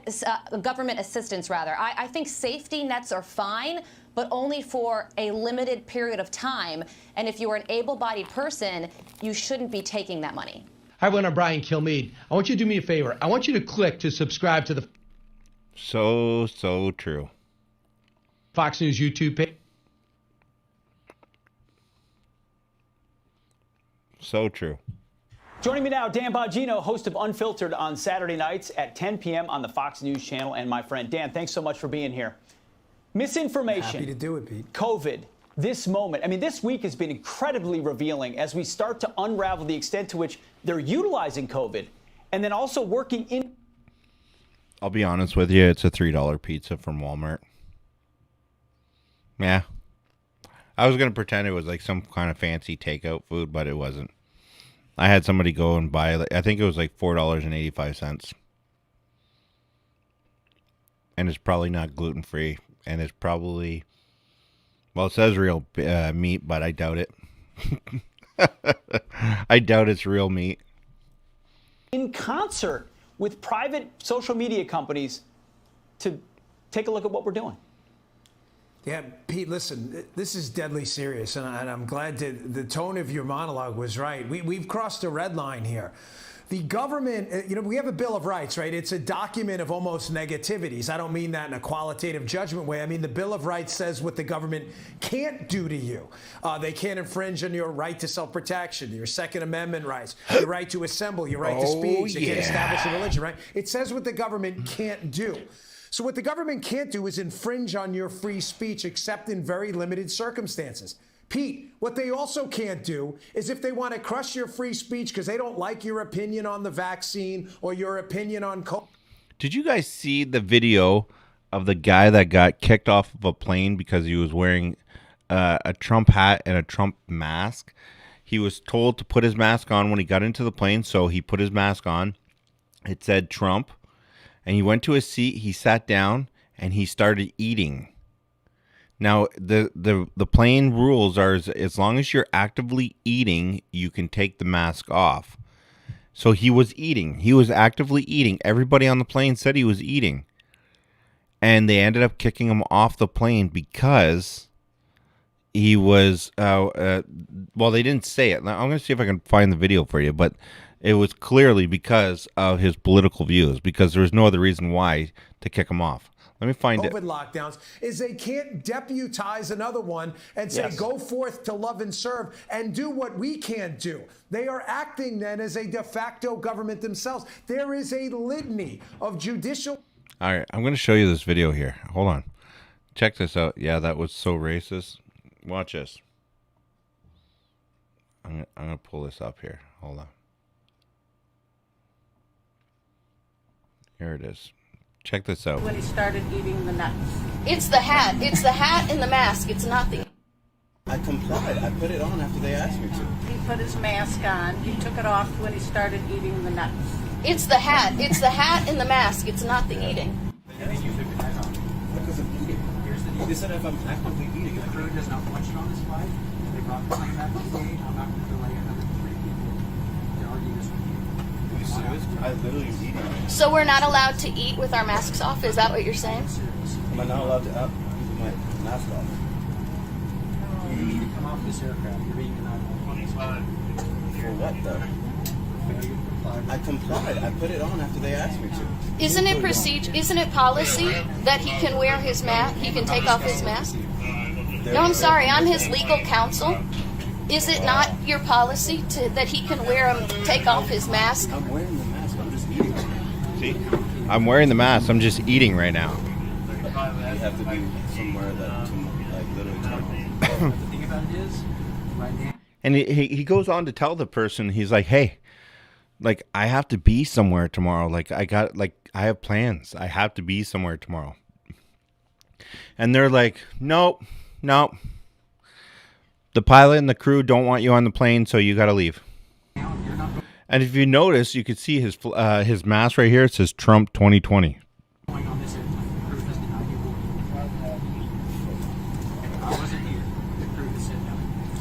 think safety nets are fine, but only for a limited period of time. And if you are an able-bodied person, you shouldn't be taking that money. Hi, everyone. I'm Brian Kilmeade. I want you to do me a favor. I want you to click to subscribe to the So true. Fox News YouTube page. So true. Joining me now, Dan Bongino, host of Unfiltered on Saturday nights at 10 p.m. on the Fox News channel, and my friend Dan. Thanks so much for being here. Misinformation. Happy to do it, Pete. COVID. This moment, this week has been incredibly revealing as we start to unravel the extent to which they're utilizing COVID and then also working in. I'll be honest with you, it's a $3 pizza from Walmart. Yeah. I was going to pretend it was like some kind of fancy takeout food, but it wasn't. I had somebody go and buy, I think it was like $4.85. And it's probably not gluten-free. And it's probably, well, it says real meat, but I doubt it. I doubt it's real meat. In concert with private social media companies to take a look at what we're doing. Yeah, Pete, listen, this is deadly serious, and I'm glad the tone of your monologue was right. We've crossed a red line here. The government, we have a Bill of Rights, right? It's a document of almost negativities. I don't mean that in a qualitative judgment way. I mean, the Bill of Rights says what the government can't do to you. They can't infringe on your right to self-protection, your Second Amendment rights, your right to assemble, your right to speech. They can't establish a religion, right? It says what the government can't do. So what the government can't do is infringe on your free speech except in very limited circumstances. Pete, what they also can't do is if they want to crush your free speech because they don't like your opinion on the vaccine or your opinion on COVID. Did you guys see the video of the guy that got kicked off of a plane because he was wearing a Trump hat and a Trump mask? He was told to put his mask on when he got into the plane, so he put his mask on. It said Trump, and he went to his seat, he sat down, and he started eating. Now, the plane rules are as long as you're actively eating, you can take the mask off. So he was eating. He was actively eating. Everybody on the plane said he was eating. And they ended up kicking him off the plane because he was, well, they didn't say it. I'm going to see if I can find the video for you, but it was clearly because of his political views, because there was no other reason why to kick him off. Let me find it. COVID lockdowns is they can't deputize another one and say, go forth to love and serve and do what we can't do. They are acting then as a de facto government themselves. There is a litany of judicial. All right, I'm going to show you this video here. Hold on. Check this out. Yeah, that was so racist. Watch this. I'm going to pull this up here. Hold on. Here it is. Check this out. When he started eating the nuts. It's the hat. It's the hat and the mask. It's not the... I complied. I put it on after they asked me to. He put his mask on. He took it off when he started eating the nuts. It's the hat. It's the hat and the mask. It's not the eating. And then you took your hat on. Because I'm eating. Here's the deal. They said if I'm actively eating, if the crew does not want you on this flight, they brought the plane back to stage, I'm not going to delay another 3 people to argue this with you. Are you serious? I literally am eating. So we're not allowed to eat with our masks off? Is that what you're saying? Am I not allowed to eat with my mask off? You need to come off this aircraft. You're being denied. For what, though? I complied. I put it on after they asked me to. Isn't it procedure? Isn't it policy that he can wear his mask? He can take off his mask? No, I'm sorry. I'm his legal counsel. Is it not your policy that he can take off his mask? I'm wearing the mask. I'm just eating. See? I'm wearing the mask. I'm just eating right now. You have to be somewhere that, like, literally tomorrow. The thing about it is, right now. And he goes on to tell the person, he's like, hey, like, I have to be somewhere tomorrow. Like, I have plans. I have to be somewhere tomorrow. And they're like, nope. The pilot and the crew don't want you on the plane, so you got to leave. And if you notice, you can see his mask right here. It says Trump 2020.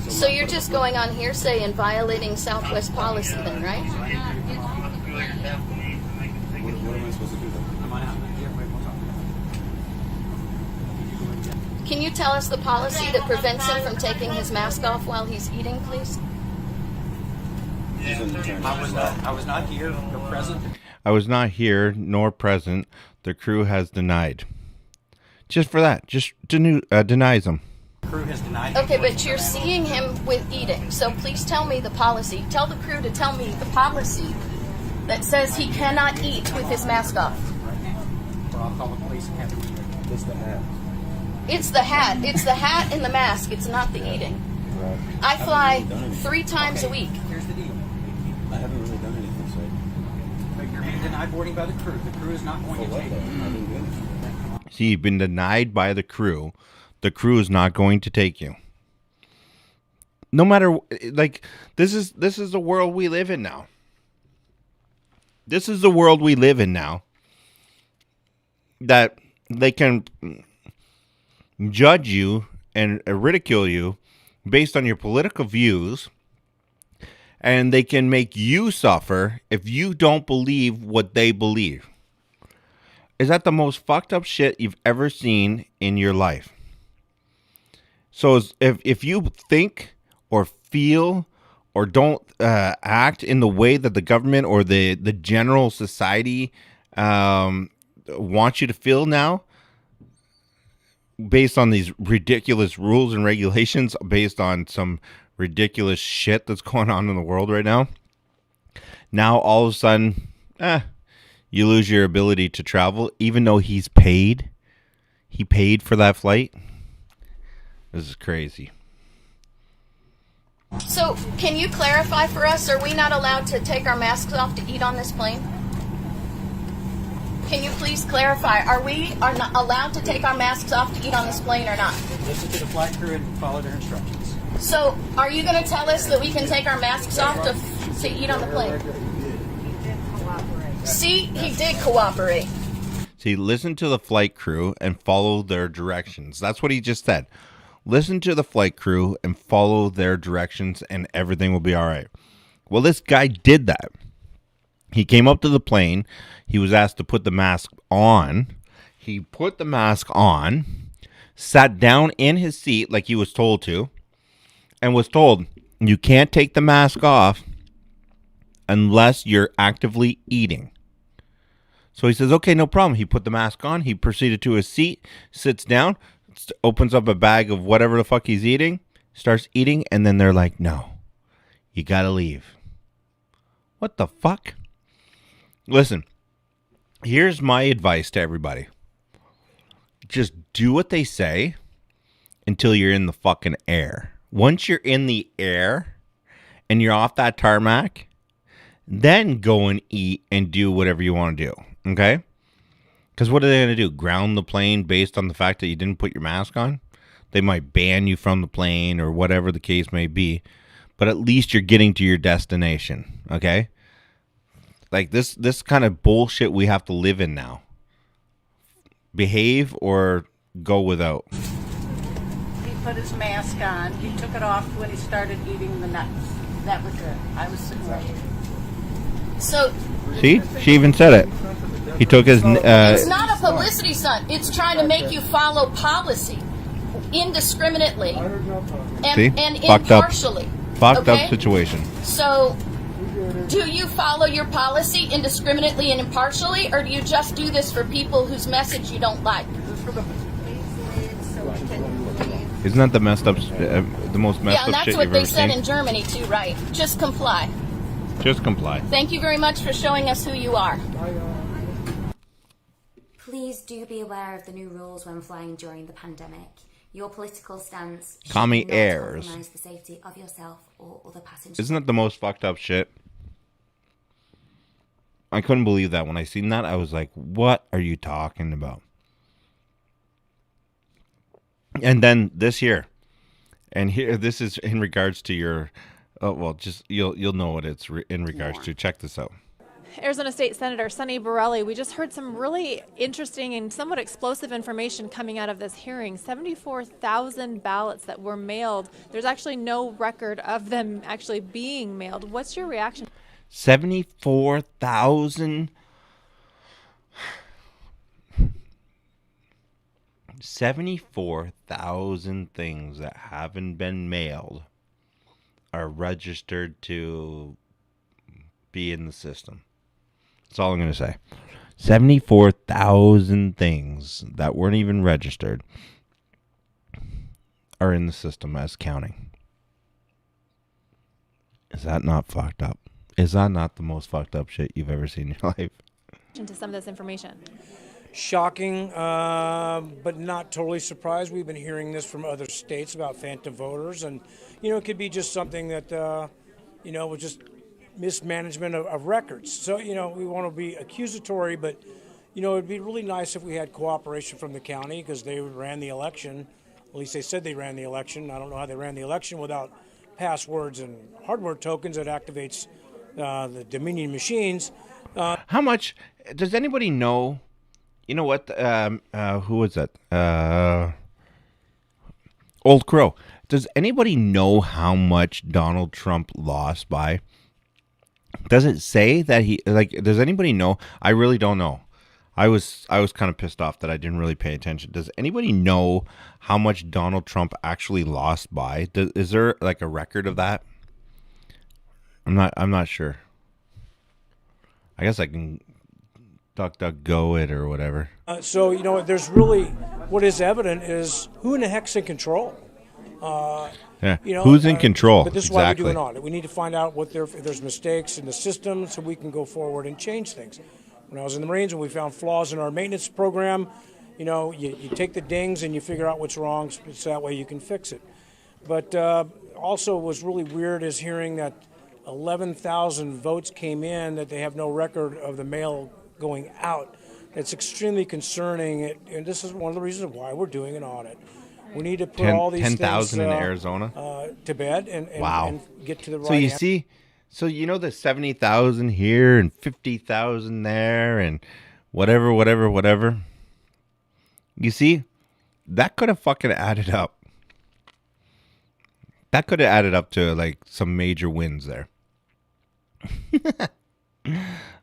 So you're just going on hearsay and violating Southwest policy then, right? What am I supposed to do then? Can you tell us the policy that prevents him from taking his mask off while he's eating, please? I was not here nor present. I was not here nor present. The crew has denied. Just for that. Just denies him. Crew has denied. Okay, but you're seeing him with eating. So please tell me the policy. Tell the crew to tell me the policy that says he cannot eat with his mask off. Or I'll call the police and have them eat it. It's the hat. It's the hat. It's the hat and the mask. It's not the eating. Right. I fly 3 times a week. Here's the deal. I haven't really done anything, so. But you're being denied boarding by the crew. The crew is not going to take you. See, you've been denied by the crew. The crew is not going to take you. No matter, like, this is the world we live in now. This is the world we live in now. That they can judge you and ridicule you based on your political views, and they can make you suffer if you don't believe what they believe. Is that the most fucked up shit you've ever seen in your life? So if you think or feel or don't act in the way that the government or the general society wants you to feel now, based on these ridiculous rules and regulations, based on some ridiculous shit that's going on in the world right now, now all of a sudden, you lose your ability to travel, even though he's paid. He paid for that flight. This is crazy. So, can you clarify for us, are we not allowed to take our masks off to eat on this plane? Can you please clarify, are not allowed to take our masks off to eat on this plane or not? Listen to the flight crew and follow their instructions. So, are you going to tell us that we can take our masks off to eat on the plane? See, he did cooperate. See, listen to the flight crew and follow their directions. That's what he just said. Listen to the flight crew and follow their directions and everything will be all right. Well, this guy did that. He came up to the plane. He was asked to put the mask on. He put the mask on, sat down in his seat like he was told to, and was told, you can't take the mask off unless you're actively eating. So he says, okay, no problem. He put the mask on. He proceeded to his seat, sits down, opens up a bag of whatever the fuck he's eating, starts eating, and then they're like, no, you got to leave. What the fuck? Listen, here's my advice to everybody. Just do what they say until you're in the fucking air. Once you're in the air and you're off that tarmac, then go and eat and do whatever you want to do. Okay? Because what are they going to do? Ground the plane based on the fact that you didn't put your mask on? They might ban you from the plane or whatever the case may be. But at least you're getting to your destination. Okay? Like this kind of bullshit we have to live in now. Behave or go without. He put his mask on. He took it off when he started eating the nuts. That was it. I was sitting right here. So, See? She even said it. He took his... it's not a publicity stunt. It's trying to make you follow policy indiscriminately and Fucked impartially. Fucked up situation. So, do you follow your policy indiscriminately and impartially, or do you just do this for people whose message you don't like? Isn't that the messed up, the most messed Yeah, and up shit that's what you've they ever said seen? in Germany too, right? Just comply. Just comply. Thank you very much for showing us who you are. Please do be aware of the new rules when flying during the pandemic. Your political stance should Commie not airs. compromise the safety of yourself or other passengers. Isn't that the most fucked up shit? I couldn't believe that. When I seen that, I was like, what are you talking about? And then this year, and here, this is in regards to your, just you'll know what it's in regards to. Check this out. Arizona State Senator Sonny Borrelli, we just heard some really interesting and somewhat explosive information coming out of this hearing. 74,000 ballots that were mailed. There's actually no record of them actually being mailed. What's your reaction? 74,000. 74,000 things that haven't been mailed are registered to be in the system. That's all I'm going to say. 74,000 things that weren't even registered are in the system as counting. Is that not fucked up? Is that not the most fucked up shit you've ever seen in your life? To some of this information. Shocking, but not totally surprised. We've been hearing this from other states about phantom voters, and it could be just something that was just mismanagement of records. So we want to be accusatory, but it'd be really nice if we had cooperation from the county because they ran the election. At least they said they ran the election. I don't know how they ran the election without passwords and hardware tokens that activates the Dominion machines. How much does anybody know? You know what? Who was that? Old Crow. Does anybody know how much Donald Trump lost by? Does it say that he does anybody know? I really don't know. I was kind of pissed off that I didn't really pay attention. Does anybody know how much Donald Trump actually lost by? Is there like a record of that? I'm not sure. I guess I can DuckDuckGo it or whatever. So there's really what is evident is who in the heck's in control. Who's in control? But this is why we do an audit. We need to find out if there's mistakes in the system so we can go forward and change things. When I was in the Marines and we found flaws in our maintenance program, you know, you take the dings and you figure out what's wrong, so that way you can fix it. But also was really weird is hearing that 11,000 votes came in that they have no record of the mail going out. It's extremely concerning, and this is one of the reasons why we're doing an audit. We need to put all these 10,000 things in Arizona to bed and get to the right. So you see, so you know the 70,000 here and 50,000 there and whatever. You see, that could have fucking added up. That could have added up to like some major wins there.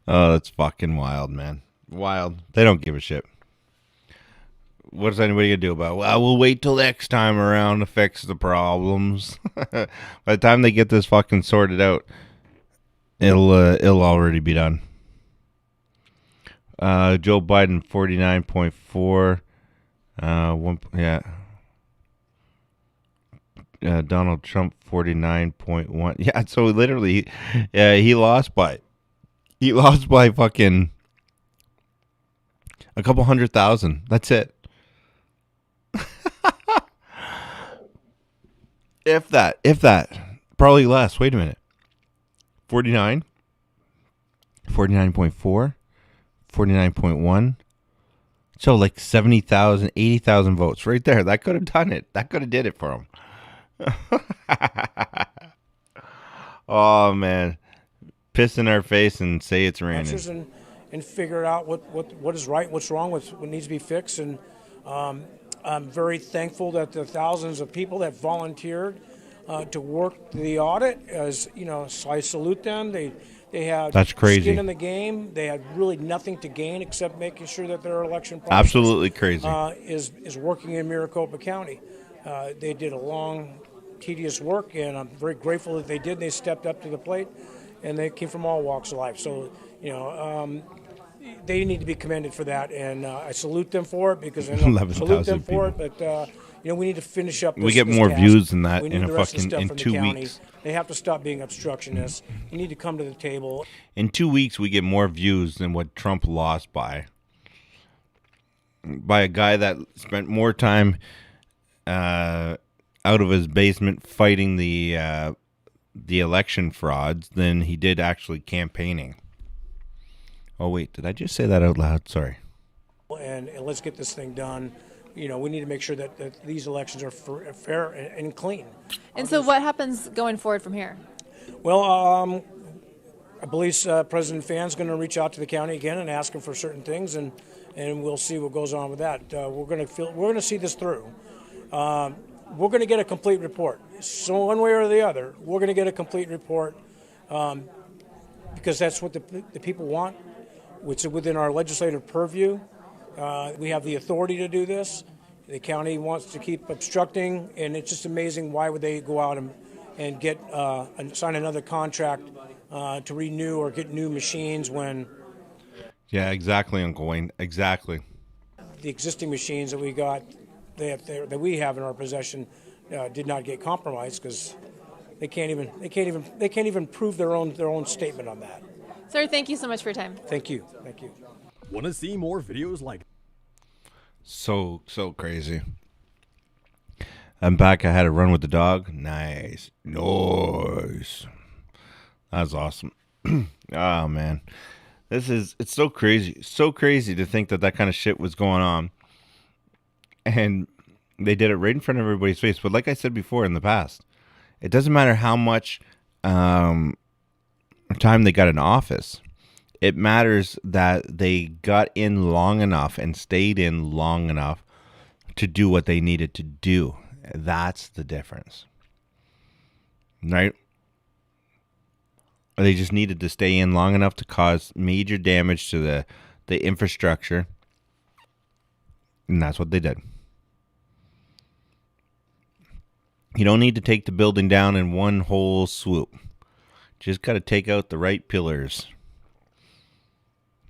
Oh, that's fucking wild, man. Wild. They don't give a shit. What is anybody gonna do about it? Well, we'll wait till next time around to fix the problems. By the time they get this fucking sorted out, it'll already be done. Joe Biden 49.4. Donald Trump 49.1. Yeah, so literally, he lost by fucking a couple 100,000. That's it. If that, probably less. Wait a minute. 49, 49.4, 49.1. So like 70,000, 80,000 votes right there. That could have done it. That could have did it for him. Oh man, piss in our face and say it's raining. And figure out what is right, what's wrong, what needs to be fixed. And I'm very thankful that the thousands of people that volunteered to work the audit, as you know, so I salute them. They had That's crazy. Skin in the game. They had really nothing to gain except making sure that their election process absolutely crazy is working in Maricopa County. They did a long, tedious work, and I'm very grateful that they did. They stepped up to the plate, and they came from all walks of life. So, you know, they need to be commended for that, and I salute them for it because I know, salute them for it. But you know, we need to finish up. We get more views than that in a fucking in 2 weeks. They have to stop being obstructionists. You need to come to the table. In 2 weeks, we get more views than what Trump lost by a guy that spent more time out of his basement fighting the election frauds than he did actually campaigning. Oh wait, did I just say that out loud? Sorry. And let's get this thing done. You know, we need to make sure that these elections are fair and clean. And so what happens going forward from here? Well, I believe President Phan's going to reach out to the county again and ask them for certain things, and we'll see what goes on with that. We're going to see this through. We're going to get a complete report. So one way or the other, we're going to get a complete report because that's what the people want. It's within our legislative purview. We have the authority to do this. The county wants to keep obstructing, and it's just amazing why would they go out and get sign another contract to renew or get new machines when... Yeah, exactly, Uncle Wayne. Exactly. The existing machines that we got, that we have in our possession, did not get compromised because they can't even prove their own statement on that. Sir, thank you so much for your time. Thank you. Thank you. Want to see more videos like? So crazy. I'm back. I had a run with the dog. Nice. That was awesome. Oh man. It's so crazy. So crazy to think that kind of shit was going on. And they did it right in front of everybody's face. But like I said before in the past, it doesn't matter how much time they got in office. It matters that they got in long enough and stayed in long enough to do what they needed to do. That's the difference. Right? They just needed to stay in long enough to cause major damage to the infrastructure. And that's what they did. You don't need to take the building down in one whole swoop. Just got to take out the right pillars.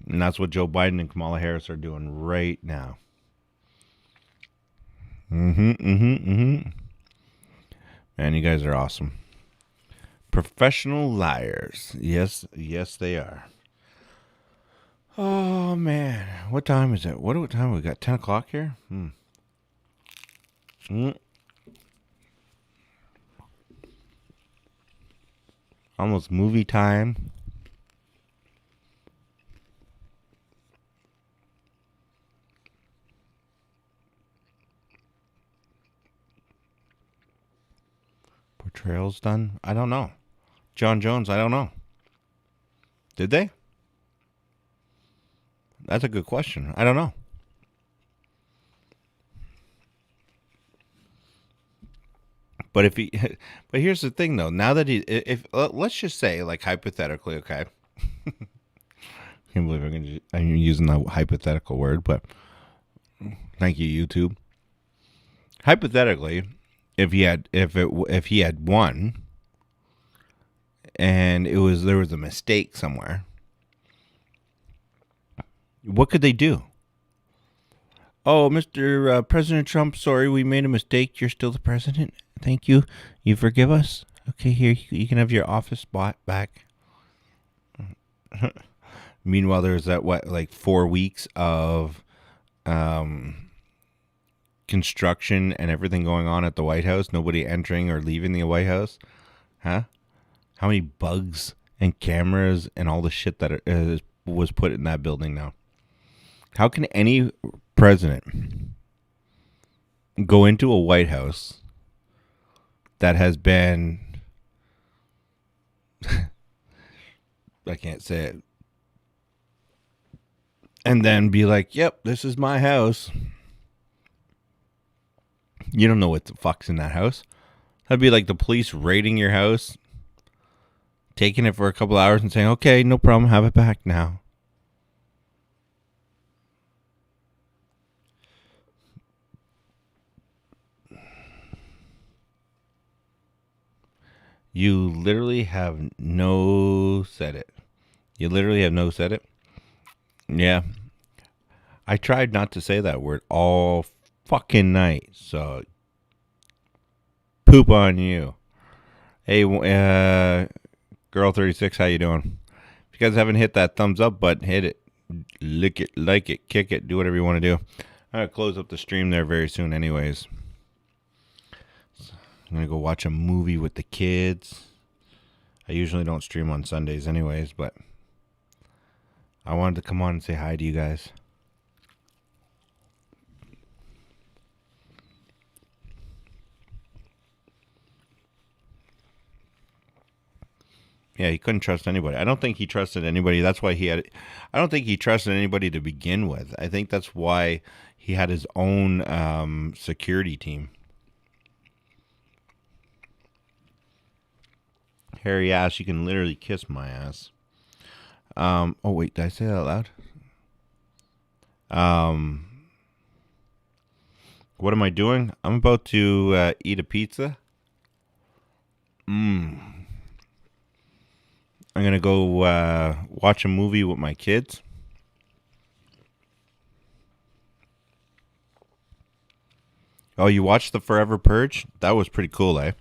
And that's what Joe Biden and Kamala Harris are doing right now. Man, you guys are awesome. Professional liars. Yes, they are. Oh man, what time is it? What time we got? 10 o'clock here. Almost movie time. Portrayals done? I don't know. John Jones, I don't know. Did they? That's a good question. I don't know. But but here's the thing though. Now that if let's just say, like, hypothetically, okay. I can't believe I'm using the hypothetical word, but thank you, YouTube. Hypothetically, if he had won, and there was a mistake somewhere, what could they do? Oh, Mr. President Trump, sorry, we made a mistake. You're still the president. Thank you. You forgive us? Okay, here, you can have your office spot back. Meanwhile, there's that, 4 weeks of construction and everything going on at the White House. Nobody entering or leaving the White House. Huh? How many bugs and cameras and all the shit that was put in that building now? How can any president go into a White House that has been, I can't say it, and then be like, yep, this is my house? You don't know what the fuck's in that house. That'd be like the police raiding your house, taking it for a couple hours and saying, okay, no problem, have it back now. You literally have no said it. You literally have no said it. Yeah. I tried not to say that word all fucking night, so poop on you. Hey, Girl 36, how you doing? If you guys haven't hit that thumbs up button, hit it. Lick it, like it, kick it, do whatever you want to do. I'm going to close up the stream there very soon anyways. I'm going to go watch a movie with the kids. I usually don't stream on Sundays anyways, but I wanted to come on and say hi to you guys. Yeah, he couldn't trust anybody. I don't think he trusted anybody. That's why I don't think he trusted anybody to begin with. I think that's why he had his own security team. Hairy ass, you can literally kiss my ass. Oh wait, did I say that out loud? What am I doing? I'm about to eat a pizza. I'm gonna go watch a movie with my kids. Oh, you watched The Forever Purge? That was pretty cool, eh?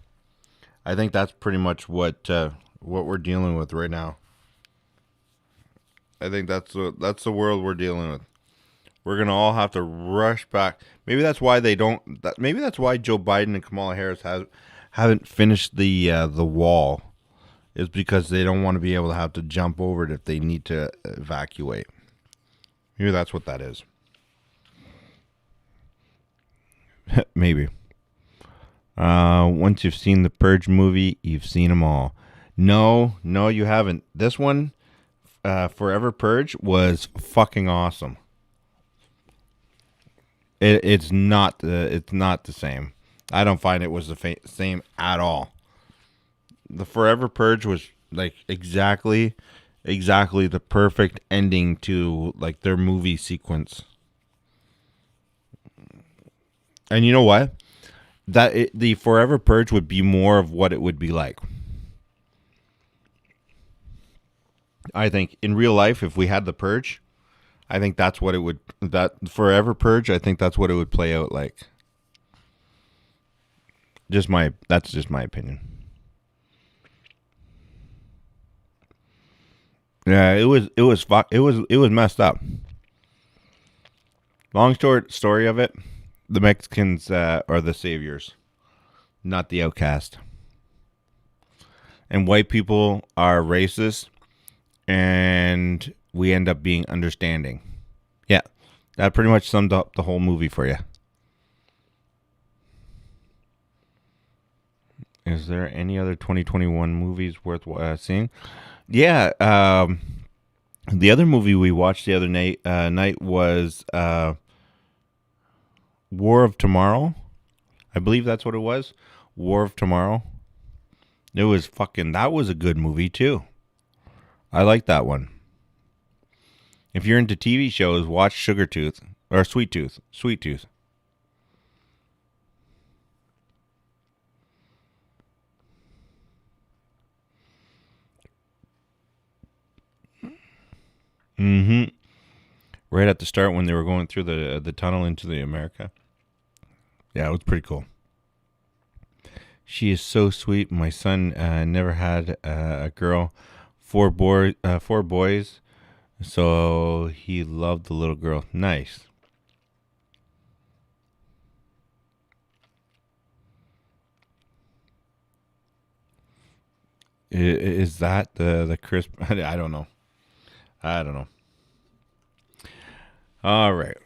I think that's pretty much what we're dealing with right now. I think that's the world we're dealing with. We're gonna all have to rush back. Maybe that's why maybe that's why Joe Biden and Kamala Harris haven't finished the wall. Is because they don't want to be able to have to jump over it if they need to evacuate. Maybe that's what that is. Maybe. Once you've seen the Purge movie, you've seen them all. No, you haven't. This one, Forever Purge, was fucking awesome. It's not the same. I don't find it was the same at all. The Forever Purge was like exactly the perfect ending to like their movie sequence. And you know what? The Forever Purge would be more of what it would be like. I think in real life, if we had the Purge, I think that's what it would. That Forever Purge, I think that's what it would play out like. That's just my opinion. Yeah, it was messed up. Long short story of it, the Mexicans are the saviors, not the outcast. And white people are racist, and we end up being understanding. Yeah, that pretty much summed up the whole movie for you. Is there any other 2021 movies worth seeing? Yeah, the other movie we watched the other night was War of Tomorrow. I believe that's what it was. War of Tomorrow. That was a good movie too. I like that one. If you're into TV shows, watch Sugartooth or Sweet Tooth. Sweet Tooth. Mm-hmm. Right at the start when they were going through the tunnel into the America. Yeah, it was pretty cool. She is so sweet. My son never had a girl. 4 boys. So he loved the little girl. Nice. Is that the crisp? I don't know. All right.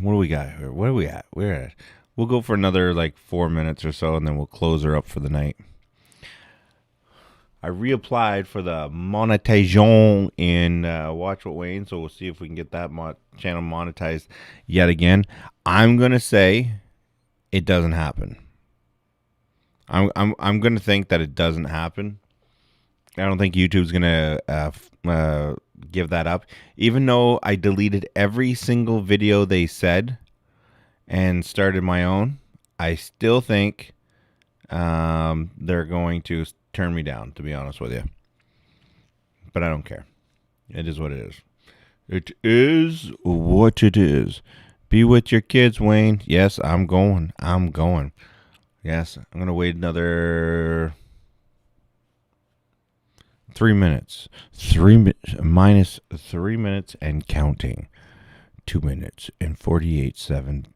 What do we got here? What are we at? We'll go for another like 4 minutes or so, and then we'll close her up for the night. I reapplied for the monetization in Watch What Wayne, so we'll see if we can get that channel monetized yet again. I'm gonna say it doesn't happen. I'm gonna think that it doesn't happen. I don't think YouTube's gonna give that up, even though I deleted every single video they said and started my own. I still think they're going to turn me down, to be honest with you. But I don't care. It is what it is. It is what it is. Be with your kids, Wayne. Yes, I'm going. Yes, I'm going to wait another 3 minutes. Minus 3 minutes and counting. 2 minutes and 48 seconds.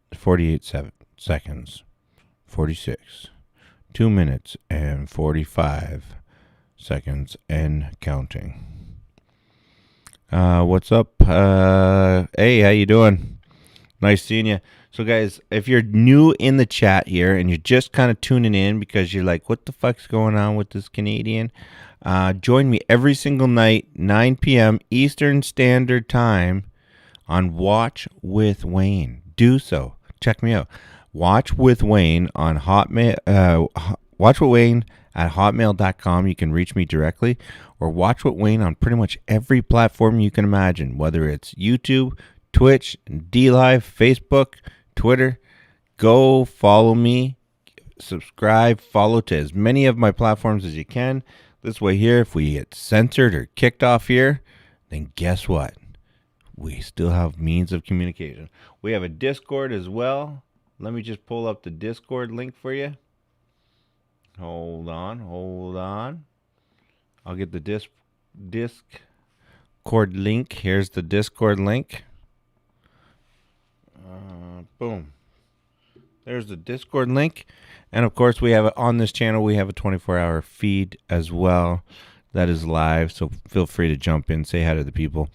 46. 2 minutes and 45 seconds and counting. What's up? Hey, how you doing? Nice seeing you. So guys, if you're new in the chat here and you're just kind of tuning in because you're like, what the fuck's going on with this Canadian? Join me every single night, 9 p.m. Eastern Standard Time on Watch with Wayne. Do so. Check me out. Watch with Wayne on Hotmail. Watch with Wayne at hotmail.com. You can reach me directly, or Watch with Wayne on pretty much every platform you can imagine, whether it's YouTube, Twitch, DLive, Facebook, Twitter. Go follow me, subscribe, follow to as many of my platforms as you can. This way here, if we get censored or kicked off here, then guess what? We still have means of communication. We have a Discord as well. Let me just pull up the Discord link for you. Hold on. I'll get the Discord link. Here's the Discord link. Boom. There's the Discord link. And of course, we have on this channel, we have a 24-hour feed as well that is live. So feel free to jump in, say hi to the people.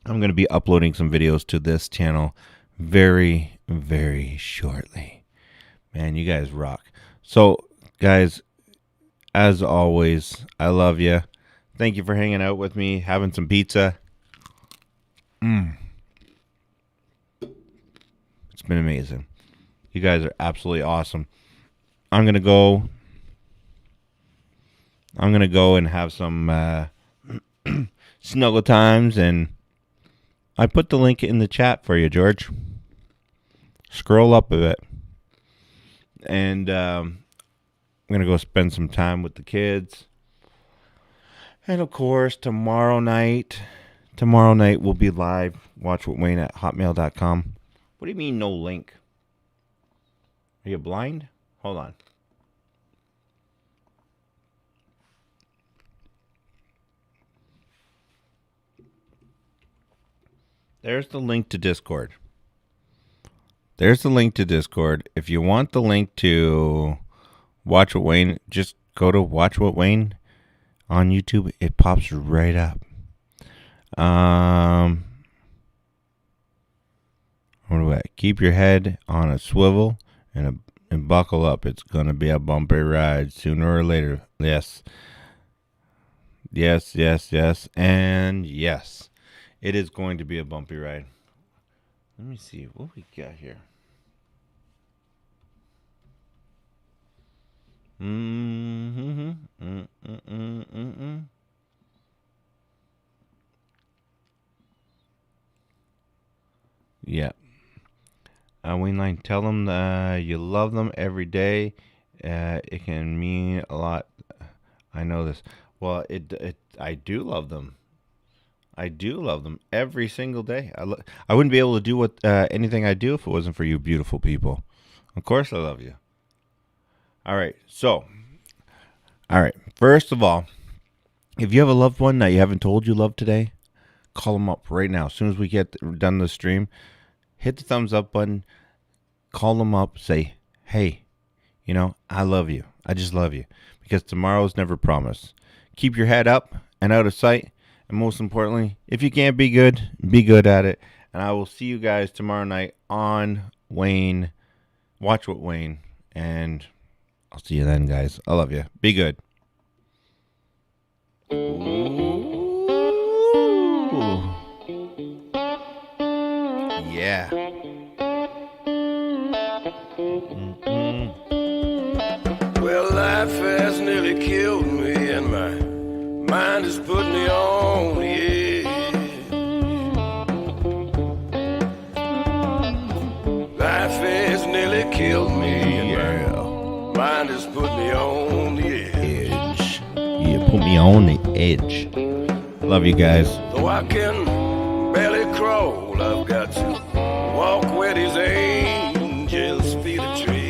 I'm going to be uploading some videos to this channel very, very shortly. Man, you guys rock. So, guys, as always, I love you. Thank you for hanging out with me, having some pizza. It's been amazing. You guys are absolutely awesome. I'm going to go and have some snuggle times, and I put the link in the chat for you, George. Scroll up a bit. And I'm going to go spend some time with the kids. And of course, tomorrow night we'll be live. Watch with Wayne at hotmail.com. What do you mean no link? Are you blind? Hold on. There's the link to Discord. There's the link to Discord. If you want the link to Watch What Wayne, just go to Watch What Wayne on YouTube. It pops right up. Keep your head on a swivel and buckle up. It's going to be a bumpy ride sooner or later. Yes. Yes, yes, yes, and yes. It is going to be a bumpy ride. Let me see what we got here. Yeah. Wayne Line, tell them you love them every day. It can mean a lot. I know this. Well, I do love them. I do love them every single day. I wouldn't be able to do what anything I do if it wasn't for you beautiful people. Of course I love you. All right. First of all, if you have a loved one that you haven't told you love today, call them up right now. As soon as we get done the stream, hit the thumbs up button, call them up, say, hey, I love you. I just love you. Because tomorrow's never promised. Keep your head up and out of sight. And most importantly, if you can't be good at it. And I will see you guys tomorrow night on Wayne. Watch What Wayne. And I'll see you then, guys. I love you. Be good. Ooh. Yeah. Well, life has nearly killed me, and my mind has put me on the edge. Life has nearly killed me, and my mind has put me on the edge. Yeah, put me on the edge. Love you guys. Though I can barely crawl, I've got to walk where these angels feet a tree.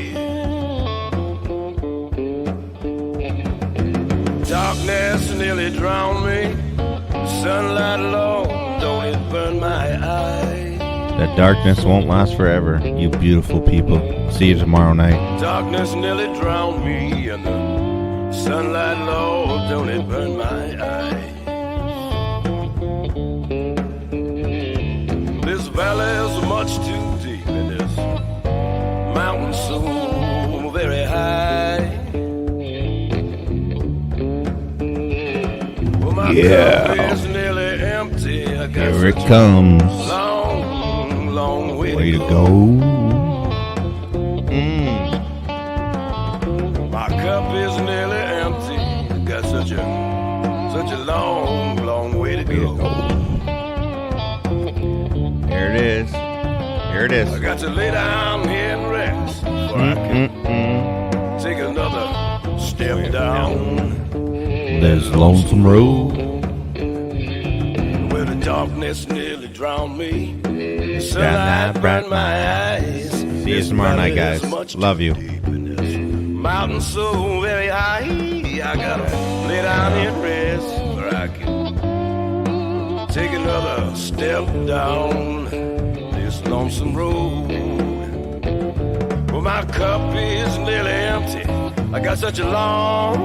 Darkness nearly drowned me. Sunlight alone, don't it burn my eyes? That darkness won't last forever, you beautiful people. See you tomorrow night. Darkness nearly drowned me, and the sunlight alone, don't it burn my eyes? This valley is much too deep, and this mountain so very high. Yeah. Nearly empty. I got Here it comes. Long way to go. My cup is nearly empty. I got such a long way to go. There it is. Here it is. I got to lay down here and rest before I can take another step down. There's Lonesome Road. Where the darkness nearly drowned me. The sunlight burned my eyes. See you tomorrow night, guys. Love you. Mountain so very high. I gotta lay down here and rest where I can take another step down this lonesome road. Well, my cup is nearly empty. I got such a long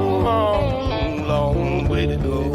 way to go.